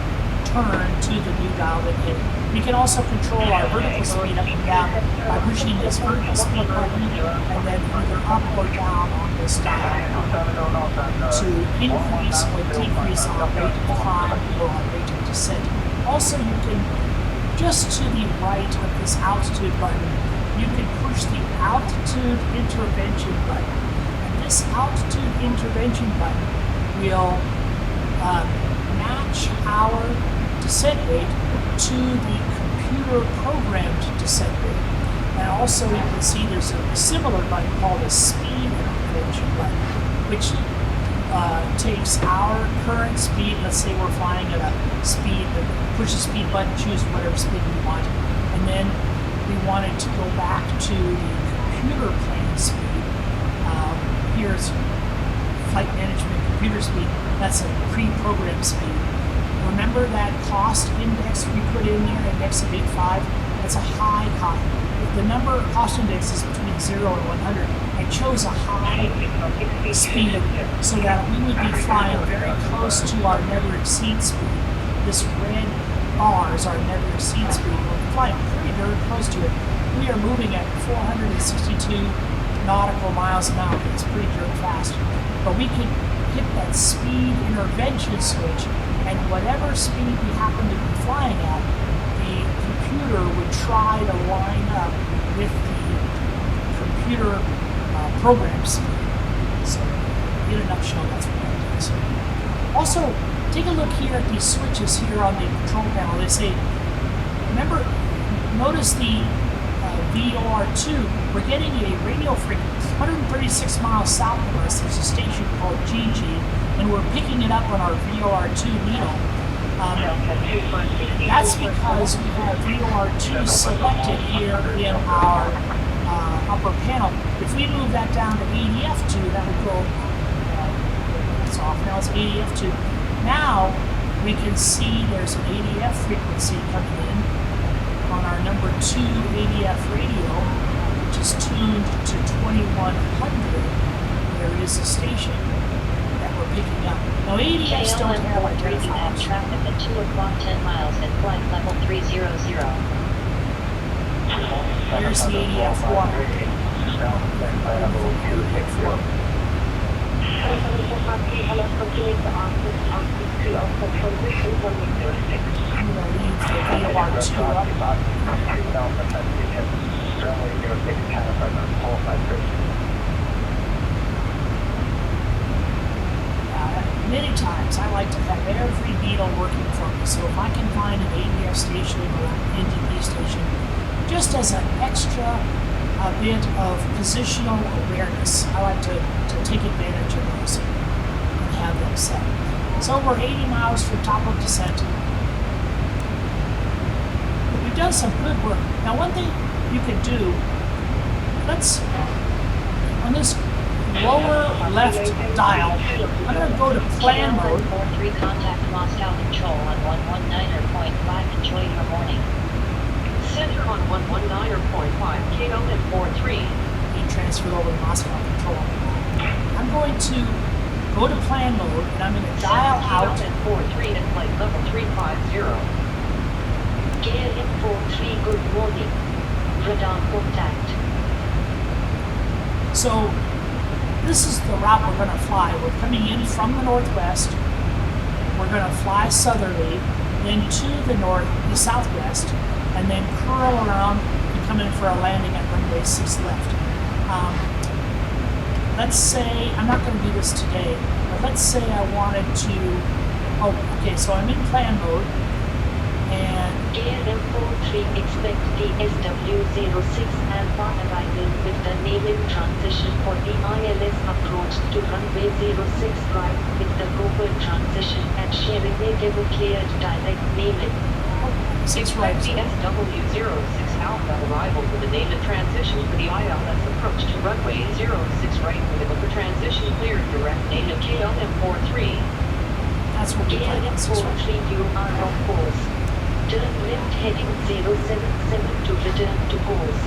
turn to the new dialed in heading. We can also control our vertical speed up and down by pushing this vertical speed button and then either up or down on this dial to increase or decrease our rate of climb or our rate of descent. Also, you can, just to the right of this altitude button, you can push the altitude intervention button. And this altitude intervention button will match our descent rate to the computer programmed descent rate. And also you can see there's a similar button called a speed intervention button, which takes our current speed. Let's say we're flying at a speed, push the speed button, choose whatever speed we want, and then we wanted to go back to the computer plane speed. Here's flight management computer speed. That's a pre-programmed speed. Remember that cost index we put in there, index of 85? That's a high cost. The number cost index is between 0 and 100. I chose a high speed so that we would be flying very close to our never exceed speed. This red bar is our never exceed speed. We're flying pretty very close to it. We are moving at 462 nautical miles an hour. It's pretty darn fast. But we could hit that speed intervention switch, and whatever speed we happen to be flying at, the computer would try to line up with the computer program speed. So, in a nutshell, that's what that does. Also, take a look here at these switches here on the control panel. They say, remember, notice the VOR2, we're getting a radio frequency 136 miles south of us. There's a station called GG, and we're picking it up on our VOR2 needle. That's because we have VOR2 selected here in our upper panel. If we move that down to ADF2, that would go, it's off now, it's ADF2. Now we can see there's an ADF frequency coming in on our number 2 ADF radio, which is tuned to 2100. There is a station that we're picking up. Now ADFs don't have identifiers. Traffic at 2 o'clock 10 miles at flight level 300. Here's the ADF 1. many times I like to have every needle working for me. So if I can find an ADF station or an NDP station, just as an extra bit of positional awareness, I like to take advantage of those and have them set. So we're 80 miles from top of descent. We've done some good work. Now one thing you can do, let's, on this lower left dial, I'm going to go to plan mode. 43 contact Moscow Control on 119.5. Enjoy your morning. Center on 119.5 KLM43. Being transferred over to Moscow Control. I'm going to go to plan mode and I'm going to dial out. KLM43 at flight level 350. KLM43, good morning. Radar contact. So this is the route we're going to fly. We're coming in from the northwest. We're going to fly southerly, then to the southwest, and then curl around and come in for a landing at runway 6 left. Let's say, I'm not going to do this today, but let's say I wanted to, okay, so I'm in plan mode, and KLM43 expect DSW06 and for arrival with the naming transition for the ILS approach to runway 06 right with the global transition and sharing a cleared direct naming. 6 right. DSW06 Alpha arrival with the naming transition for the ILS approach to runway 06 right with the transition cleared direct naming KLM43. That's what we plan. KLM43, you are on course. Turn left heading 077 to return to course.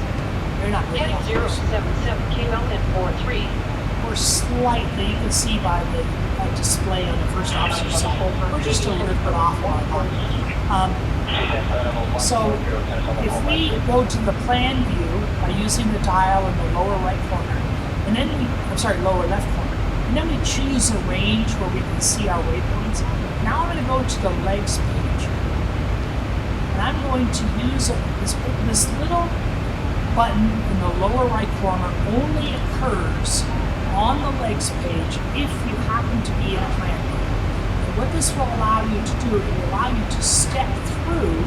You're not really Heading off course. 077 KLM43. We're slightly, you can see by the display on the first officer's side, we're just a little bit off on so if we go to the plan view by using the dial in the lower right corner, and then lower left corner, and then we choose a range where we can see our waypoints. Now I'm going to go to the legs page. And I'm going to use this little button in the lower right corner only occurs on the legs page if you happen to be in plan mode. And what this will allow you to do, it will allow you to step through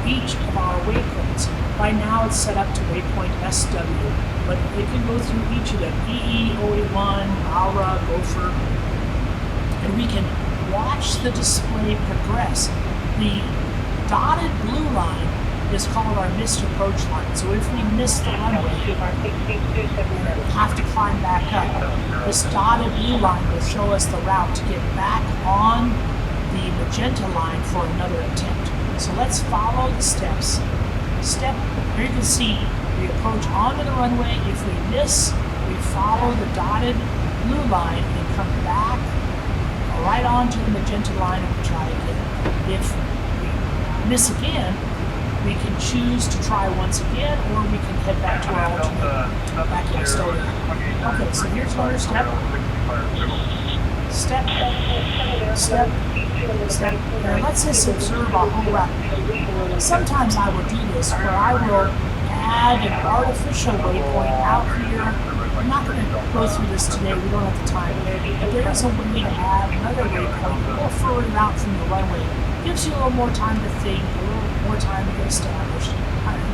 each of our waypoints. By now it's set up to waypoint SW, but it can go through each of them, EE, 081, Aura, Gopher, and we can watch the display progress. The dotted blue line is called our missed approach line. So if we miss the runway, we have to climb back up. This dotted blue line will show us the route to get back on the magenta line for another attempt. So let's follow the steps. Here you can see we approach onto the runway. If we miss, we follow the dotted blue line and come back right onto the magenta line and we try again. If miss again, we can choose to try once again, or we can head back to our alternate back in Estonia. Okay, so here's another step. Step. Now it lets us observe our whole route. Sometimes I will do this where I will add an artificial waypoint out here. I'm not going to go through this today, we don't have the time. But there is a way to add another waypoint a little further out from the runway. Gives you a little more time to think, a little more time to get established.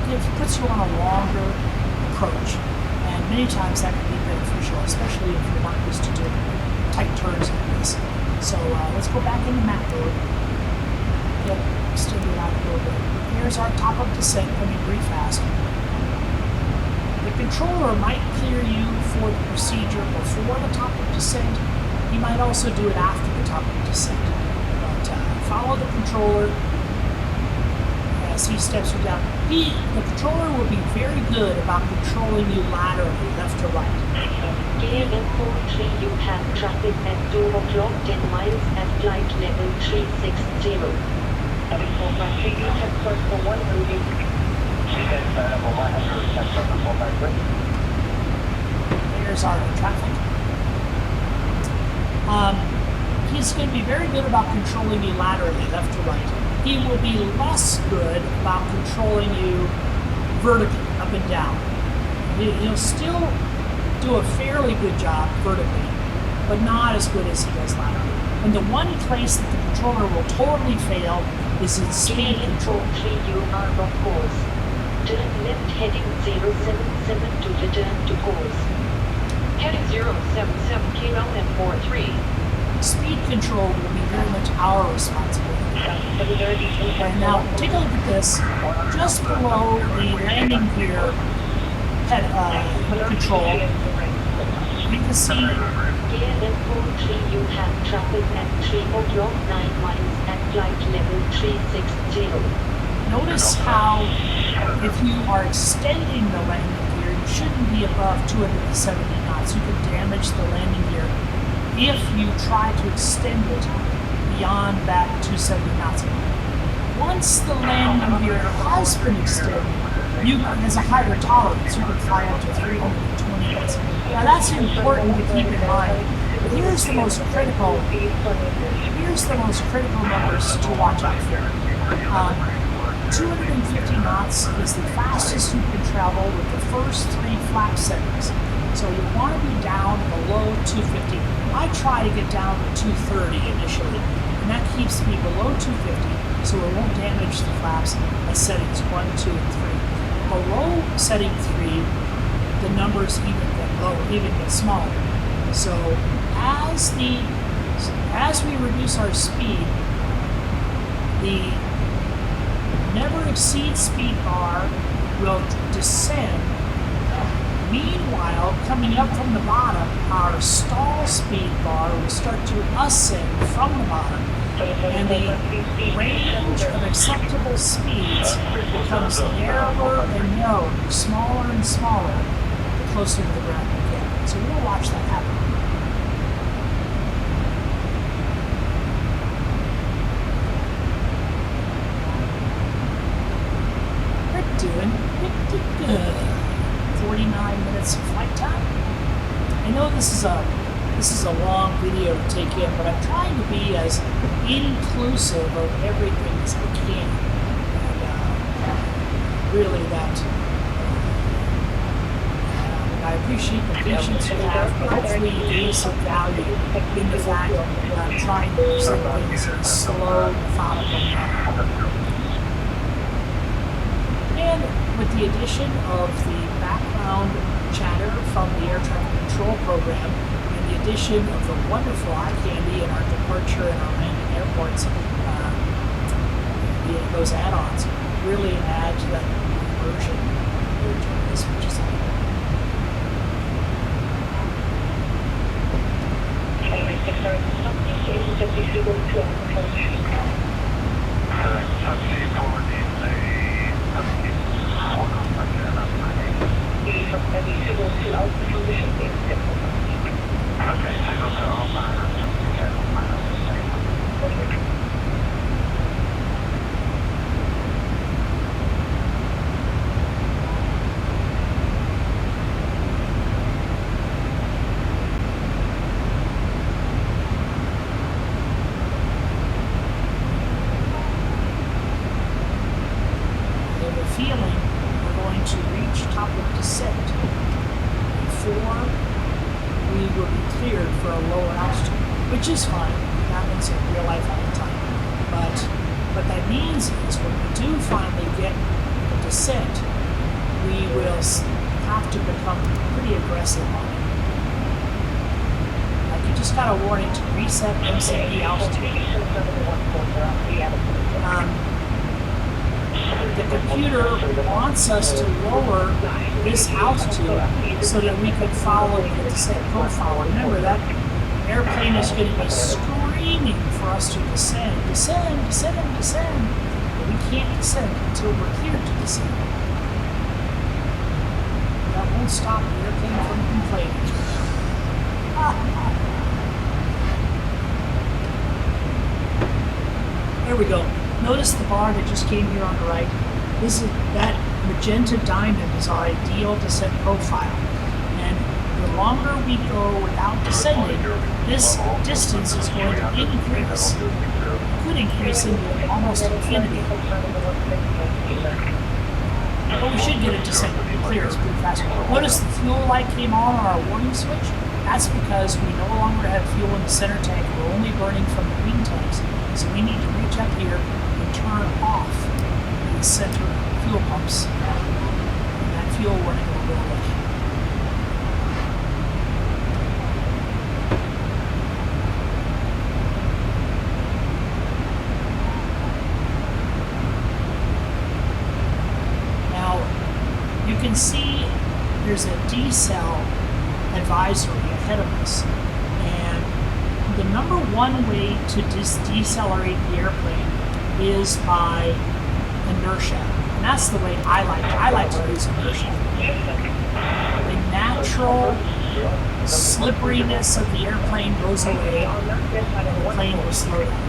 It puts you on a longer approach. And many times that can be beneficial, especially if you're not used to doing tight turns like this. So let's go back into map mode. Get extended out a little bit. Here's our top of descent coming pretty fast. The controller might clear you for the procedure before the top of descent. He might also do it after the top of descent. Follow the controller as he steps you down. The controller will be very good about controlling you laterally, left to right. KLM43, you have traffic at 2 o'clock 10 miles at flight level 360. You have first for one moving. There's our traffic. He's going to be very good about controlling you laterally, left to right. He will be less good about controlling you vertically, up and down. He'll still do a fairly good job vertically, but not as good as he does laterally. And the one place that the controller will totally fail is in speed control. 3, you are on course. Turn left heading 077 to return to course. Heading 077 kilo and 43. Speed control will be very much our responsibility. And now, take a look at this. Just below the landing gear control, you can see Gear left 43, you have traffic at 3 o'clock 9 miles at flight level 360. notice how if you are extending the landing gear, you shouldn't be above 270 knots. You can damage the landing gear if you try to extend it beyond that 270 knots. Once the landing gear has been extended, you has a higher tolerance. You can fly up to 320 knots. Now that's important to keep in mind. But here's the most critical numbers to watch out for. 250 knots is the fastest you can travel with the first 3 flap settings. So you want to be down below 250. I try to get down to 230 initially, and that keeps me below 250, so it won't damage the flaps at settings 1, 2, and 3. Below setting 3, the numbers even get lower, even get smaller. So as we reduce our speed, the never exceed speed bar will descend. Meanwhile, coming up from the bottom, our stall speed bar will start to ascend from the bottom, and the range of acceptable speeds becomes narrower and narrower, smaller and smaller, the closer to the ground you get. So we'll watch that happen. We're doing pretty good. 49 minutes of flight time. I know this is a long video to take in, but I'm trying to be as inclusive of everything as I can. And really that I appreciate the patience you have, but hopefully you gain some value in the fact that I'm trying to present things in a slow, methodical manner. And with the addition of the background chatter from the air traffic control program and the addition of the wonderful eye candy in our departure and our landing airports, those add-ons really add to that immersion as much as I can. Feeling we're going to reach top of descent before we will be cleared for a lower altitude, which is fine. It happens in real life all the time. But what that means is when we do finally get the descent, we will have to become pretty aggressive on it. Like you just got a warning to reset MCD altitude. The computer wants us to lower this altitude so that we can follow the descent profile. Remember, that airplane is going to be screaming for us to descend, descend, descend, descend. But we can't descend until we're cleared to descend. That won't stop the airplane from complaining. There we go. Notice the bar that just came here on the right. That magenta diamond is our ideal descent profile. And the longer we go without descending, this distance is going to increase. It could increase into almost infinity. But we should get a descent clearance pretty fast. Notice the fuel light came on our warning switch. That's because we no longer have fuel in the center tank. We're only burning from the wing tanks. So we need to reach up here and turn off the center fuel pumps. And that fuel running will go away. Now, you can see there's a decel advisory ahead of us, and the number one way to decelerate the airplane is by inertia, and that's the way I like to use inertia. The natural slipperiness of the airplane goes away, and the plane will slow down.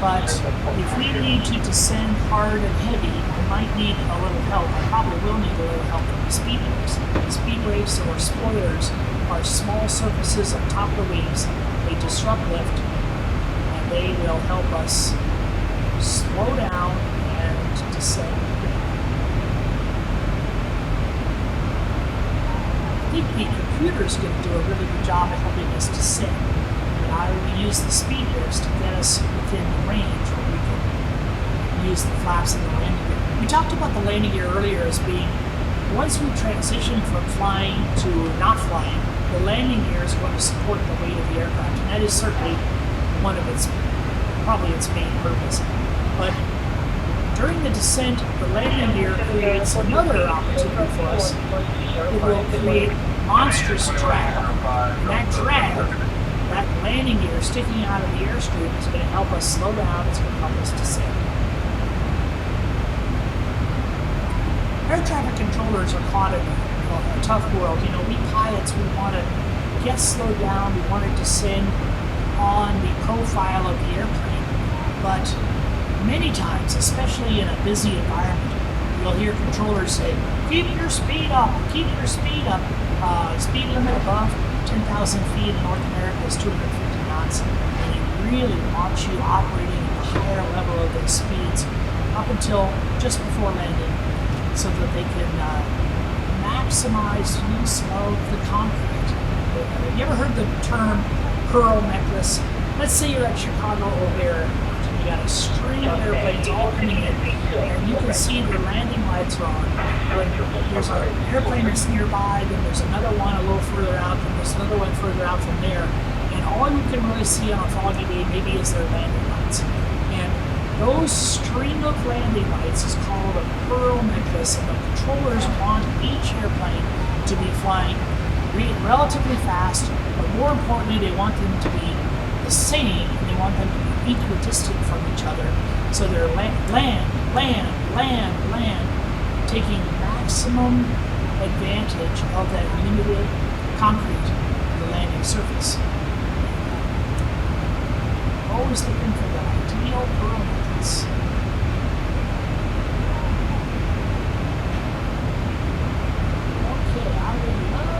But if we need to descend hard and heavy, I might need a little help. I probably will need a little help from the speed brakes. The speed brakes or spoilers are small surfaces on top of the wings. They disrupt lift, and they will help us slow down and descend. I think the computer is going to do a really good job of helping us descend. We use the speed brakes to get us within the range where we can use the flaps in the landing gear. We talked about the landing gear earlier as being, once we transition from flying to not flying, the landing gear is going to support the weight of the aircraft, and that is certainly one of probably its main purpose. But during the descent, the landing gear creates another opportunity for us. It will create monstrous drag, and that drag, that landing gear sticking out of the airstream, is going to help us slow down. It's going to help us descend. Air traffic controllers are caught in a tough world. You know, we pilots, we want to get slowed down. We want to descend on the profile of the airplane. But many times, especially in a busy environment, you'll hear controllers say, "Keep your speed up. Keep your speed up." Speed limit above 10,000 feet in North America is 250 knots, and they really want you operating at the higher level of those speeds up until just before landing, so that they can maximize use of the concrete. Have you ever heard the term pearl necklace? Let's say you're at Chicago O'Hare Airport, and you got a string of airplanes all coming in, and you can see the landing lights are on. There's an airplane that's nearby, then there's another one a little further out, then there's another one further out from there, and all you can really see on a foggy day maybe is their landing lights. And those string of landing lights is called a pearl necklace, and the controllers want each airplane to be flying relatively fast, but more importantly, they want them to be the same, and they want them to be equidistant from each other. So they're land, taking maximum advantage of that limited concrete, the landing surface. Always looking for the ideal pearl necklace. Okay, I would love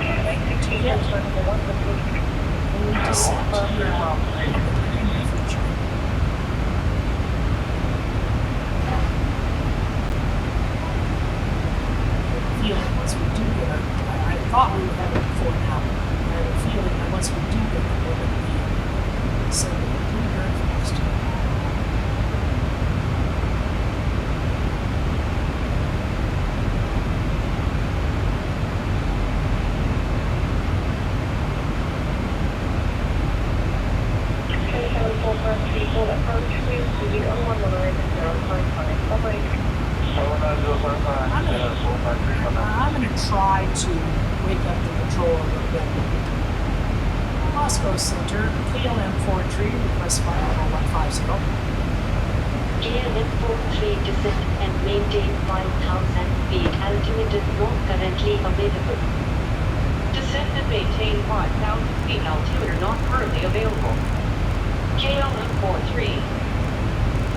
to get a descent here in the near future. Feeling once we do get it, I thought we would have it before now. I have a feeling that once we do get it, we're going to be sending it pretty very fast. I'm going to try to wake up the control a little bit. Moscow Center, KLM 43, request flight level 150. KLM 43 descend and maintain 5,000 feet. Altimeter not currently available. Descend and maintain 5,000 feet. Altimeter not currently available. KLM 43.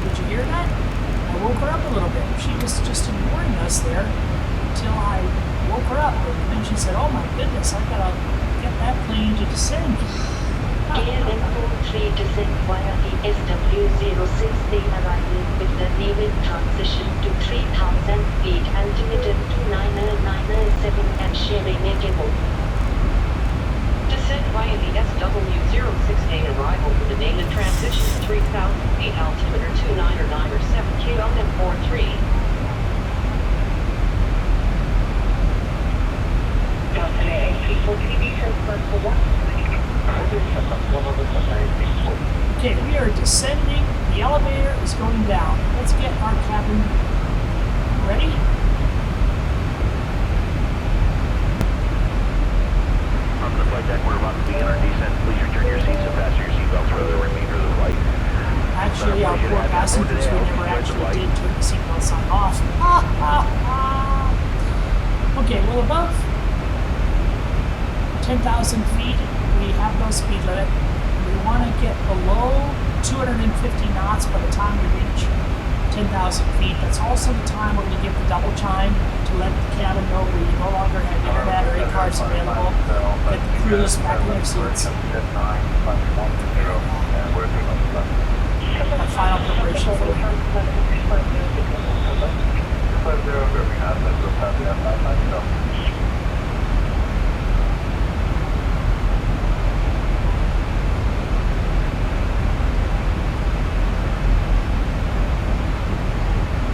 Did you hear that? I woke her up a little bit. She was just ignoring us there until I woke her up. And then she said, "Oh my goodness, I've got to get that plane to descend." KLM 43 descend via the SW06. They arriving with the naval transition to 3,000 feet. Altimeter 29997 and sharing negable. descent via the SW-06A arrival for the main and transition 3,000 feet altimeter 29 or 9 or 7 KLM 43. Okay, we are descending. The elevator is going down. Let's get our cabin ready. From the flight deck, we're about to begin our descent. Please return your seats and fasten your seatbelts for the remainder of the flight. Actually, our poor passengers, we never actually did turn the seatbelt sign off. Okay, well, above 10,000 feet, we have no speed limit. We want to get below 250 knots by the time we reach 10,000 feet. That's also the time when we give the double chime to let the cabin know we no longer have internet or e-cards available. Get the crews back in their seats. Our final preparation for the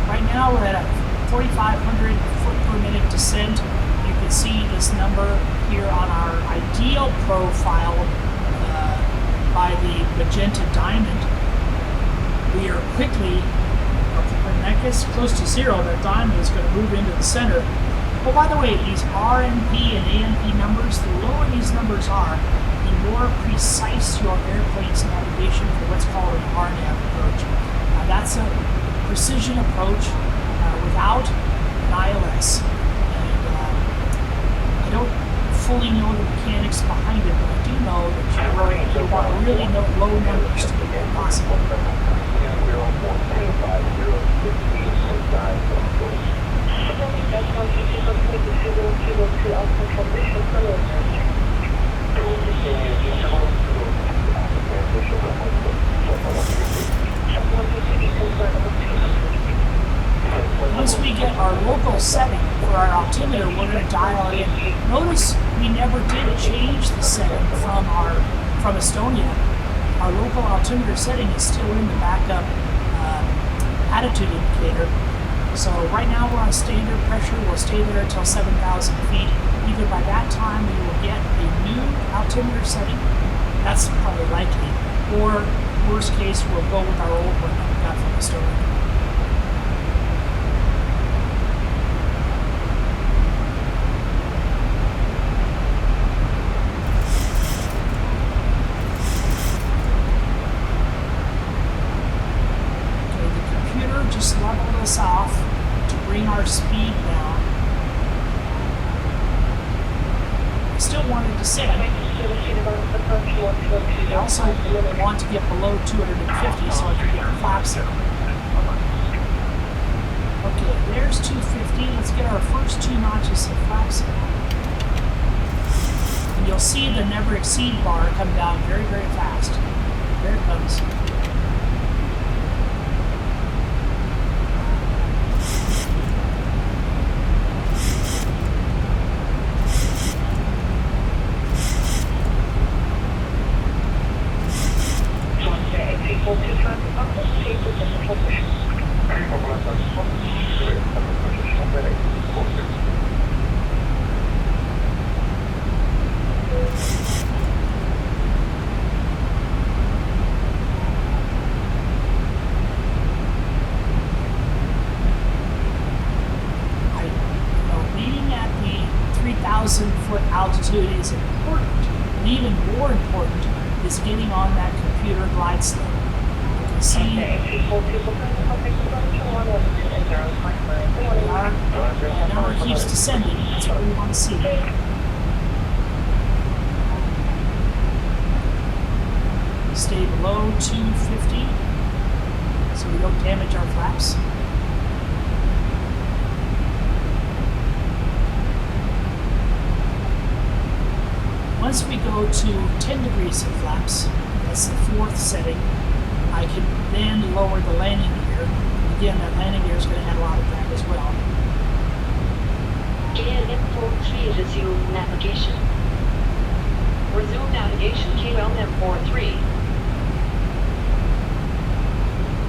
Right now we're at a 4,500 foot per minute descent. You can see this number here on our ideal profile by the magenta diamond. We are quickly, when that gets close to zero, that diamond is going to move into the center. Oh, by the way, these RNP and ANP numbers, the lower these numbers are, the more precise your airplane's navigation for what's called an RNAV approach. That's a precision approach without an ILS. And I don't fully know the mechanics behind it, but I do know that you want really low numbers to make it possible. Once we get our local setting for our altimeter, we're going to dial it in. Notice we never did change the setting from Estonia. Our local altimeter setting is still in the backup attitude indicator. So right now we're on standard pressure. We'll stay there until 7,000 feet. Either by that time we will get a new altimeter setting. That's probably likely. Or worst case, we'll go with our old one that we got from Estonia. Just leveled us off to bring our speed down. I still want to descend. I also want to get below 250 so I can get flaps in. Okay, there's 250. Let's get our first 2 notches of flaps in. And you'll see the never exceed bar come down very, very fast. There it comes. Foot altitude is important, and even more important is getting on that computer glide slope. You can see the number keeps descending. That's what we want to see. Stay below 250 so we don't damage our flaps. Once we go to 10 degrees of flaps, that's the 4th setting, I can then lower the landing gear. Again, that landing gear is going to add a lot of drag as well. KLM 43 resume navigation. Resume navigation KLM43.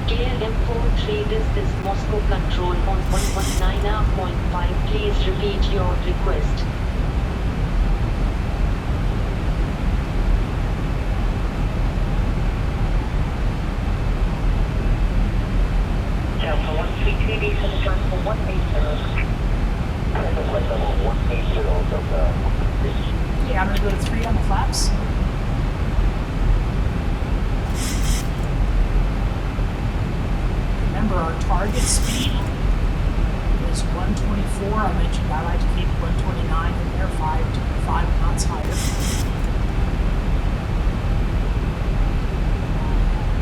KLM43, this is Moscow Control on 119.5. Please repeat your request. Delta 133, descend to transfer 180. Flight level 180, Delta. Okay, I'm gonna go to 3 on the flaps. Remember, our target speed is 124. I mentioned I like to keep 129 in there, 5 knots higher.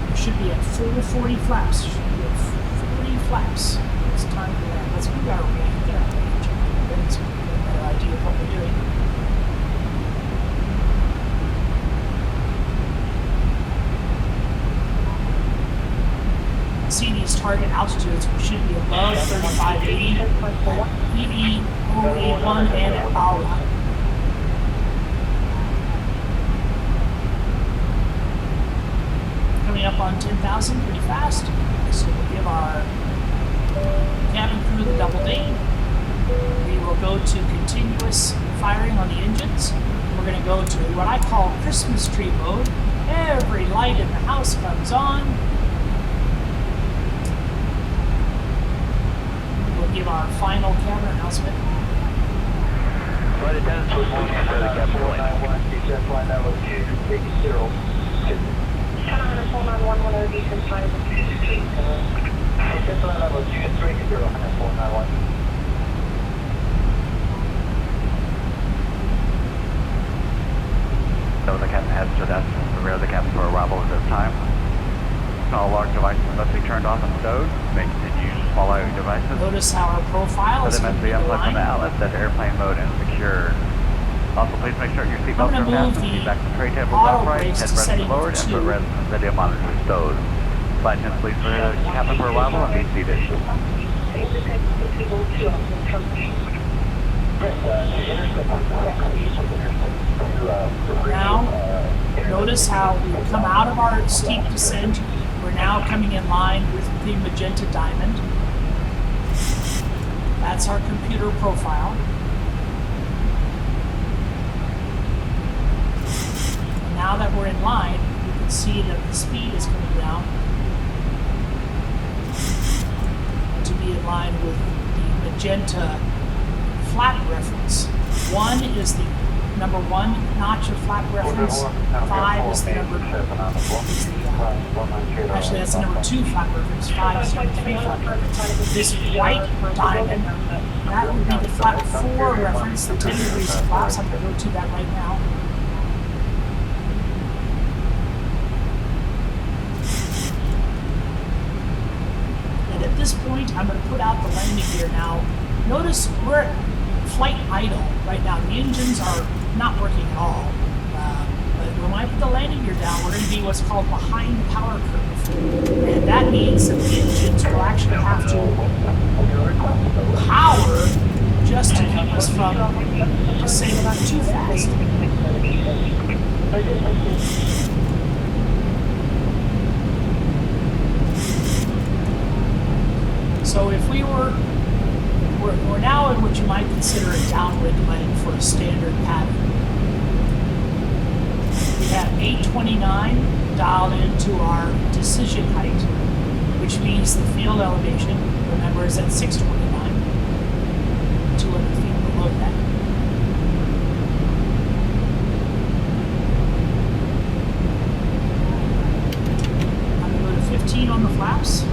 We should be at full 40 flaps. Should be at 40 flaps. It's time for that. Let's move our range. Get our range. Let's get a better idea of what we're doing. See these target altitudes, we should be above 3580 at EV081 and at Aula. Coming up on 10,000 pretty fast. So we'll give our cabin crew the double ding. We will go to continuous firing on the engines. We're going to go to what I call Christmas tree mode. Every light in the house comes on. Give our final camera announcement. Flight attendants will move you to the captain point. 491, flight level 230. 491, descend flight level 230. Descend flight level 230, 491. So the captain has to desk and prepare the captain for arrival at this time. All large devices must be turned off and stowed. May continue to swallow your devices. Notice how our profile is So they must be unplugged from the outlet, set to airplane mode and secured. Also, please make sure your seatbelts are fastened, seat back to tray tables upright, headrests lowered, and footrest and video monitors stowed. Flight attendants, please prepare the captain for arrival and be seated. Now, notice how we come out of our steep descent. We're now coming in line with the magenta diamond. That's our computer profile. And now that we're in line, you can see that the speed is coming down to be in line with the magenta flap reference. 1 is the number 1 notch of flap reference. 5 is the number. Actually, that's the number 2 flap reference. 5 is the number 3 flap reference. This white diamond, that would be the flap 4 reference, the 10 degrees of flaps. I'm going to go to that right now. And at this point, I'm going to put out the landing gear now. Notice we're at flight idle right now. The engines are not working at all. But when I put the landing gear down, we're going to be what's called behind the power curve. And that means that the engines will actually have to power just to keep us from descending too fast. So if we're now in what you might consider a downwind lane for a standard pattern. We have 829 dialed into our decision height, which means the field elevation, remember, is at 629, 200 feet below that. I'm going to go to 15 on the flaps.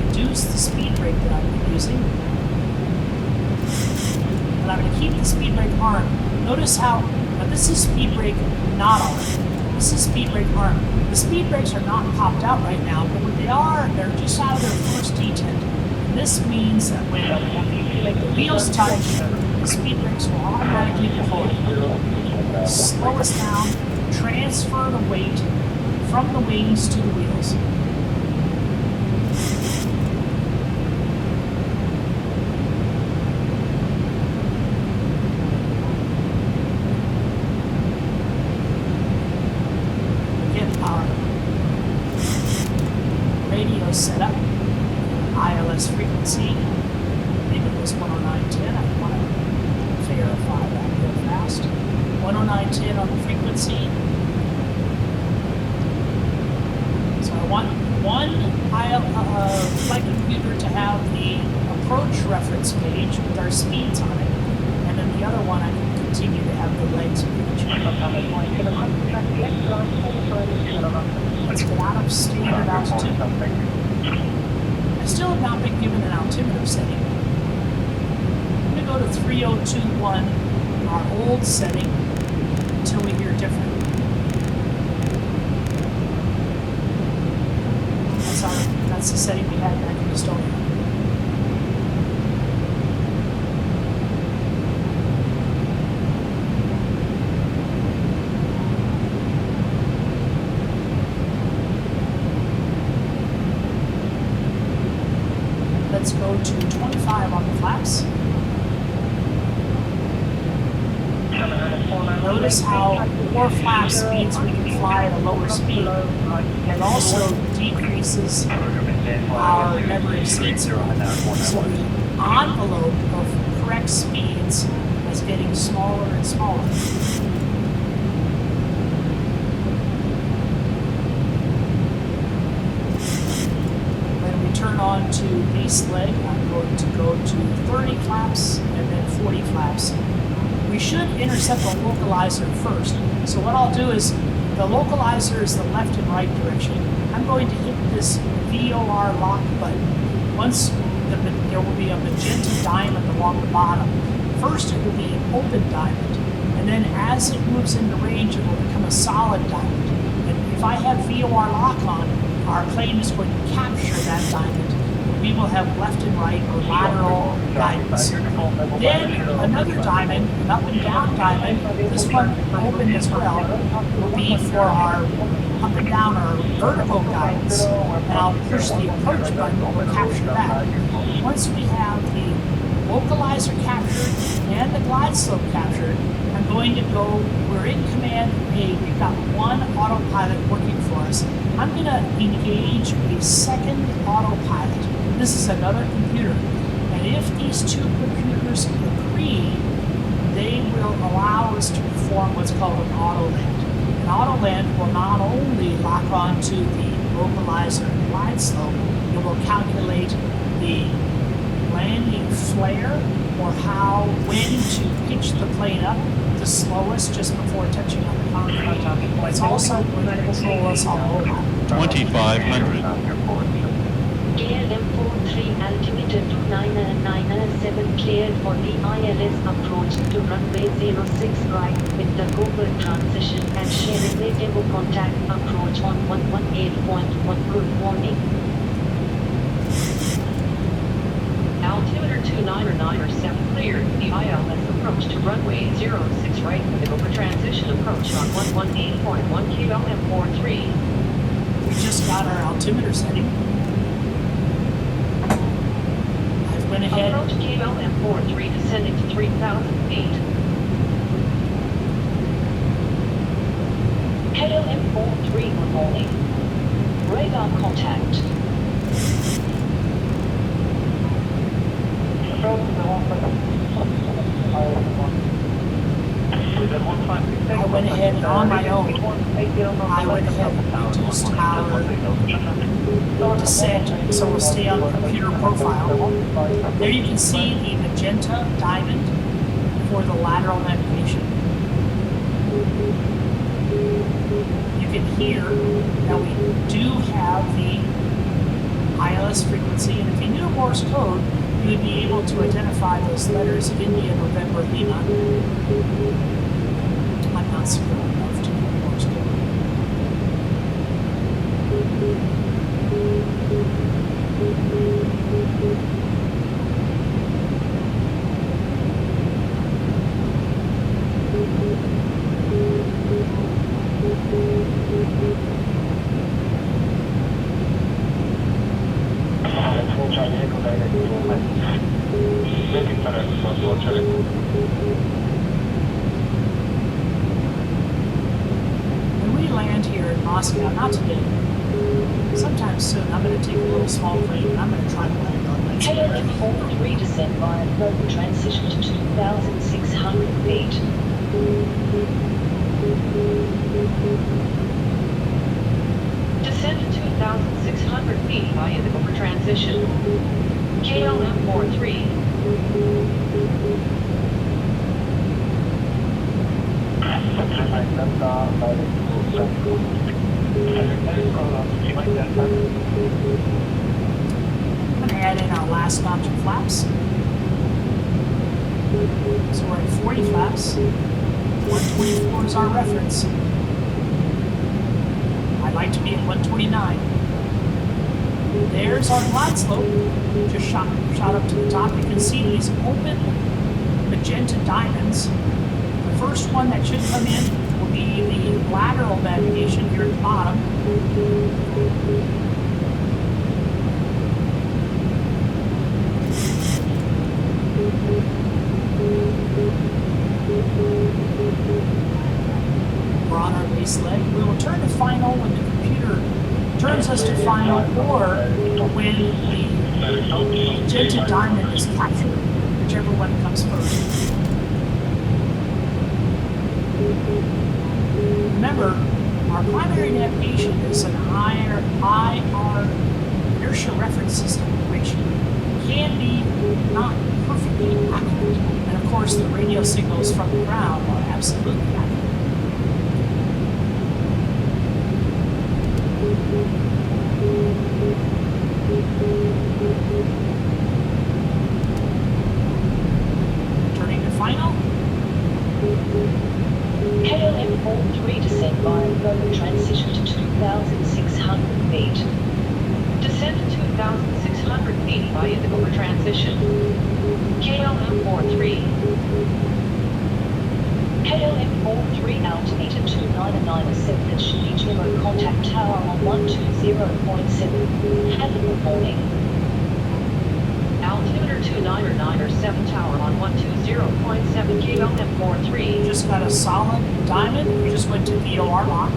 Reduce the speed brake that I've been using. And I'm going to keep the speed brake arm. Notice how, now this is speed brake not arm. This is speed brake arm. The speed brakes are not popped out right now, but what they are, they're just out of their first detent. And this means that when the wheels touch, the speed brakes will automatically deploy. Slow us down, transfer the weight from the wings to the wheels. set up. ILS frequency, maybe it was 109.10. I want to verify that real fast. 109.10 on the frequency. So I want one flight computer to have the approach reference page with our speeds on it, and then the other one I can continue to have the legs page. Let's get out of standard altitude. I still have not been given an altimeter setting. I'm going to go to 3021, our old setting, until we hear different. That's the setting we had back in Estonia. Let's go to 25 on the flaps. Notice how more flaps means we can fly at a lower speed. It also decreases our memory of seat speed. So the envelope of correct speeds is getting smaller and smaller. When we turn on to base leg, I'm going to go to 30 flaps and then 40 flaps. We should intercept the localizer first. So what I'll do is, the localizer is the left and right direction. I'm going to hit this VOR lock button. Once there will be a magenta diamond along the bottom. First it will be an open diamond, and then as it moves into range it will become a solid diamond. And if I have VOR lock on, our plane is going to capture that diamond. We will have left and right or lateral guidance. Then another diamond, an up and down diamond, this one open as well, will be for our up and down or vertical guidance, and I'll push the approach button and we'll capture that. Once we have the localizer captured and the glide slope captured, I'm going to go, we're in command A, we've got one autopilot working for us. I'm going to engage a second autopilot. This is another computer, and if these two computers agree, they will allow us to perform what's called an auto land. An auto land will not only lock on to the localizer and glide slope, it will calculate the landing flare or when to pitch the plane up the slowest just before touching on the concrete. It's also going to control us on mobile. 2500. KLM 43 altimeter 2997 cleared for the ILS approach to runway 06 right with the Google transition and sharing a demo contact approach on 118.1. Good morning. Altimeter 2997 cleared the ILS approach to runway 06 right with the Google transition approach on 118.1 KLM 43. We just got our altimeter setting. Went ahead. Approach KLM 43 descending to 3,000 feet. KLM 43 good morning. Radar contact. I went ahead and on my own, I went ahead and reduced our descent, so we'll stay on computer profile. There you can see the magenta diamond for the lateral navigation. You can hear that we do have the ILS frequency, and if you knew Morse code, you would be able to identify those letters: India, November, Lima. I'm not skilled enough to know Morse code. When we land here in Moscow, not today, sometime soon, I'm going to take a little small plane and I'm going to try to land on that. KLM 43 descend via global transition to 2,600 feet. Descend to 2,600 feet via the over transition. KLM 43. I'm going to add in our last notch of flaps. So we're at 40 flaps. 124 is our reference. I'd like to be at 129. There's our glide slope. Just shot up to the top. You can see these open magenta diamonds. The first one that should come in will be the lateral navigation here at the bottom. We're on our base leg. We will turn to final when the computer turns us to final, or when the magenta diamond is captured, whichever one comes first. Remember, our primary navigation is an IR inertia reference system, which can be not perfectly accurate. And of course, the radio signals from the ground are absolutely accurate. Turning to final. KLM 43 descend via global transition to 2,600 feet. Descend to 2,600 feet via the over transition. KLM 43. KLM 43 altimeter 2997 at Zibo contact tower on 120.7. Have a good morning. Altimeter 299.7 tower on 120.7 KLM 43. Just got a solid diamond. We just went to VOR lock.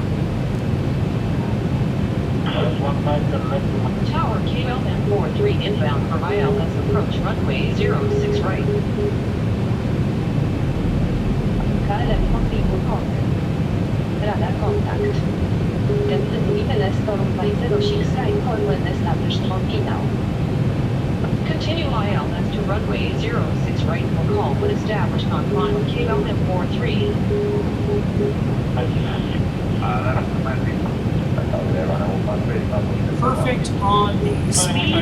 Tower KLM 43 inbound from ILS approach runway 06 right. KLM 43 contact. Radar contact. Definitely LS runway 06 right when established terminal. Continue ILS to runway 06 right for call when established on final KLM 43. Perfect on the speed. A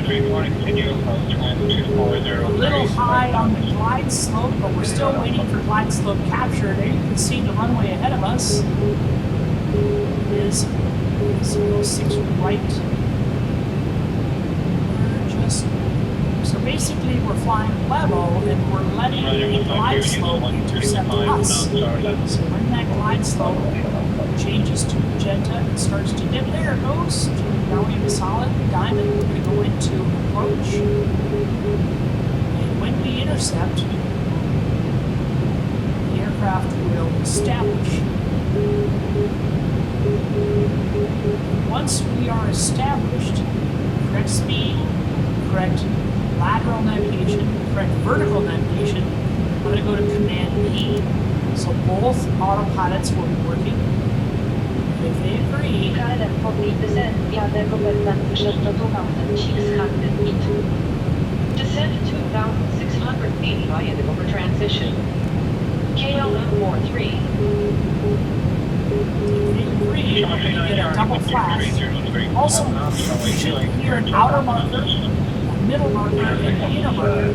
little high on the glide slope, but we're still waiting for glide slope capture. There you can see the runway ahead of us is 06 right. So basically we're flying level and we're letting the glide slope intercept us. So when that glide slope changes to magenta, it starts to dip. There it goes. Now we have a solid diamond. We're going to go into approach. And when we intercept, the aircraft will establish. Once we are established, correct speed, correct lateral navigation, correct vertical navigation, I'm going to go to Command E. So both autopilots will be working. If they agree, KLM 43 descend via the global transition to 2,600 feet. Descend to 2,600 feet via the over transition. KLM 43. if they agree, we're going to get a double flash. Also, we should hear an outer marker, a middle marker, and an inner marker.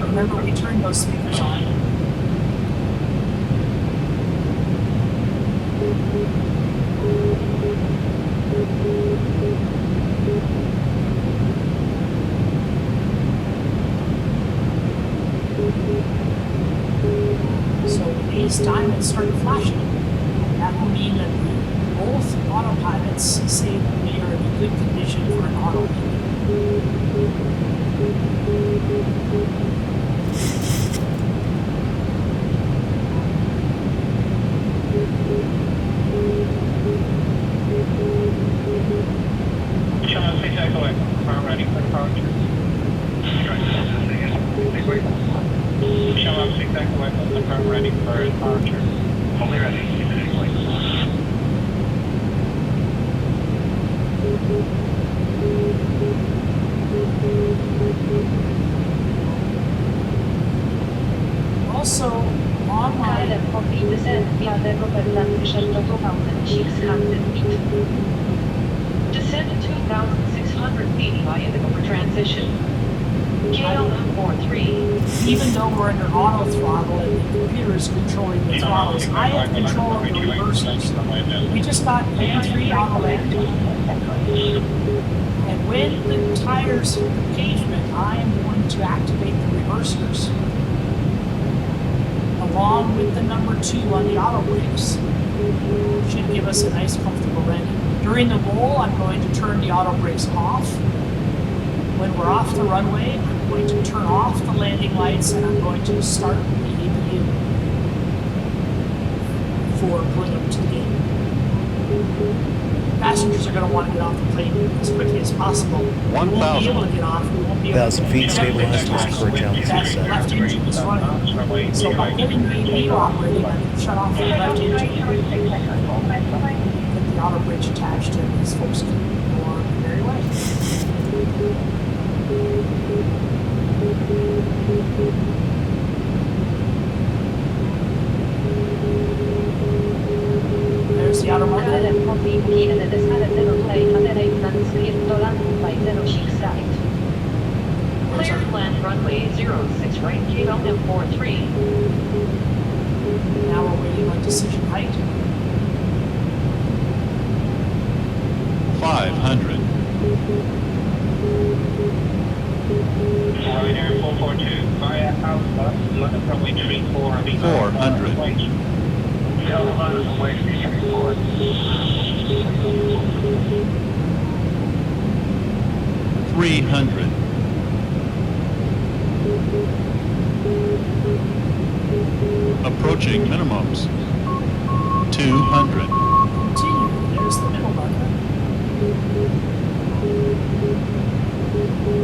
Remember, we turned those speakers on. So when these diamonds start flashing, that will mean that both autopilots say that we are in good condition for an auto landing. Dlatego pewnie przestosował ten 600 feet. Descend to 2,600 feet via the over transition. KLM 43. Even though we're under auto throttle and the computer is controlling the throttles, I have control of the reversers. We just got lane 3 auto land. And when the tires hit the pavement, I am going to activate the reversers along with the number 2 on the auto brakes. Should give us a nice comfortable landing. During the roll, I'm going to turn the auto brakes off. When we're off the runway, I'm going to turn off the landing lights and I'm going to start the APU for pulling up to the gate. Passengers are going to want to get off the plane as quickly as possible. We won't be able to get off. We won't be able to 1,000 feet stabilized, approach altitude that left engine is running. So by getting the APU operating, I can shut off the left engine, get the auto bridge attached, and these folks can go on their merry way. There's the outer marker. Clear to land runway 06 right, KLM 43. Now we're waiting on decision height. 500. Ryanair 442 via Alpha, London runway 34, 400. London runway 34. 300. Approaching minimums. 200. Continue. There's the middle marker.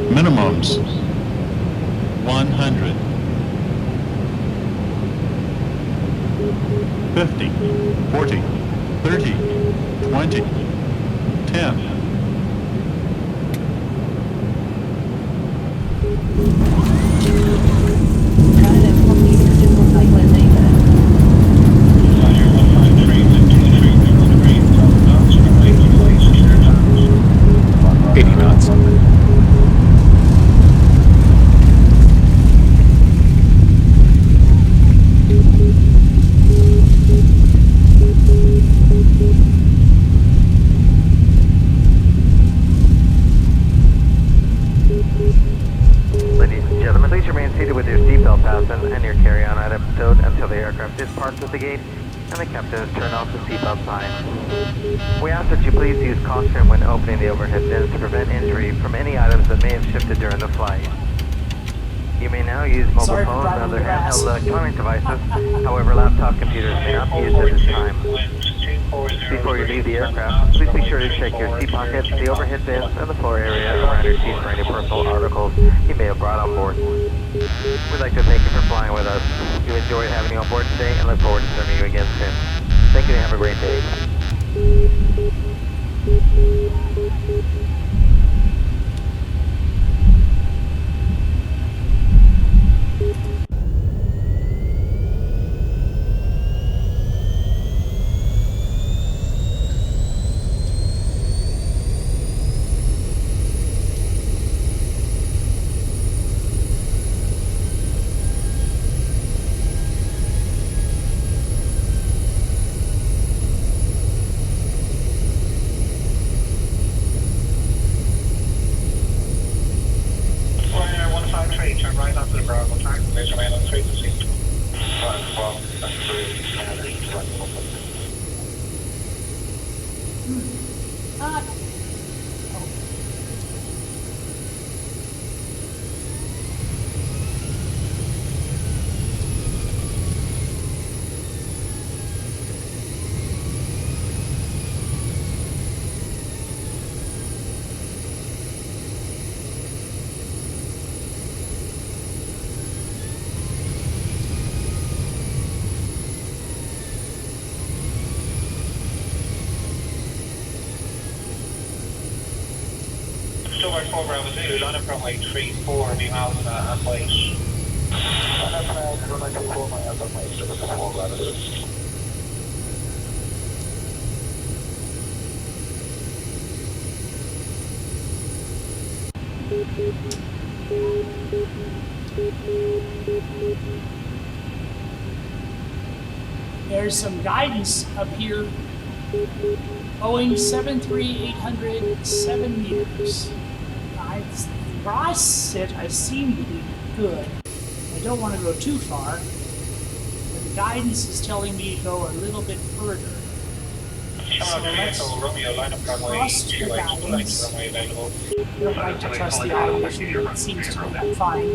Minimums. 100. 50. 40. 30. 20. 10. Ladies and gentlemen, please remain seated with your seatbelt fastened and your carry-on item stowed until the aircraft is parked at the gate and the captain has turned off the seatbelt sign. We ask that you please use caution when opening the overhead bins to prevent injury from any items that may have shifted during the flight. You may now use mobile phones and other handheld electronic devices. However, laptop computers may not be used at this time. Before you leave the aircraft, please be sure to check your seat pockets, the overhead bins, and the floor area around your seat for any personal articles you may have brought on board. We'd like to thank you for flying with us. We enjoyed having you on board today and look forward to serving you again soon. Thank you and have a great day. Ryanair 153, turn right onto the Bravo track, please remain on frequency. Silver 4 Bravo Zulu, London runway 34, be miles and wait. There's some guidance up here. Boeing 73800, 7 meters. Where I sit, I seem to be good. I don't want to go too far, but the guidance is telling me to go a little bit further. So let's trust the guidance. I don't like to trust the automation, but it seems to be fine.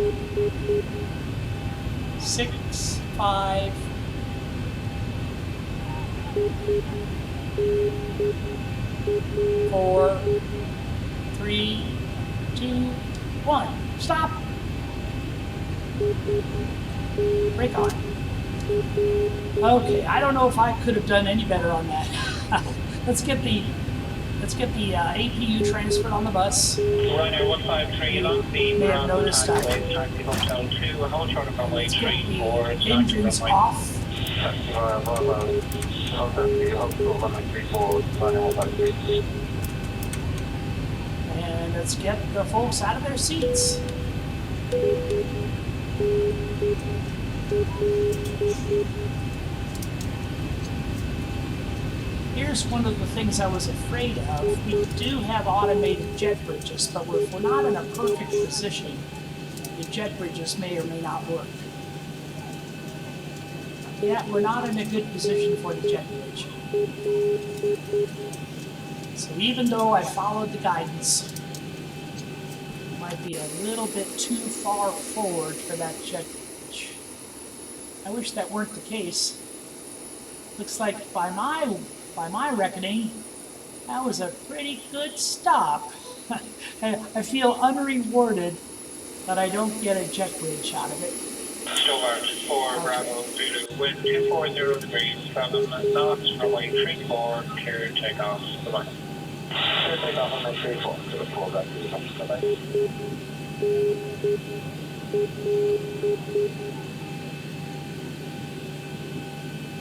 6, 5, 4, 3, 2, 1. Stop! Brake on. Okay, I don't know if I could have done any better on that. Let's get the APU transferred on the bus. Ryanair 153 along the May have noticed that. Let's get the engines off. And let's get the folks out of their seats. Here's one of the things I was afraid of. We do have automated jet bridges, but if we're not in a perfect position, the jet bridges may or may not work. Yeah, we're not in a good position for the jet bridge. So even though I followed the guidance, it might be a little bit too far forward for that jet bridge. I wish that weren't the case. Looks like by my reckoning, that was a pretty good stop. I feel unrewarded that I don't get a jet bridge out of it. Stuttgart 4 Bravo Zulu, wind 240 degrees, 7 knots, runway 34, clear takeoff. Goodbye. Clear takeoff on 34, to the 4 back to the goodbye.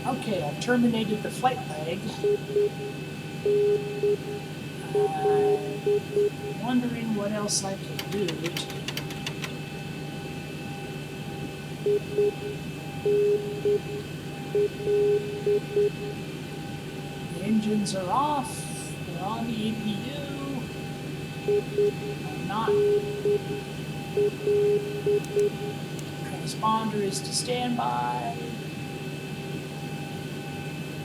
Okay, I've terminated the flight leg. I'm wondering what else I can do. The engines are off. They're on the APU. I'm not. Transponder is to standby.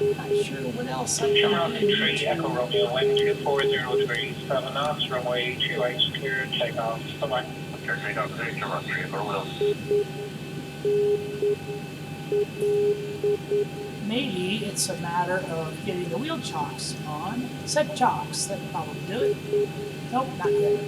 Not sure what else I can do. 3 Echo Romeo, wind 240 degrees, 7 knots, runway 28, clear takeoff. Goodbye. Clear takeoff, 3 Echo Romeo. Maybe it's a matter of getting the wheel chocks on. Set chocks, that would probably do it. Nope, not yet.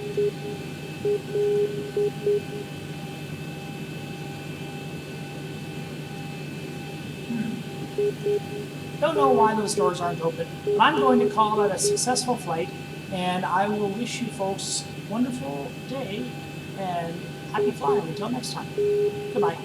Don't know why those doors aren't open. But I'm going to call it a successful flight, and I will wish you folks a wonderful day and happy flying until next time. Goodbye.